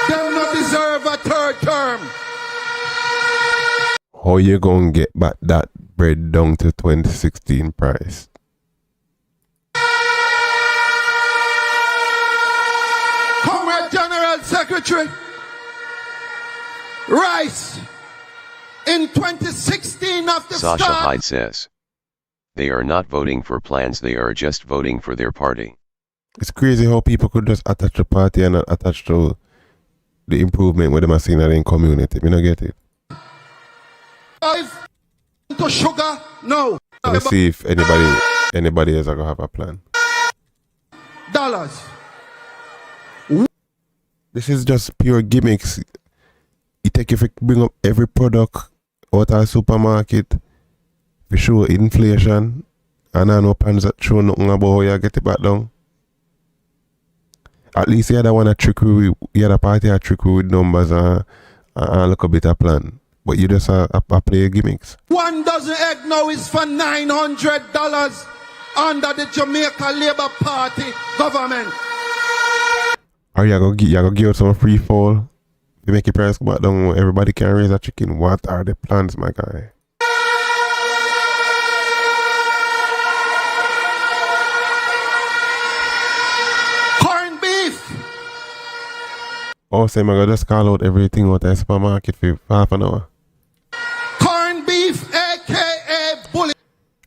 They not deserve a third term. How you gonna get back that bread down to 2016 price? Comrade General Secretary, Rice, in 2016 after Sasha start, Hyde says. They are not voting for plans, they are just voting for their party. It's crazy how people could just attach the party and not attach to the improvement where they are seeing in the community. You don't get it. to sugar, no. Let's see if anybody else are gonna have a plan. Dollars. This is just pure gimmicks. It take if you bring up every product out of a supermarket, we show inflation, and I know plans that show nothing about how you get it back down. At least you had one a trickery, you had a party a trickery with numbers and look a bit of plan. But you just play gimmicks. 1 dozen egg now is for $900. under the Jamaica Labour Party government. Or you go give out some free fall. You make your price go back down. Everybody can raise a chicken. What are the plans, my guy? Corned beef. Oh, say, my God, just call out everything out the supermarket for half an hour. Corned beef, aka bullet.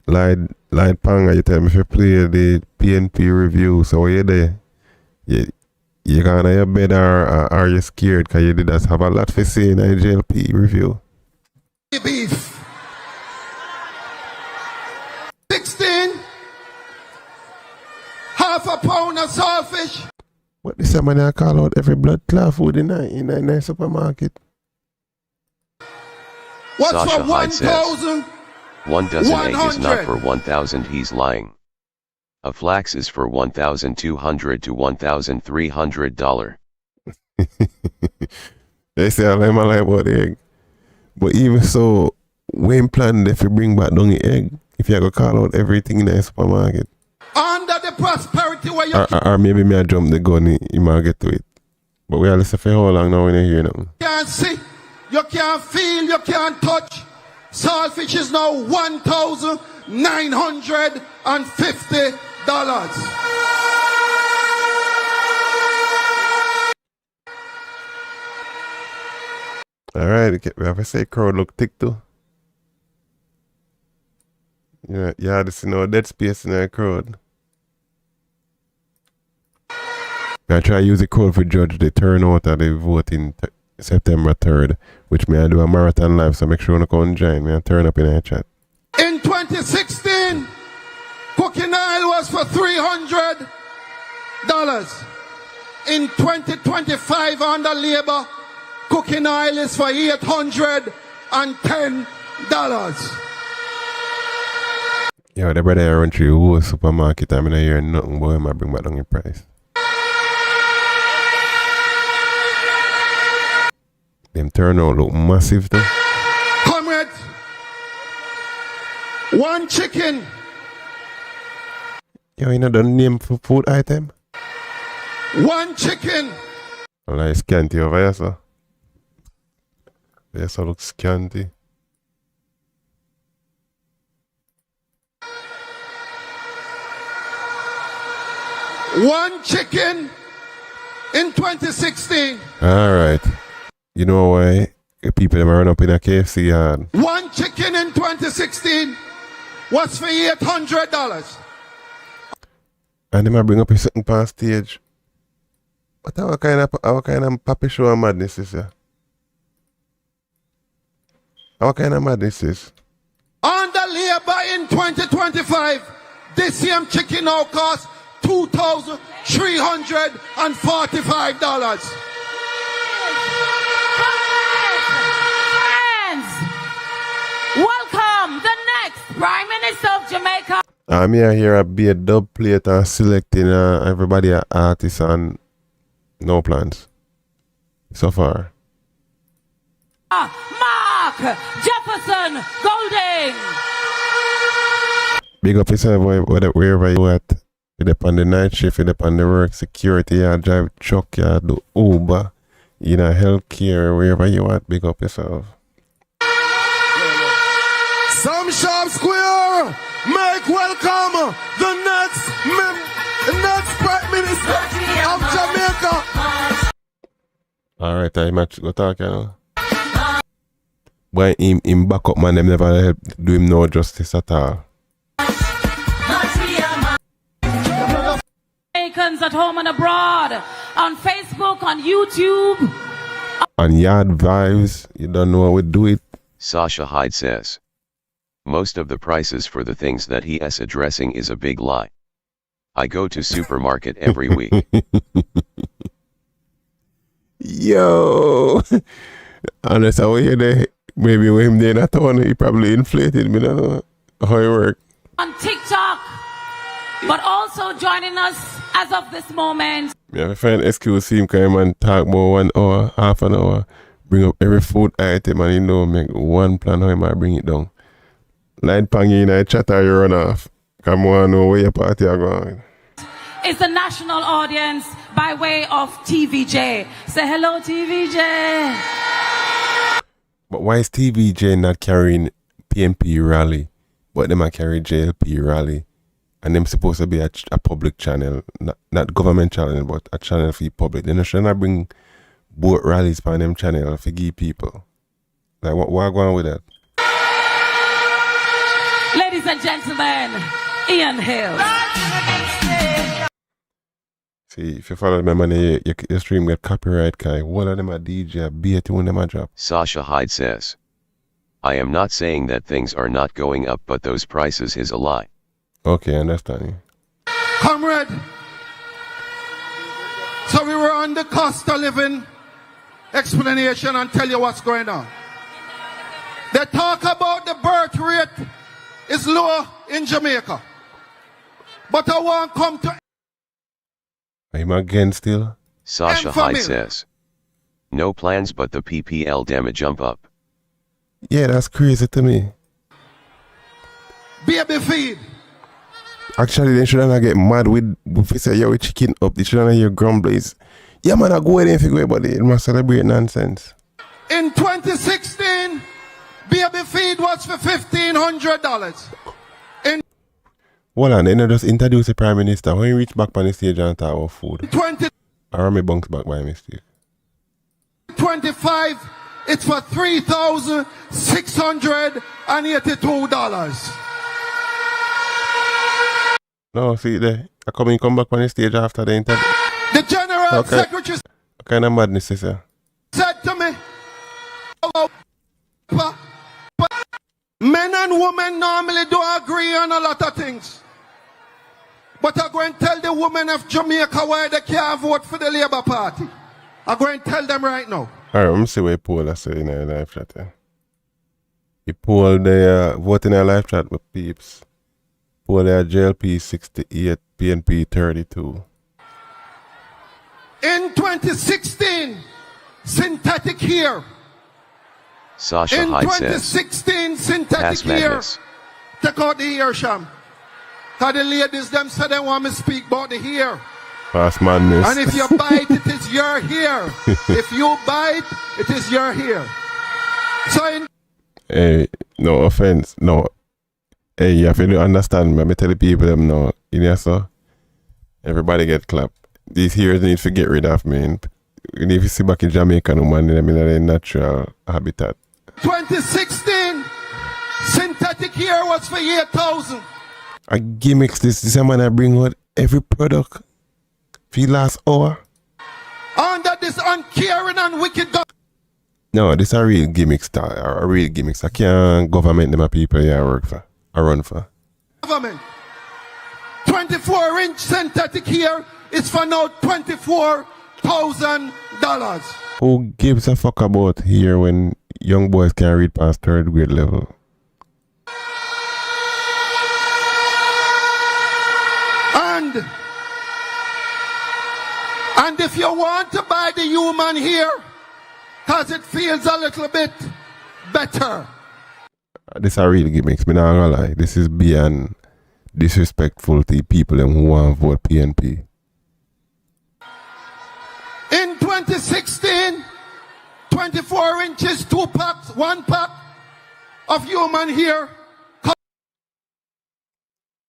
Light Panga, you tell me if you play the PNP review, so you're there. You gonna your bed or are you scared? Because you did just have a lot to say in the JLP review. Beef. 16. Half a pound of saltfish. What this man I call out every blood clot food in the supermarket? What's Sasha for Hyde says, 1,000? 1 dozen egg is not 100. for 1,000, he's lying. A flax is for $1,200 to $1,300. They say I like about the egg. But even so, when planned if you bring back down the egg, if you go call out everything in the supermarket. Under the prosperity where you Or maybe me I jump the gun, you might get to it. But we are listening for how long now when you hear now. can't see, you can't feel, you can't touch. Saltfish is now $1,950. Alright, we have to say crowd look thick too. Yeah, this is no dead space in the crowd. I try to use the crowd for judge the turnout of the vote in September 3rd, which may I do a marathon live, so make sure you come join me and turn up in the chat. In 2016, cooking oil was for $300. In 2025 under Labour, cooking oil is for $810. Yo, the brother I run through the whole supermarket, I mean, I hear nothing but him, I bring back down the price. Them turnout look massive though. Comrade, one chicken. Yo, you know the name for food item? One chicken. Well, it's scanty over here, so. Yes, I look scanty. One chicken in 2016. Alright. You know why the people them run up in a KFC yard? One chicken in 2016 was for $800. And they might bring up a certain past stage. But our kind of papi show of madness is here. Our kind of madness is. Under Labour in 2025, this same chicken now costs $2,345. Friends, welcome the next Prime Minister of Jamaica. I'm here be a dub plate and selecting everybody an artist and no plans. So far. Mark Jefferson Golding. Big up yourself wherever you at. You depend on the night shift, you depend on the work, security, you drive truck, you do Uber, you know, healthcare, wherever you at, big up yourself. Some sharp square, make welcome the next Prime Minister of Jamaica. Alright, I match go talk, you know. But him back up man, them never help do him no justice at all. Jamaicans at home and abroad, on Facebook, on YouTube. On Yard Vibes, you don't know how we do it. Sasha Hyde says, most of the prices for the things that he is addressing is a big lie. I go to supermarket every week. Yo, unless I hear that maybe with him there that one, he probably inflated me, don't know how it work. On TikTok, but also joining us as of this moment. Yeah, I find excuse him come and talk about 1 hour, half an hour, bring up every food item and you know make one plan how he might bring it down. Light Pangy in a chat or you run off. Come on, know where your party are going. It's the national audience by way of TVJ. Say hello, TVJ. But why is TVJ not carrying PNP rally, but them are carry JLP rally? And them supposed to be a public channel, not government channel, but a channel for the public. They should not bring boat rallies for them channel for give people. Like what going on with that? Ladies and gentlemen, Ian Hill. See, if you follow my money, your stream get copyright, Kai. One of them a DJ, be it when them a drop. Sasha Hyde says, I am not saying that things are not going up, but those prices is a lie. Okay, I understand. Comrade, so we were on the cost of living explanation and tell you what's going on. They talk about the birth rate is low in Jamaica. But I want to come to... I'm again still? Sasha Hyde says, no plans but the PPL demo jump up. Yeah, that's crazy to me. Baby feed. Actually, they shouldn't get mad with if you say, yo, we chicken up. They shouldn't hear grumblings. Yeah, man, I go ahead and figure it, but they must celebrate nonsense. In 2016, baby feed was for $1,500. Hold on, they just introduce the Prime Minister. When you reach back on the stage and talk about food. I run my bunks back by mistake. 25, it's for $3,682. No, see there. I come back on the stage after the interview. The General Secretary what kind of madness is that? said to me, men and women normally don't agree on a lot of things. But I'm going to tell the women of Jamaica why they can't vote for the Labour Party. I'm going to tell them right now. Alright, let me see what Paul I say in a live chat. He Paul they vote in a live chat with peeps. Paul they JLP 68, PNP 32. In 2016, synthetic hair. Sasha In Hyde says, 2016, synthetic Pass hair. madness. Take out the hair, Sham. Because the ladies them say they want me to speak about the hair. Pass madness. And if you bite, it is your hair. If you bite, it is your hair. So in Hey, no offense. No. Hey, you have to understand. Let me tell the people them no. You know so? Everybody get clapped. These hairs need to get rid of, man. If you see back in Jamaica, no man, them in their natural habitat. 2016, synthetic hair was for 8,000. I gimmicks this man I bring out every product for the last hour. Under this uncaring and wicked No, this a real gimmicks, a real gimmicks. I can't government them a people here I work for. I run for. government. 24-inch synthetic hair is for now $24,000. Who gives a fuck about here when young boys can read past 3rd grade level? And if you want to buy the human hair, because it feels a little bit better. This a real gimmicks, me not gonna lie. This is beyond disrespectful to people who want to vote PNP. In 2016, 24 inches, 2 packs, 1 pack of human hair.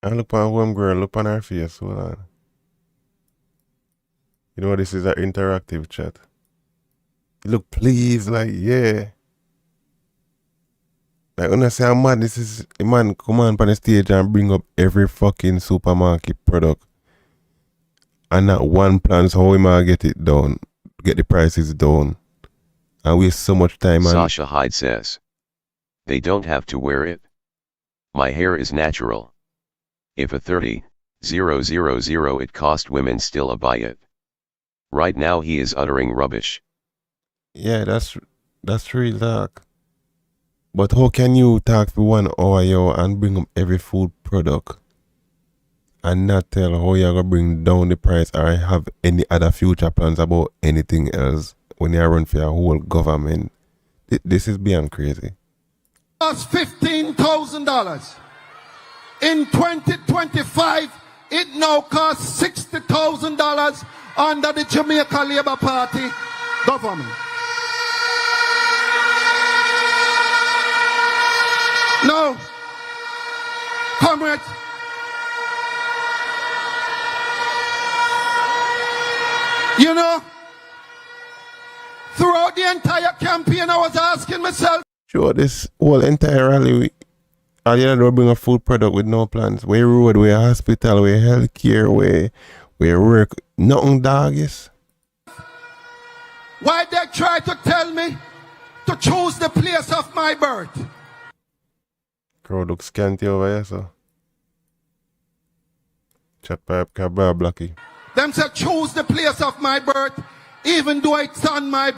And look on one girl, look on her face, hold on. You know this is an interactive chat. You look pleased, like yeah. Like when I say I'm mad, this is a man come on the stage and bring up every fucking supermarket product. And not one plans how we might get it down, get the prices down. And waste so much time. Sasha Hyde says, they don't have to wear it. My hair is natural. If a 30,000 it cost women still a buy it. Right now he is uttering rubbish. Yeah, that's real talk. But how can you talk for 1 hour yo and bring up every food product and not tell how you're gonna bring down the price or have any other future plans about anything else when you run for your whole government? This is beyond crazy. That's $15,000. In 2025, it now costs $60,000 under the Jamaica Labour Party government. Now, comrades, you know, throughout the entire campaign, I was asking myself, sure, this whole entire rally, all you do bring a food product with no plans. Where road, where hospital, where healthcare, where work, nothing doggies. why they try to tell me to choose the place of my birth? Crowd looks scanty over here, so. Chat pipe cabra blocky. Them say choose the place of my birth, even though it's on my...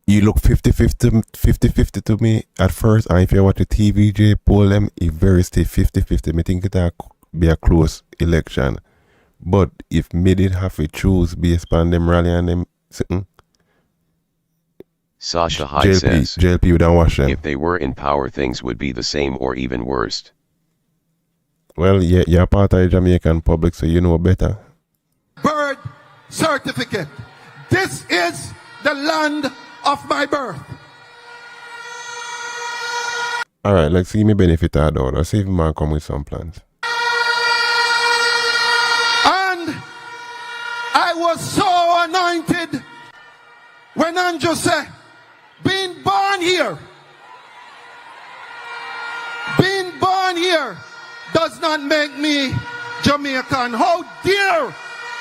You look 50-50 to me at first, and if you watch the TVJ poll them, it very stay 50-50. Me think it'll be a close election. But if me did have to choose based on them rally and them sitting, Sasha High says, JLP would don't watch them. if they were in power, things would be the same or even worse. Well, yeah, you're part of the Jamaican public, so you know better. Birth certificate. This is the land of my birth. Alright, let's see me benefit out or see if man come with some plans. And I was so anointed when Andrew said, being born here does not make me Jamaican. How dare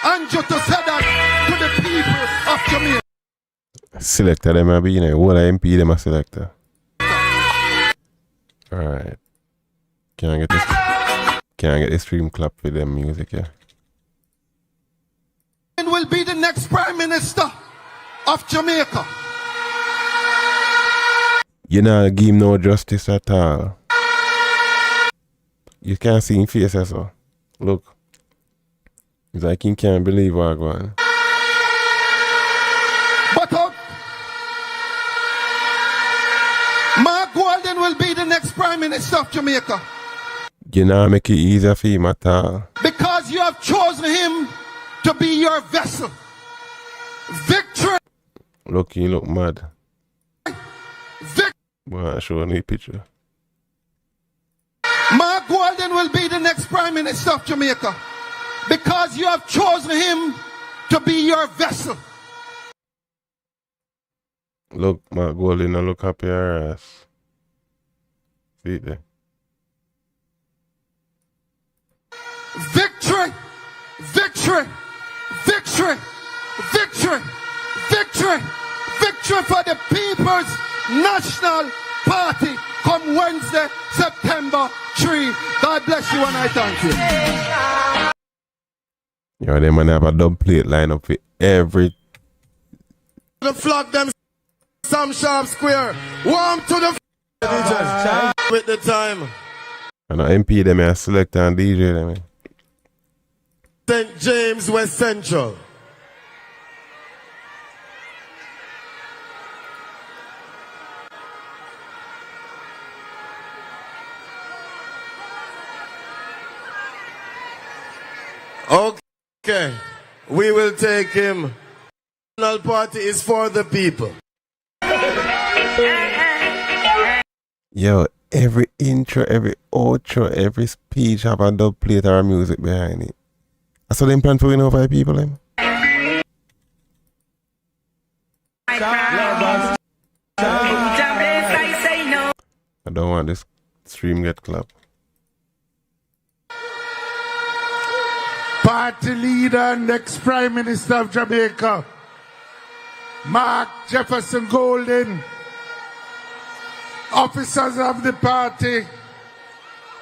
Andrew to say that to the people of Jamaica? Selector them a be, you know, all MP them a selector. Alright. Can I get the stream clap for them music, yeah? And will be the next Prime Minister of Jamaica. You know, give him no justice at all. You can't see him face as well. Look. It's like he can't believe what going on. But Mark Walden will be the next Prime Minister of Jamaica. You know, make it easier for him at all. Because you have chosen him to be your vessel. Victory. Look, he look mad. Well, I show a new picture. Mark Walden will be the next Prime Minister of Jamaica. Because you have chosen him to be your vessel. Look, Mark Golden, I look happy her ass. See it there. Victory! Victory! Victory! Victory! Victory! Victory for the People's National Party come Wednesday, September 3. God bless you and I thank you. Yo, them man have a dub plate line up for every... The flag them Sam Sharp Square. Warm to the DJ. With the time. And the MP them a select and DJ them. St. James West Central. Okay, we will take him. National Party is for the people. Yo, every intro, every outro, every speech have a dub plate or music behind it. I saw them plan for over 5 people them. I don't want this stream get clapped. Party leader, next Prime Minister of Jamaica, Mark Jefferson Golden, officers of the party,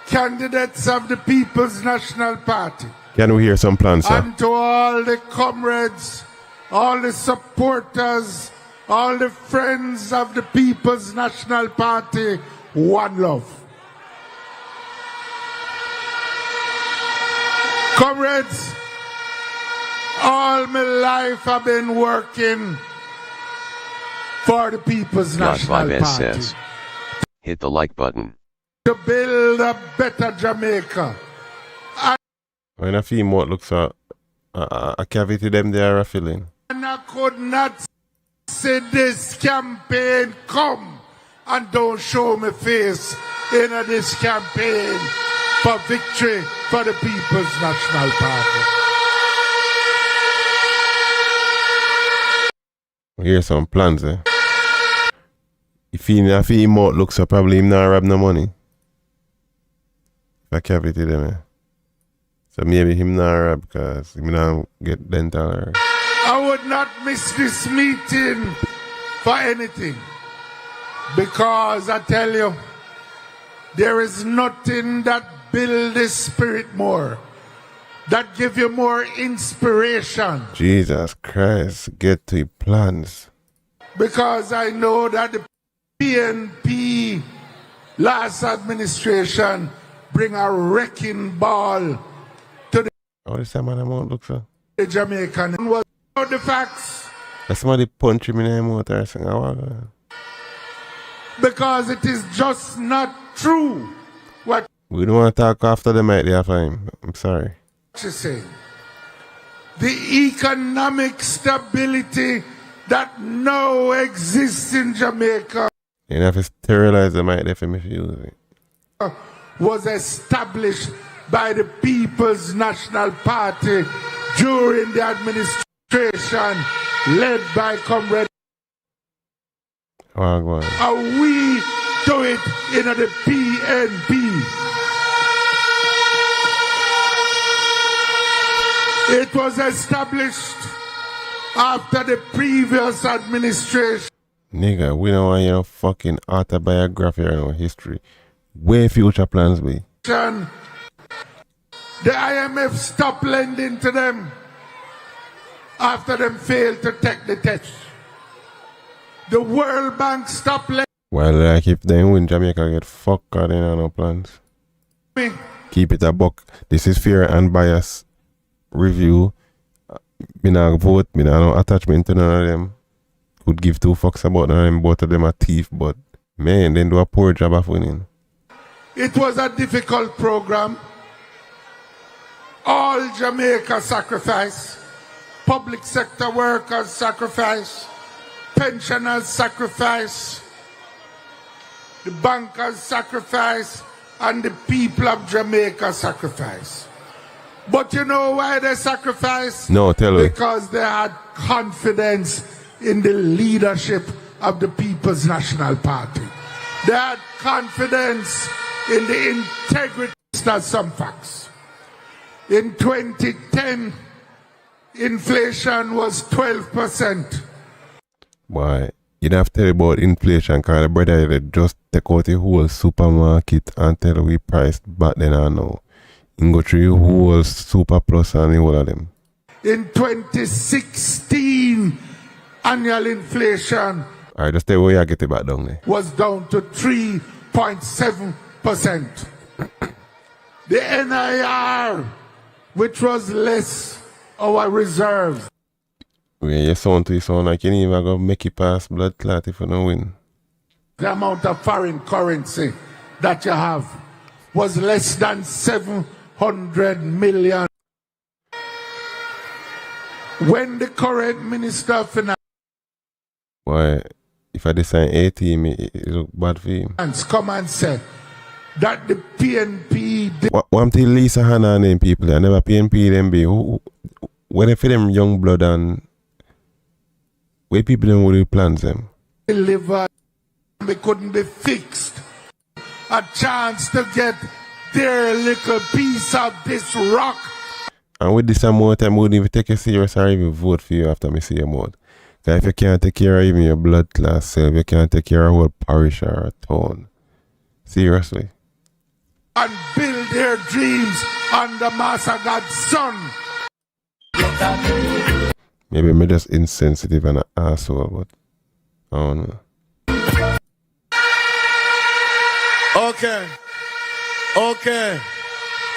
candidates of the People's National Party. Can we hear some plans, sir? And to all the comrades, all the supporters, all the friends of the People's National Party, one love. Comrades, all my life I've been working for the People's National Party. Says, hit the like button. to build a better Jamaica. When a female looks at a cavity them there are filling. And I could not see this campaign come and don't show me face in this campaign for victory for the People's National Party. Here's some plans, eh? If he more looks up, probably him not rob no money. If a cavity them, eh? So maybe him not rob because him not get dental or... I would not miss this meeting for anything. Because I tell you, there is nothing that builds the spirit more, that give you more inspiration. Jesus Christ, get to your plans. Because I know that the PNP last administration bring a wrecking ball to Oh, this time man amount looks so. the Jamaican. What about the facts? That's somebody punch him in the mouth or something. Because it is just not true what We don't want to talk after the mic there for him. I'm sorry. you say. The economic stability that now exists in Jamaica You have to sterilize the mic there for me if you use it. was established by the People's National Party during the administration led by Comrade. Oh, go on. And we do it in the PNP. It was established after the previous administration. Nigga, we don't want your fucking autobiography or no history. Where future plans be? The IMF stopped lending to them after them failed to take the test. The World Bank stopped lending. Well, like if they win, Jamaica get fucked out in no plans. Keep it a buck. This is fair and biased review. Me not vote, me not no attachment to none of them. Could give two fucks about none of them, both of them are thief, but man, they do a poor job of winning. It was a difficult program. All Jamaica sacrifice. Public sector workers sacrifice. Pensioners sacrifice. The bankers sacrifice. And the people of Jamaica sacrifice. But you know why they sacrifice? No, tell me. Because they had confidence in the leadership of the People's National Party. They had confidence in the integrity of some facts. In 2010, inflation was 12%. Boy, you don't have to tell about inflation because the brother they just take out the whole supermarket and tell we price back then and now. You go through the whole super plus and all of them. In 2016, annual inflation Alright, just tell where you get it back down there. was down to 3.7%. The NIR, which was less our reserves. When you sound to you sound like you ain't even go make it past blood clot if you don't win. The amount of foreign currency that you have was less than 700 million. When the current Minister of Finance Boy, if I design 80, it look bad for him. come and said that the PNP What until Lisa Hanna and them people there? Never PNP them be. Where they for them young blood and where people them will plans them? delivered, they couldn't be fixed. A chance to get their little piece of this rock. And with this amount of time, I wouldn't even take you serious or even vote for you after me see your mouth. Because if you can't take care of even your blood class self, you can't take care of a whole parish or a town. Seriously. And build their dreams on the Master God's Son. Maybe I'm just insensitive and an asshole, but I don't know. Okay.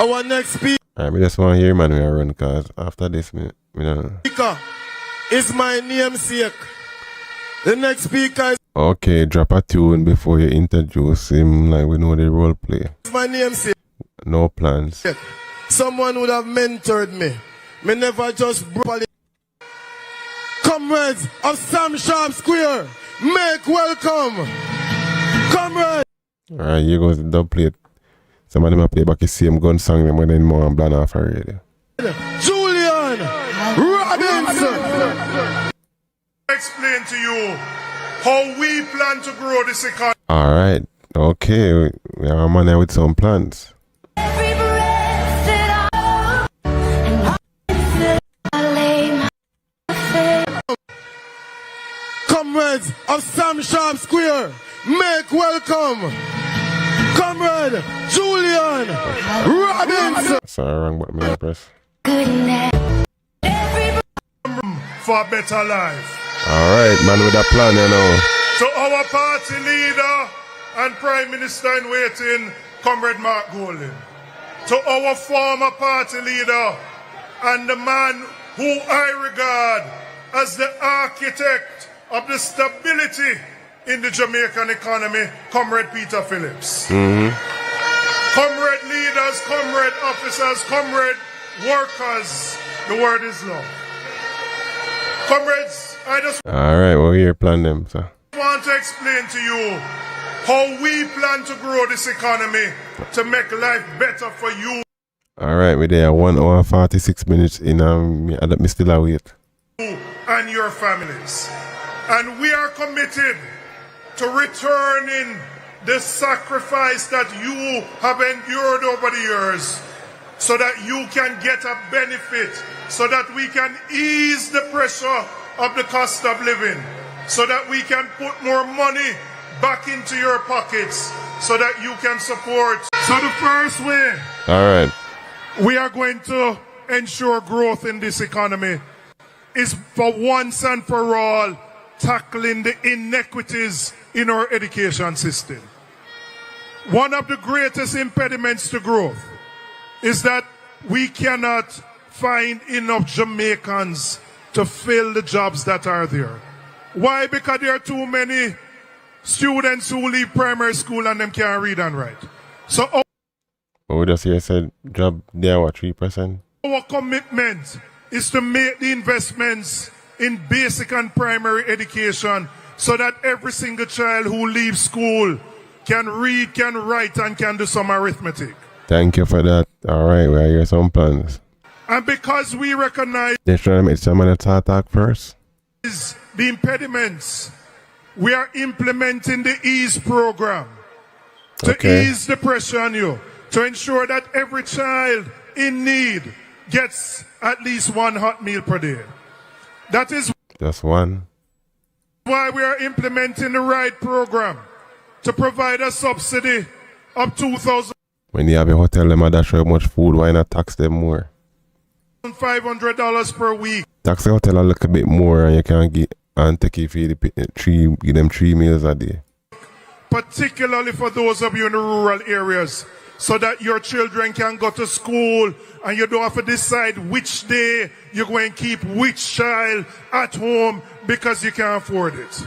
Our next speaker I just want to hear man when I run because after this, me don't know. is my namesake. The next speaker is Okay, drop a tune before you introduce him, like we know the role play. My name say. No plans. Someone would have mentored me. Me never just properly. Comrades of Sam Sharp Square, make welcome. Comrades. Alright, here goes the dub plate. Some of them play back the same gun song them when they more and bland off already. Julian Robinson. Explain to you how we plan to grow this economy. Alright, okay. We are a man here with some plans. Comrades of Sam Sharp Square, make welcome. Comrade Julian Robinson. Sorry, wrong button, me press. For a better life. Alright, man with a plan, you know. To our party leader and Prime Minister in waiting, Comrade Mark Golding. To our former party leader and the man who I regard as the architect of the stability in the Jamaican economy, Comrade Peter Phillips. Comrade leaders, comrade officers, comrade workers, the word is love. Comrades, I just Alright, we'll hear plan them, sir. want to explain to you how we plan to grow this economy to make life better for you Alright, we're there 1 hour 46 minutes in me still await. and your families. And we are committed to returning the sacrifice that you have endured over the years so that you can get a benefit, so that we can ease the pressure of the cost of living, so that we can put more money back into your pockets, so that you can support. So the first way Alright. we are going to ensure growth in this economy is for once and for all tackling the inequities in our education system. One of the greatest impediments to growth is that we cannot find enough Jamaicans to fill the jobs that are there. Why? Because there are too many students who leave primary school and them can't read and write. So But we just here said job there what 3%? our commitment is to make the investments in basic and primary education so that every single child who leaves school can read, can write, and can do some arithmetic. Thank you for that. Alright, we are here some plans. And because we recognize They try to make some of the talk first. the impediments, we are implementing the EASE program to ease the pressure on you, to ensure that every child in need gets at least one hot meal per day. That is Just one. why we are implementing the RIDE program to provide a subsidy of $2,500 When you have a hotel, them that show much food, why not tax them more? per week. Tax the hotel a little bit more and you can get and take it for give them 3 meals a day. Particularly for those of you in the rural areas, so that your children can go to school and you don't have to decide which day you're going to keep which child at home because you can't afford it.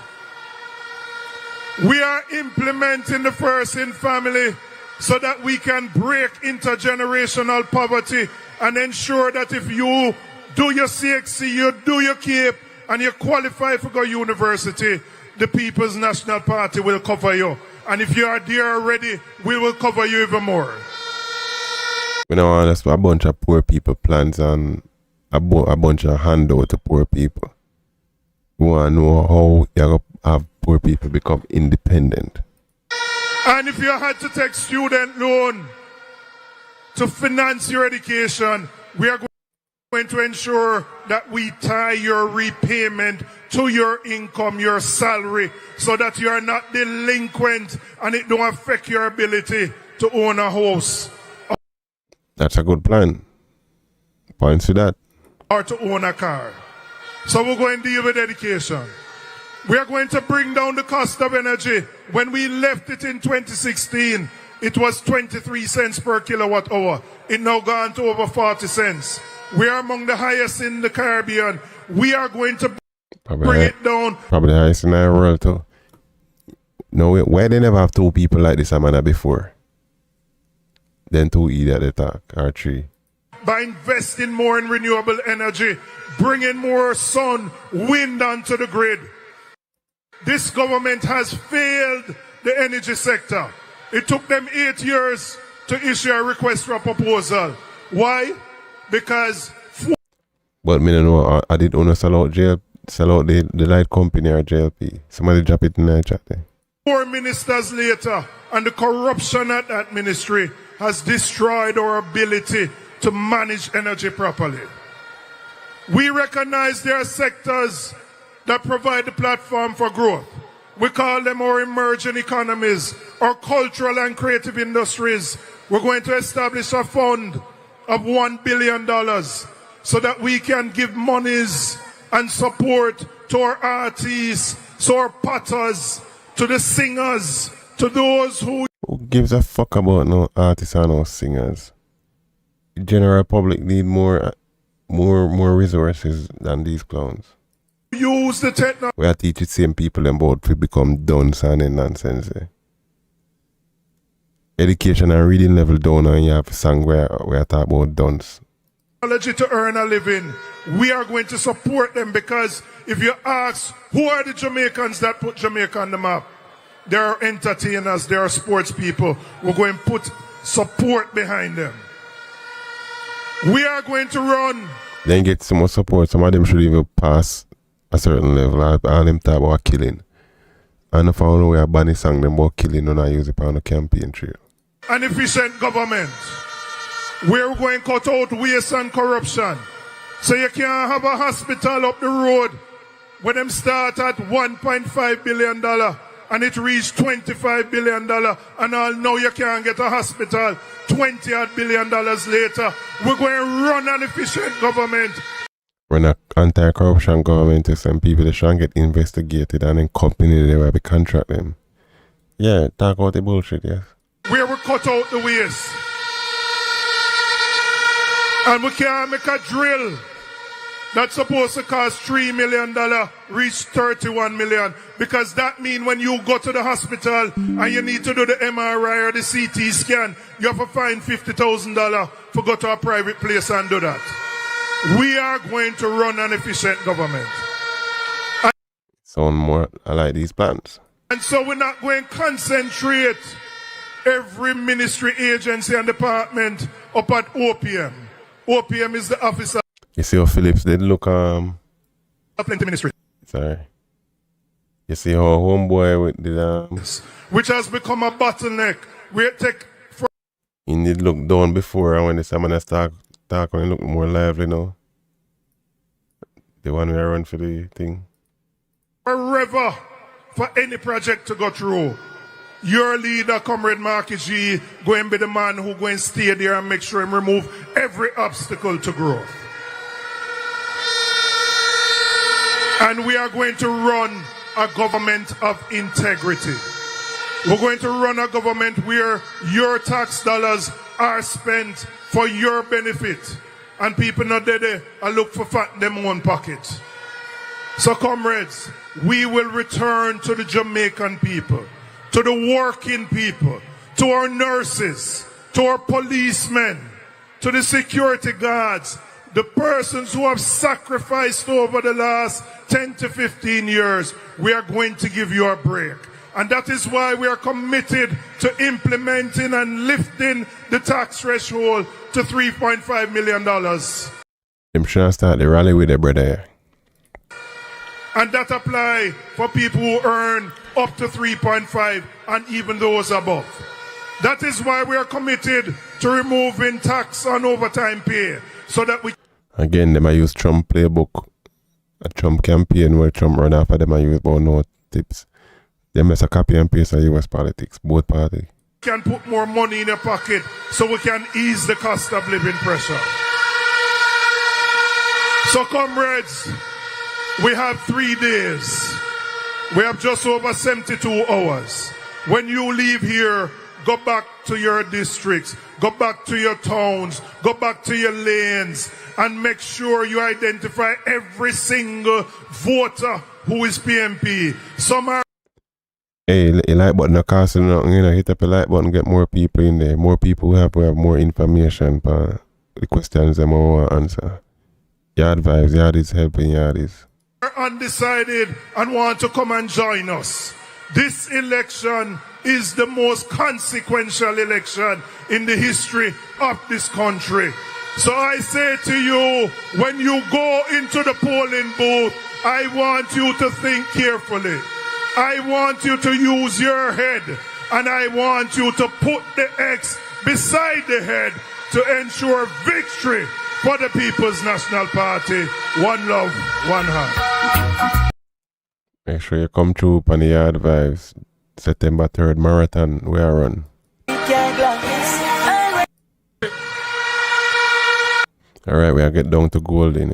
We are implementing the first in family so that we can break intergenerational poverty and ensure that if you do your CXC, you do your CAPE, and you qualify for go university, the People's National Party will cover you. And if you are there already, we will cover you even more. We don't want us a bunch of poor people plans and a bunch of handout to poor people. We want to know how you have poor people become independent. And if you had to take student loan to finance your education, we are going to ensure that we tie your repayment to your income, your salary, so that you are not delinquent and it don't affect your ability to own a house. That's a good plan. Points to that. Or to own a car. So we're going to deal with education. We are going to bring down the cost of energy. When we left it in 2016, it was 23 cents per kilowatt hour. It now gone to over 40 cents. We are among the highest in the Caribbean. We are going to bring it down. Probably the highest in the world too. No, why they never have two people like this a manner before? Then two idiot they talk, or three. By investing more in renewable energy, bringing more sun, wind onto the grid. This government has failed the energy sector. It took them 8 years to issue a request for a proposal. Why? Because... But me don't know, I did want to sell out the light company or JLP. Somebody drop it in the chat there. 4 ministers later, and the corruption at that ministry has destroyed our ability to manage energy properly. We recognize there are sectors that provide the platform for growth. We call them our emerging economies, our cultural and creative industries. We're going to establish a fund of $1 billion so that we can give monies and support to our artists, to our potters, to the singers, to those who gives a fuck about no artists and no singers? The general public need more resources than these clowns. Use the technology. We are teaching same people about to become dunce and nonsense. Education and reading level down, and you have a song where we are talking about dunce. To earn a living. We are going to support them because if you ask who are the Jamaicans that put Jamaica on the map, there are entertainers, there are sports people. We're going to put support behind them. We are going to run. Then get some more support. Some of them should even pass a certain level. All them talk about killing. And if I don't know where Bunny sang them about killing and I use it on the campaign trail. An efficient government. We're going to cut out waste and corruption. So you can't have a hospital up the road when them start at $1.5 billion and it reached $25 billion and all now you can't get a hospital $20 billion later. We're going to run an efficient government. When an anti-corruption government to some people they try and get investigated and then company they will be contract them. Yeah, talk about the bullshit, yes. Where we cut out the waste. And we can't make a drill that's supposed to cost $3 million reach $31 million. Because that means when you go to the hospital and you need to do the MRI or the CT scan, you have to find $50,000 for go to a private place and do that. We are going to run an efficient government. Sound more, I like these plans. And so we're not going to concentrate every ministry, agency and department up at OPM. OPM is the officer. You see how Phillips did look plenty ministry. Sorry. You see how homeboy with the which has become a bottleneck. We take he did look down before and when the salmon start when it look more lively now. The one we run for the thing. Forever for any project to go through. Your leader, Comrade Marky G, going to be the man who going to stay there and make sure and remove every obstacle to growth. And we are going to run a government of integrity. We're going to run a government where your tax dollars are spent for your benefit. And people not there and look for fat in them own pocket. So comrades, we will return to the Jamaican people, to the working people, to our nurses, to our policemen, to the security guards, the persons who have sacrificed over the last 10 to 15 years. We are going to give you a break. And that is why we are committed to implementing and lifting the tax threshold to $3.5 million. Them should start the rally with their brother. And that apply for people who earn up to 3.5 and even those above. That is why we are committed to removing tax on overtime pay so that we... Again, they might use Trump playbook, a Trump campaign where Trump run after them and use about no tips. They must a copy and paste of US politics, both parties. Can put more money in your pocket so we can ease the cost of living pressure. So comrades, we have 3 days. We have just over 72 hours. When you leave here, go back to your districts, go back to your towns, go back to your lanes, and make sure you identify every single voter who is PMP. Some are Hey, the like button not costing nothing, you know. Hit up the like button, get more people in there. More people we have more information for the questions them I want to answer. Yard vibes, yard is helping yard is. Are undecided and want to come and join us. This election is the most consequential election in the history of this country. So I say to you, when you go into the polling booth, I want you to think carefully. I want you to use your head, and I want you to put the X beside the head to ensure victory for the People's National Party. One love, one heart. Make sure you come through on the yard vibes. September 3rd marathon we are run. Alright, we'll get down to Golden.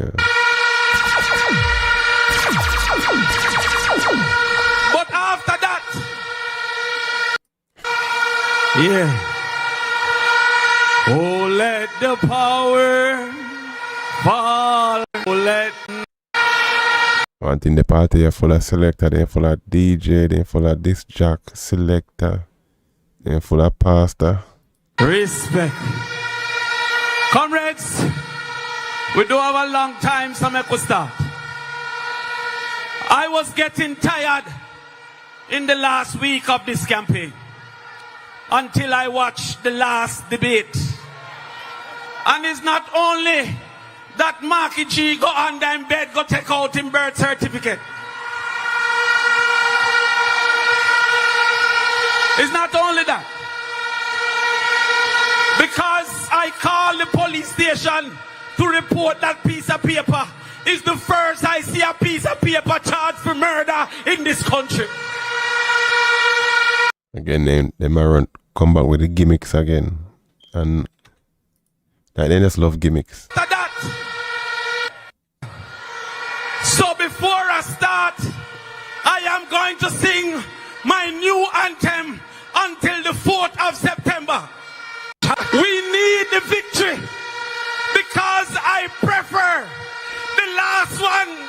But after that, yeah. Oh, let the power fall. Oh, let. One thing the party are full of selector, they're full of DJ, they're full of disc jock, selector, they're full of pastor. Respect. Comrades, we do have a long time, so make us start. I was getting tired in the last week of this campaign until I watched the last debate. And it's not only that Marky G go under in bed, go take out his birth certificate. It's not only that. Because I called the police station to report that piece of paper. It's the first I see a piece of paper charged for murder in this country. Again, they might come back with the gimmicks again. And they just love gimmicks. So before I start, I am going to sing my new anthem until the 4th of September. We need the victory because I prefer the last one.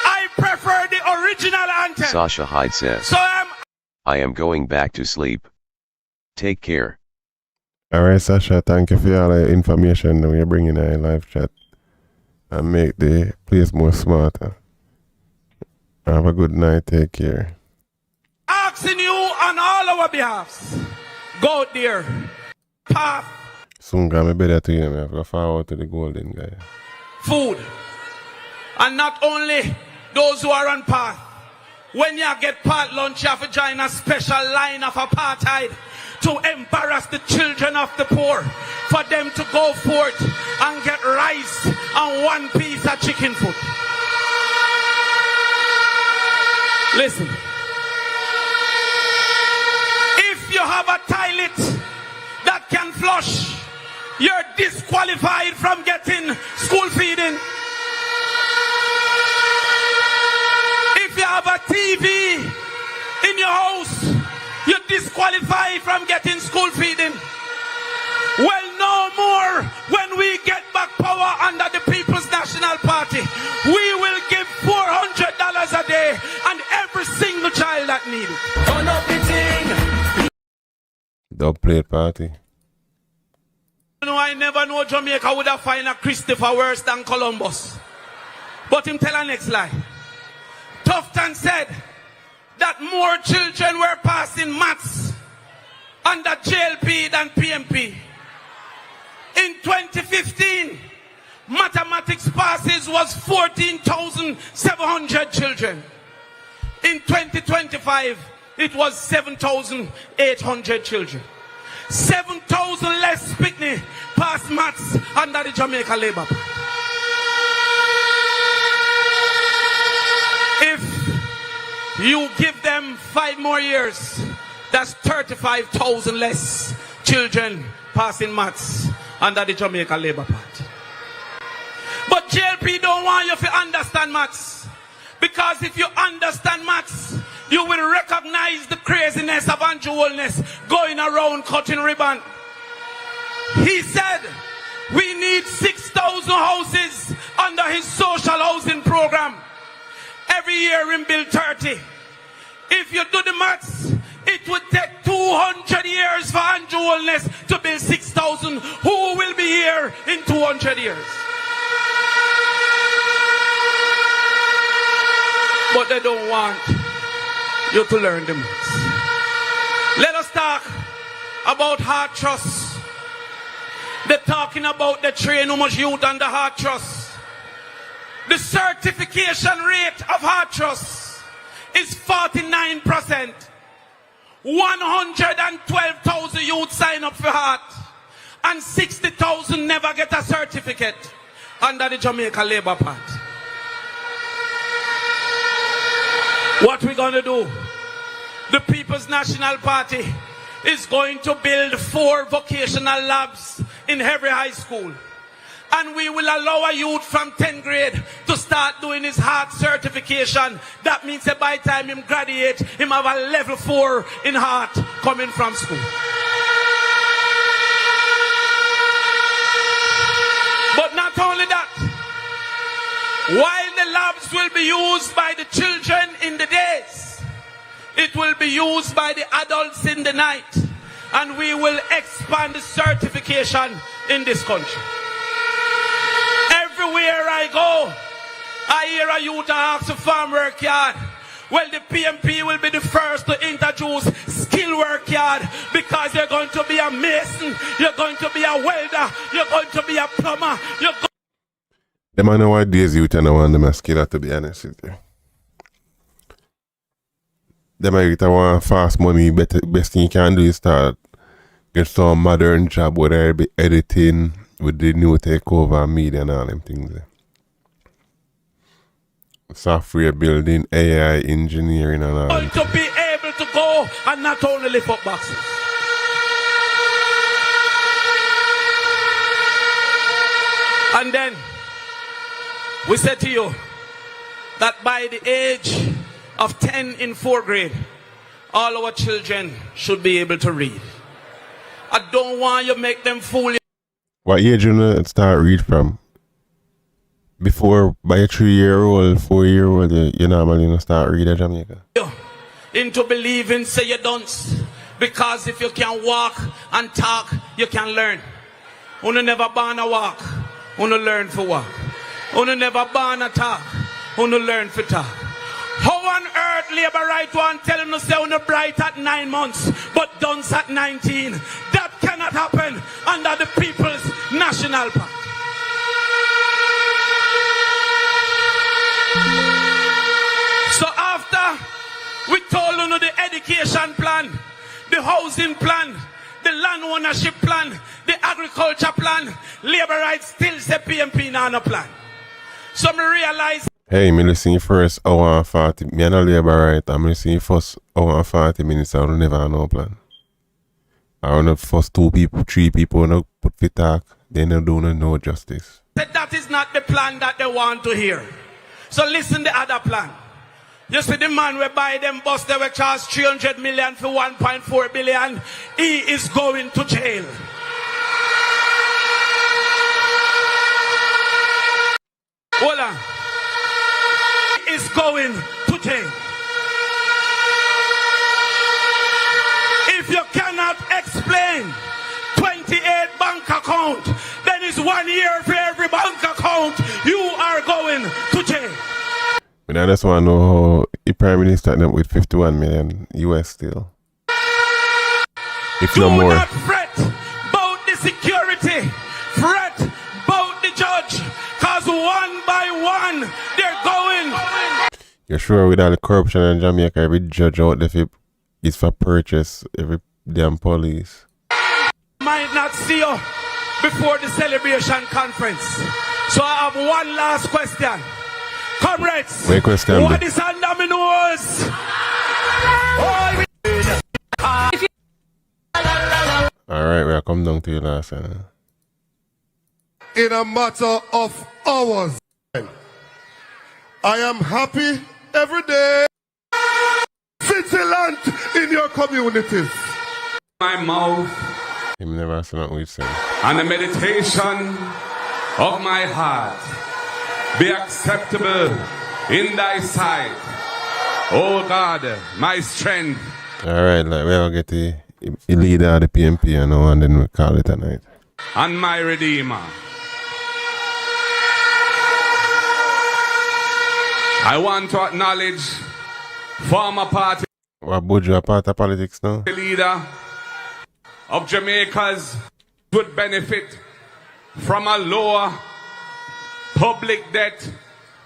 I prefer the original anthem. Sasha Hyde says, So I am going back to sleep. Take care. Alright, Sasha, thank you for all the information that we're bringing in our live chat and make the place more smarter. Have a good night, take care. Asking you on all our behalves, go out there, path, Soon got me better to you, I have to forward to the Golden guy. food, and not only those who are on path. When you get part lunch, you have to join a special line of apartheid to embarrass the children of the poor, for them to go forth and get rice and one piece of chicken foot. Listen, if you have a toilet that can flush, you're disqualified from getting school feeding. If you have a TV in your house, you're disqualified from getting school feeding. Well, no more. When we get back power under the People's National Party, we will give $400 a day and every single child that needs it. Turn up the thing. Dub plate party. You know, I never know Jamaica would have find a Christopher worse than Columbus. But him tell a next lie. Tufton said that more children were passing maths under JLP than PMP. In 2015, mathematics passes was 14,700 children. In 2025, it was 7,800 children. 7,000 less Pitney pass maths under the Jamaica Labour Party. If you give them 5 more years, that's 35,000 less children passing maths under the Jamaica Labour Party. But JLP don't want you to understand maths, because if you understand maths, you will recognize the craziness of Andrew Holness going around cutting ribbon. He said we need 6,000 houses under his social housing program. Every year in Bill 30, If you do the maths, it would take 200 years for Andrew Holness to build 6,000. Who will be here in 200 years? But they don't want you to learn the maths. Let us talk about heart trust. They're talking about the train how much youth on the heart trust. The certification rate of heart trust is 49%. 112,000 youth sign up for heart, and 60,000 never get a certificate under the Jamaica Labour Party. What we gonna do? The People's National Party is going to build 4 vocational labs in every high school. And we will allow a youth from 10th grade to start doing his heart certification. That means that by the time him graduate, him have a level 4 in heart coming from school. But not only that, while the labs will be used by the children in the days, it will be used by the adults in the night. And we will expand the certification in this country. Everywhere I go, I hear a youth ask a farm work yard. Well, the PMP will be the first to introduce skill work yard, because you're going to be a mason, you're going to be a welder, you're going to be a plumber. Them I know what days youth and I want them a skill, to be honest with you. Them I want fast money, best thing you can do is start get some modern job, whether it be editing with the new takeover media and all them things there. Software building, AI engineering and all. Going to be able to go and not only lift up boxes. And then we said to you that by the age of 10 in 4th grade, all our children should be able to read. I don't want you to make them fool you. What age you start read from? Before, by a 3-year-old, 4-year-old, you normally start read at Jamaica. Into believing, say you don't. Because if you can walk and talk, you can learn. Uno never born a walk, uno learn for walk. Uno never born a talk, uno learn for talk. How on earth labor right one telling us say uno bright at 9 months, but dunce at 19? That cannot happen under the People's National Party. So after we told you the education plan, the housing plan, the land ownership plan, the agriculture plan, labor rights still say PMP not a plan. So me realize. Hey, me listen first hour and 40. Me and a labor right. I'm listening first hour and 40 minutes. I don't never have no plan. I want the first 2 people, 3 people no put fit talk. They don't do no justice. That is not the plan that they want to hear. So listen the other plan. You see the man we buy them bus, they will charge 300 million for 1.4 billion. He is going to jail. Hold on. He is going to jail. If you cannot explain 28 bank account, then it's 1 year for every bank account. You are going to jail. But I just want to know how the Prime Minister ended up with 51 million US still. If no more. Do not fret about the security. Fret about the judge. Because one by one, they're going. You're sure with all the corruption in Jamaica, every judge out there is for purchase, every damn police. Might not see you before the celebration conference. So I have one last question. Comrades, what is under my nose? Alright, we'll come down to you last time. In a matter of hours, I am happy every day, vigilant in your communities. My mouth Him never said nothing we say. and the meditation of my heart be acceptable in thy sight, Oh God, my strength. Alright, like we'll get the leader of the PNP, you know, and then we call it a night. And my Redeemer. I want to acknowledge former party What Buju a part of politics now? leader of Jamaica's would benefit from a lower public debt,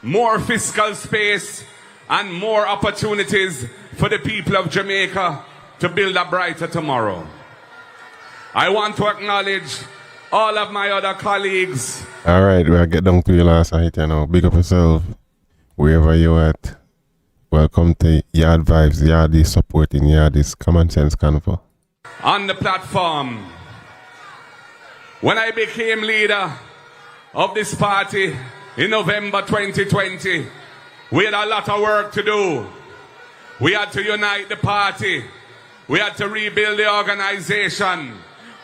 more fiscal space, and more opportunities for the people of Jamaica to build a brighter tomorrow. I want to acknowledge all of my other colleagues. Alright, we'll get down to your last night, you know. Big up yourself, wherever you're at. Welcome to Yard Vibes, Yardy supporting Yardy's Common Sense Convo. On the platform, when I became leader of this party in November 2020, we had a lot of work to do. We had to unite the party. We had to rebuild the organization.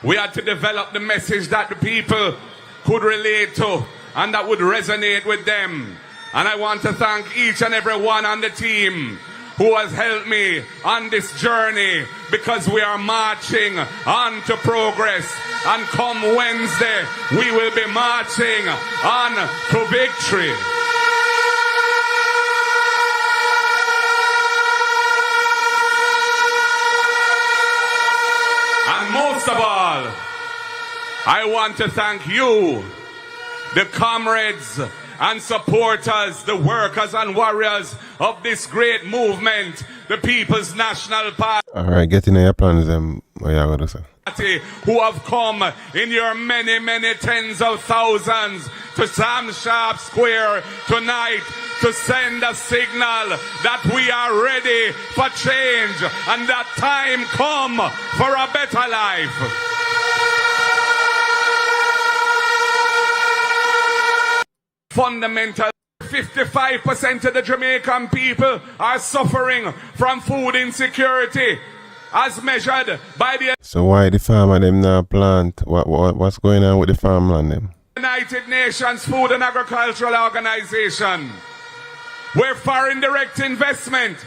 We had to develop the message that the people could relate to and that would resonate with them. And I want to thank each and every one on the team who has helped me on this journey, because we are marching on to progress. And come Wednesday, we will be marching on to victory. And most of all, I want to thank you, the comrades and supporters, the workers and warriors of this great movement, the People's National Party. Alright, get in your plans, what you going to say? Who have come in your many, many tens of thousands to Sam Sharp Square tonight to send a signal that we are ready for change and that time come for a better life. Fundamental. 55% of the Jamaican people are suffering from food insecurity, as measured by the So why the farmer them not plant? What's going on with the farmland them? United Nations Food and Agricultural Organization, where foreign direct investment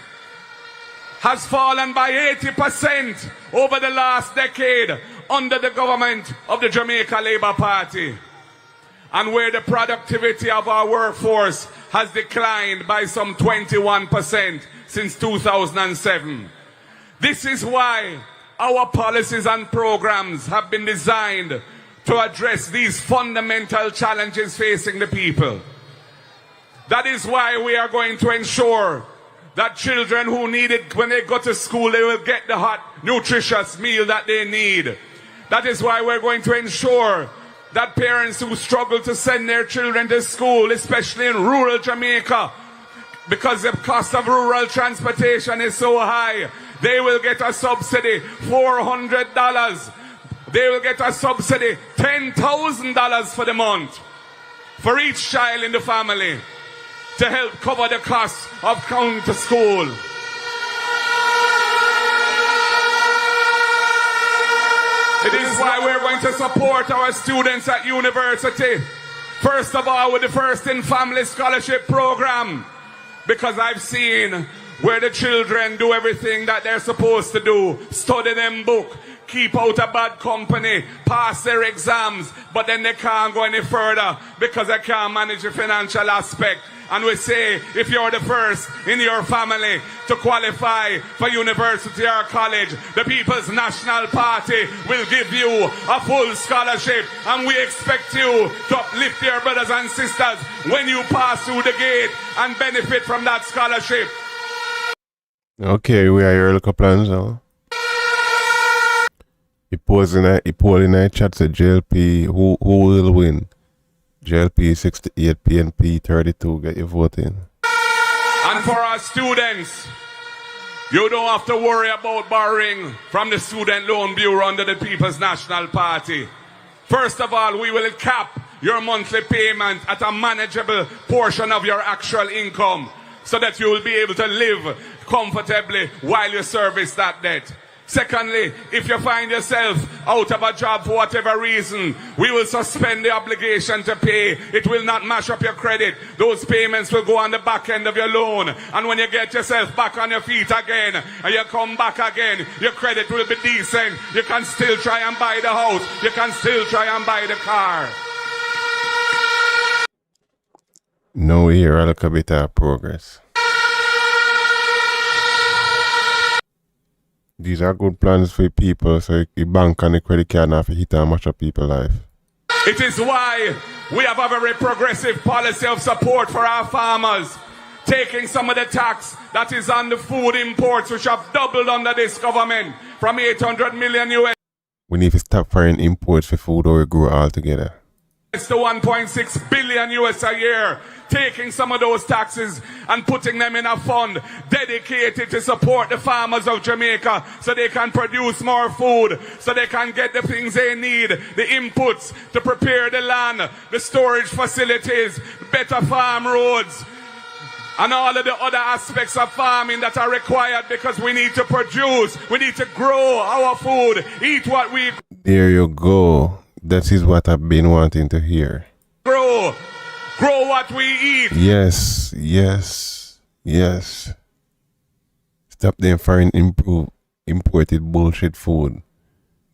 has fallen by 80% over the last decade under the government of the Jamaica Labour Party, and where the productivity of our workforce has declined by some 21% since 2007. This is why our policies and programs have been designed to address these fundamental challenges facing the people. That is why we are going to ensure that children who need it when they go to school, they will get the hot, nutritious meal that they need. That is why we're going to ensure that parents who struggle to send their children to school, especially in rural Jamaica, because the cost of rural transportation is so high, they will get a subsidy, $400. They will get a subsidy, $10,000 for the month, for each child in the family, to help cover the cost of going to school. It is why we're going to support our students at university. First of all, with the First in Family Scholarship Program, because I've seen where the children do everything that they're supposed to do. Study them book, keep out of bad company, pass their exams, but then they can't go any further because they can't manage the financial aspect. And we say, if you're the first in your family to qualify for university or college, the People's National Party will give you a full scholarship. And we expect you to uplift your brothers and sisters when you pass through the gate and benefit from that scholarship. Okay, we are your little plans now. He posed in a chat to JLP, who will win? JLP 68, PNP 32, get your vote in. And for our students, you don't have to worry about borrowing from the Student Loan Bureau under the People's National Party. First of all, we will cap your monthly payment at a manageable portion of your actual income, so that you will be able to live comfortably while you service that debt. Secondly, if you find yourself out of a job for whatever reason, we will suspend the obligation to pay. It will not mash up your credit. Those payments will go on the back end of your loan. And when you get yourself back on your feet again, and you come back again, your credit will be decent. You can still try and buy the house. You can still try and buy the car. Now here, a little bit of progress. These are good plans for people, so the bank and the credit card not hit and mash up people's life. It is why we have a very progressive policy of support for our farmers, taking some of the tax that is on the food imports, which have doubled under this government, from 800 million US We need to stop foreign imports for food or we grow altogether. to 1.6 billion US a year, taking some of those taxes and putting them in a fund dedicated to support the farmers of Jamaica so they can produce more food, so they can get the things they need, the inputs to prepare the land, the storage facilities, better farm roads, and all of the other aspects of farming that are required, because we need to produce, we need to grow our food, eat what we There you go. That is what I've been wanting to hear. grow what we eat. Yes, yes, yes. Stop them foreign imported bullshit food.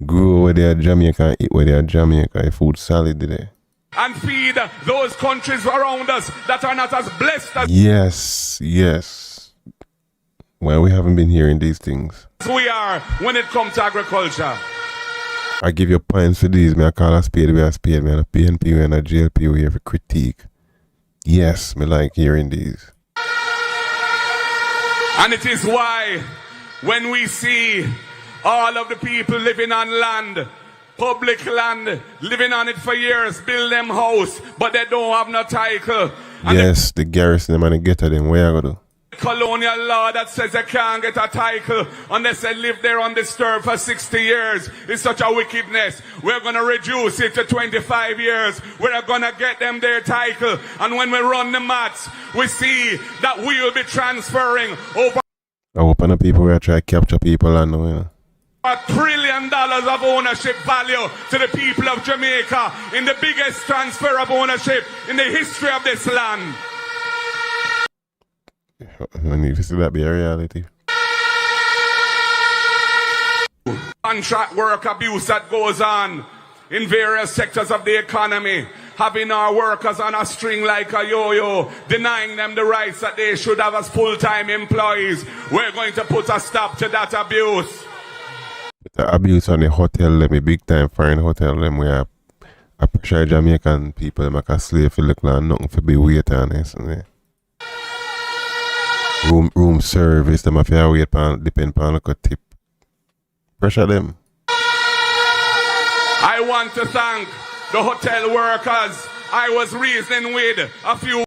Grow where they are Jamaica, eat where they are Jamaica. Food solid there. And feed those countries around us that are not as blessed as Yes, yes. Well, we haven't been hearing these things. we are when it comes to agriculture. I give you points for these. Me I call a spade where a spade. Me and a PNP and a JLP we have a critique. Yes, me like hearing these. And it is why when we see all of the people living on land, public land, living on it for years, build them house, but they don't have no title. And Yes, the garrison them and the ghetto them. Where you go do? colonial law that says they can't get a title unless they live there undisturbed for 60 years is such a wickedness. We're going to reduce it to 25 years. We're going to get them their title. And when we run the maths, we see that we will be transferring over I hope the people will try to capture people and you know. $1 trillion of ownership value to the people of Jamaica in the biggest transfer of ownership in the history of this land. I need to see that be a reality. Contract work abuse that goes on in various sectors of the economy, having our workers on a string like a yo-yo, denying them the rights that they should have as full-time employees. We're going to put a stop to that abuse. The abuse on the hotel, them, a big time foreign hotel, them where I pressure Jamaican people, make a slave for look like nothing for be waiter and this and that. Room service, them have to wait pan, depend on like a tip. Pressure them. I want to thank the hotel workers I was reasoning with a few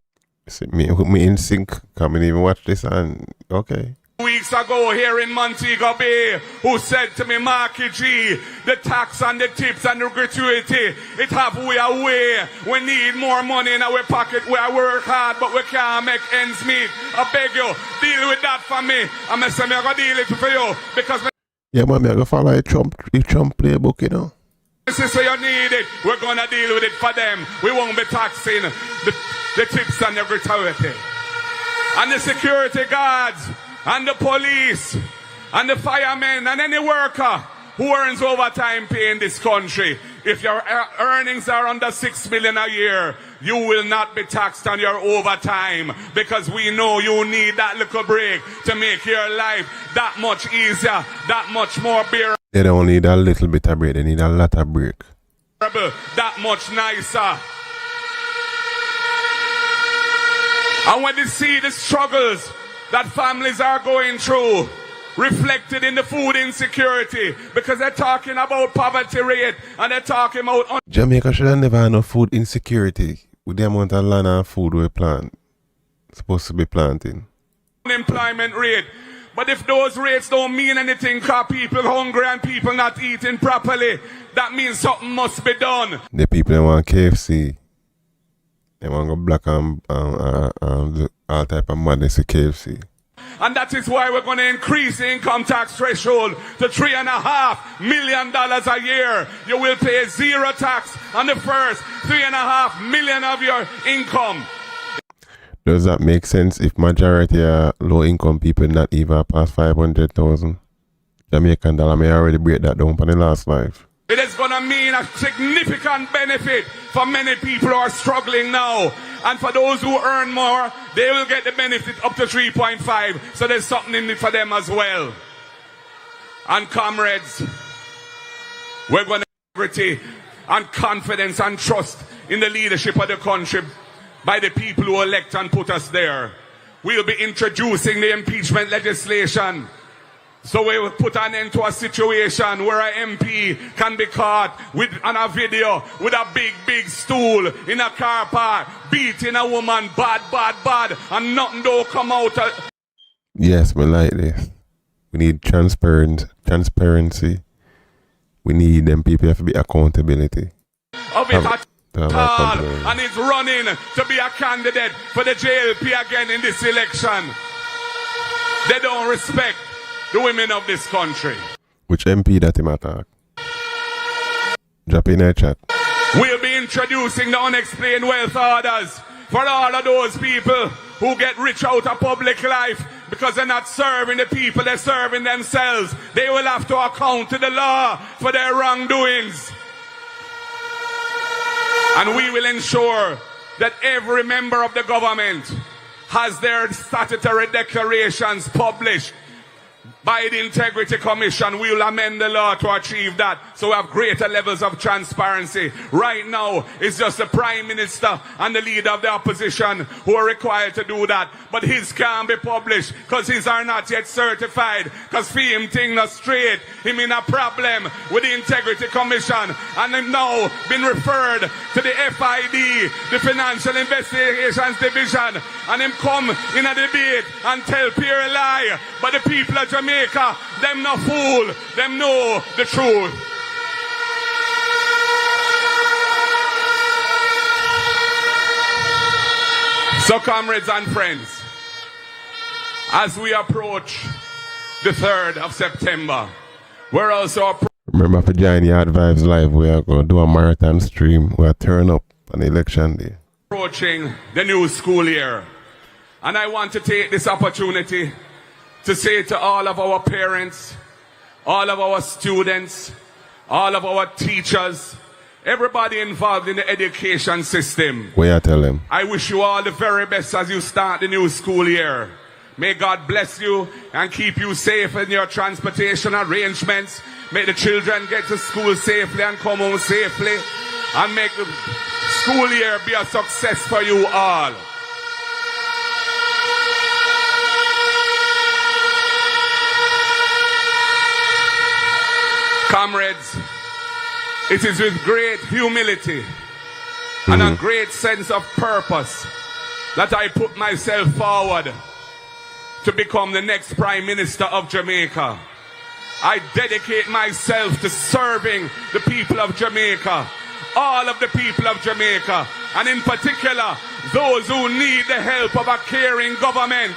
See, me in sync, come and even watch this and okay. weeks ago here in Montego Bay, who said to me, Marky G, the tax and the tips and the gratuity, it have we away. We need more money in our pocket. We work hard, but we can't make ends meet. I beg you, deal with that for me. I'm going to deal it for you, because Yeah, man, I'm going to follow the Trump playbook, you know. this is so you need it. We're going to deal with it for them. We won't be taxing the tips and the gratuity. And the security guards, and the police, and the firemen, and any worker who earns overtime pay in this country. If your earnings are under 6 million a year, you will not be taxed on your overtime, because we know you need that little break to make your life that much easier, that much more bearable, They don't need a little bit of break, they need a lot of break. that much nicer. And when they see the struggles that families are going through, reflected in the food insecurity, because they're talking about poverty rate and they're talking about Jamaica should have never had no food insecurity with the amount of land and food we plant. Supposed to be planting. unemployment rate. But if those rates don't mean anything because people hungry and people not eating properly, that means something must be done. The people that want KFC, they want to go black and all type of madness to KFC. And that is why we're going to increase the income tax threshold to $3.5 million a year. You will pay zero tax on the first $3.5 million of your income. Does that make sense if majority are low income people not even past 500,000? Jamaican dollar may already break that down for the last life. It is going to mean a significant benefit for many people who are struggling now. And for those who earn more, they will get the benefit up to 3.5. So there's something in it for them as well. And comrades, we're going to have integrity and confidence and trust in the leadership of the country by the people who elect and put us there. We'll be introducing the impeachment legislation. So we will put an end to a situation where an MP can be caught on a video with a big stool in a car park, beating a woman bad, and nothing don't come out. Yes, we like this. We need transparency. We need them people have to be accountability. Of it at all, and he's running to be a candidate for the JLP again in this election. They don't respect the women of this country. Which MP that him attack? Drop in a chat. We'll be introducing the unexplained wealth orders for all of those people who get rich out of public life because they're not serving the people, they're serving themselves. They will have to account to the law for their wrongdoings. And we will ensure that every member of the government has their statutory declarations published by the Integrity Commission. We will amend the law to achieve that, so we have greater levels of transparency. Right now, it's just the Prime Minister and the leader of the opposition who are required to do that. But his can't be published because his are not yet certified. Because for him thing not straight, him in a problem with the Integrity Commission, and him now been referred to the FID, the Financial Investigations Division, and him come in a debate and tell pure lie. But the people of Jamaica, them no fool, them know the truth. So comrades and friends, as we approach the 3rd of September, we're also remember for join Yard Vibes Live, we are going to do a marathon stream. We are turn up on election day. Approaching the new school year. And I want to take this opportunity to say to all of our parents, all of our students, all of our teachers, everybody involved in the education system. What you tell them? I wish you all the very best as you start the new school year. May God bless you and keep you safe in your transportation arrangements. May the children get to school safely and come home safely. And make the school year be a success for you all. Comrades, it is with great humility and a great sense of purpose that I put myself forward to become the next Prime Minister of Jamaica. I dedicate myself to serving the people of Jamaica, all of the people of Jamaica, and in particular, those who need the help of a caring government,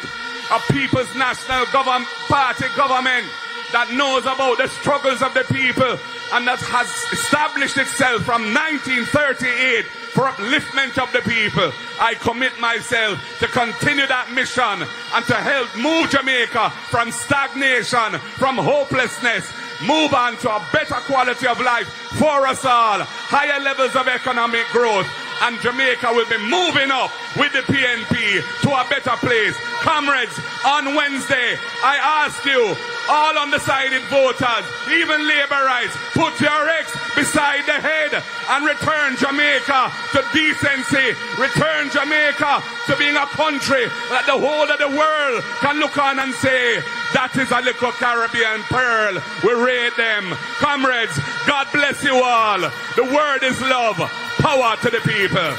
a People's National Party government that knows about the struggles of the people and that has established itself from 1938 for upliftment of the people. I commit myself to continue that mission and to help move Jamaica from stagnation, from hopelessness, move on to a better quality of life for us all, higher levels of economic growth, and Jamaica will be moving up with the PNP to a better place. Comrades, on Wednesday, I ask you, all undecided voters, even laborites, put your X beside the head and return Jamaica to decency. Return Jamaica to being a country that the whole of the world can look on and say, that is a little Caribbean pearl. We rate them. Comrades, God bless you all. The word is love. Power to the people.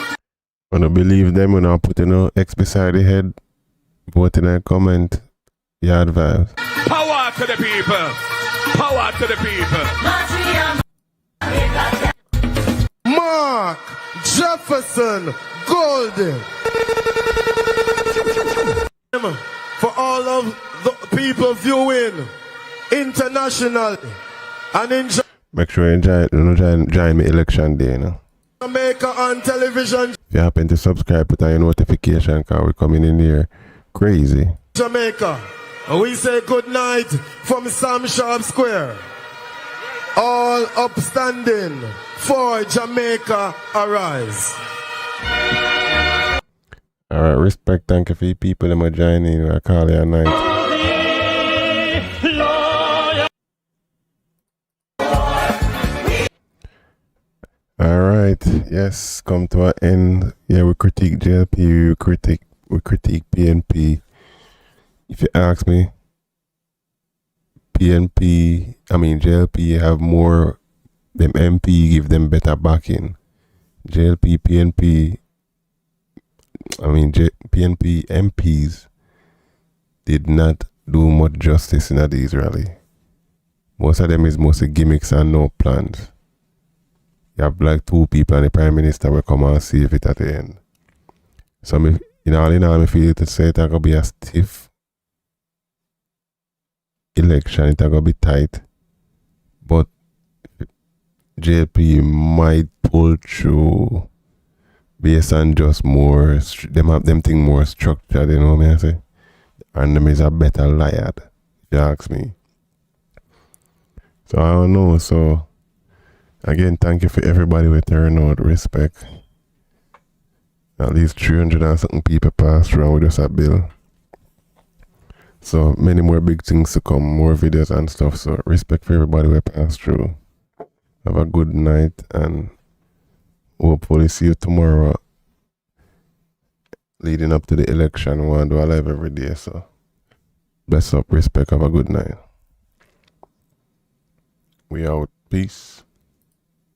When I believe them, when I put X beside the head, vote in a comment. Yard Vibes. Power to the people. Power to the people. Mark Jefferson Golden. For all of the people viewing internationally and in Make sure you join me election day, you know. Jamaica on television. If you happen to subscribe, put on your notification because we're coming in here crazy. Jamaica. And we say good night from Sam Sharp Square. All upstanding for Jamaica arise. Alright, respect, thank you for the people that are joining. I call you a night. Alright, yes, come to an end. Yeah, we critique JLP, we critique PNP. If you ask me, JLP have more, them MP give them better backing. JLP, PNP MPs did not do much justice in these rally. Most of them is mostly gimmicks and no plans. You have like 2 people and the Prime Minister will come and save it at the end. So in all, I feel to say it's going to be a stiff election, it's going to be tight. But JLP might pull through based on just more, them have them thing more structured, you know what I say? And them is a better liar, if you ask me. So I don't know, so again, thank you for everybody with turn out, respect. At least 300 and something people passed through with us a bill. So many more big things to come, more videos and stuff. So respect for everybody who passed through. Have a good night and hopefully see you tomorrow leading up to the election. We want to do a live every day. So bless up, respect, have a good night. We out. Peace.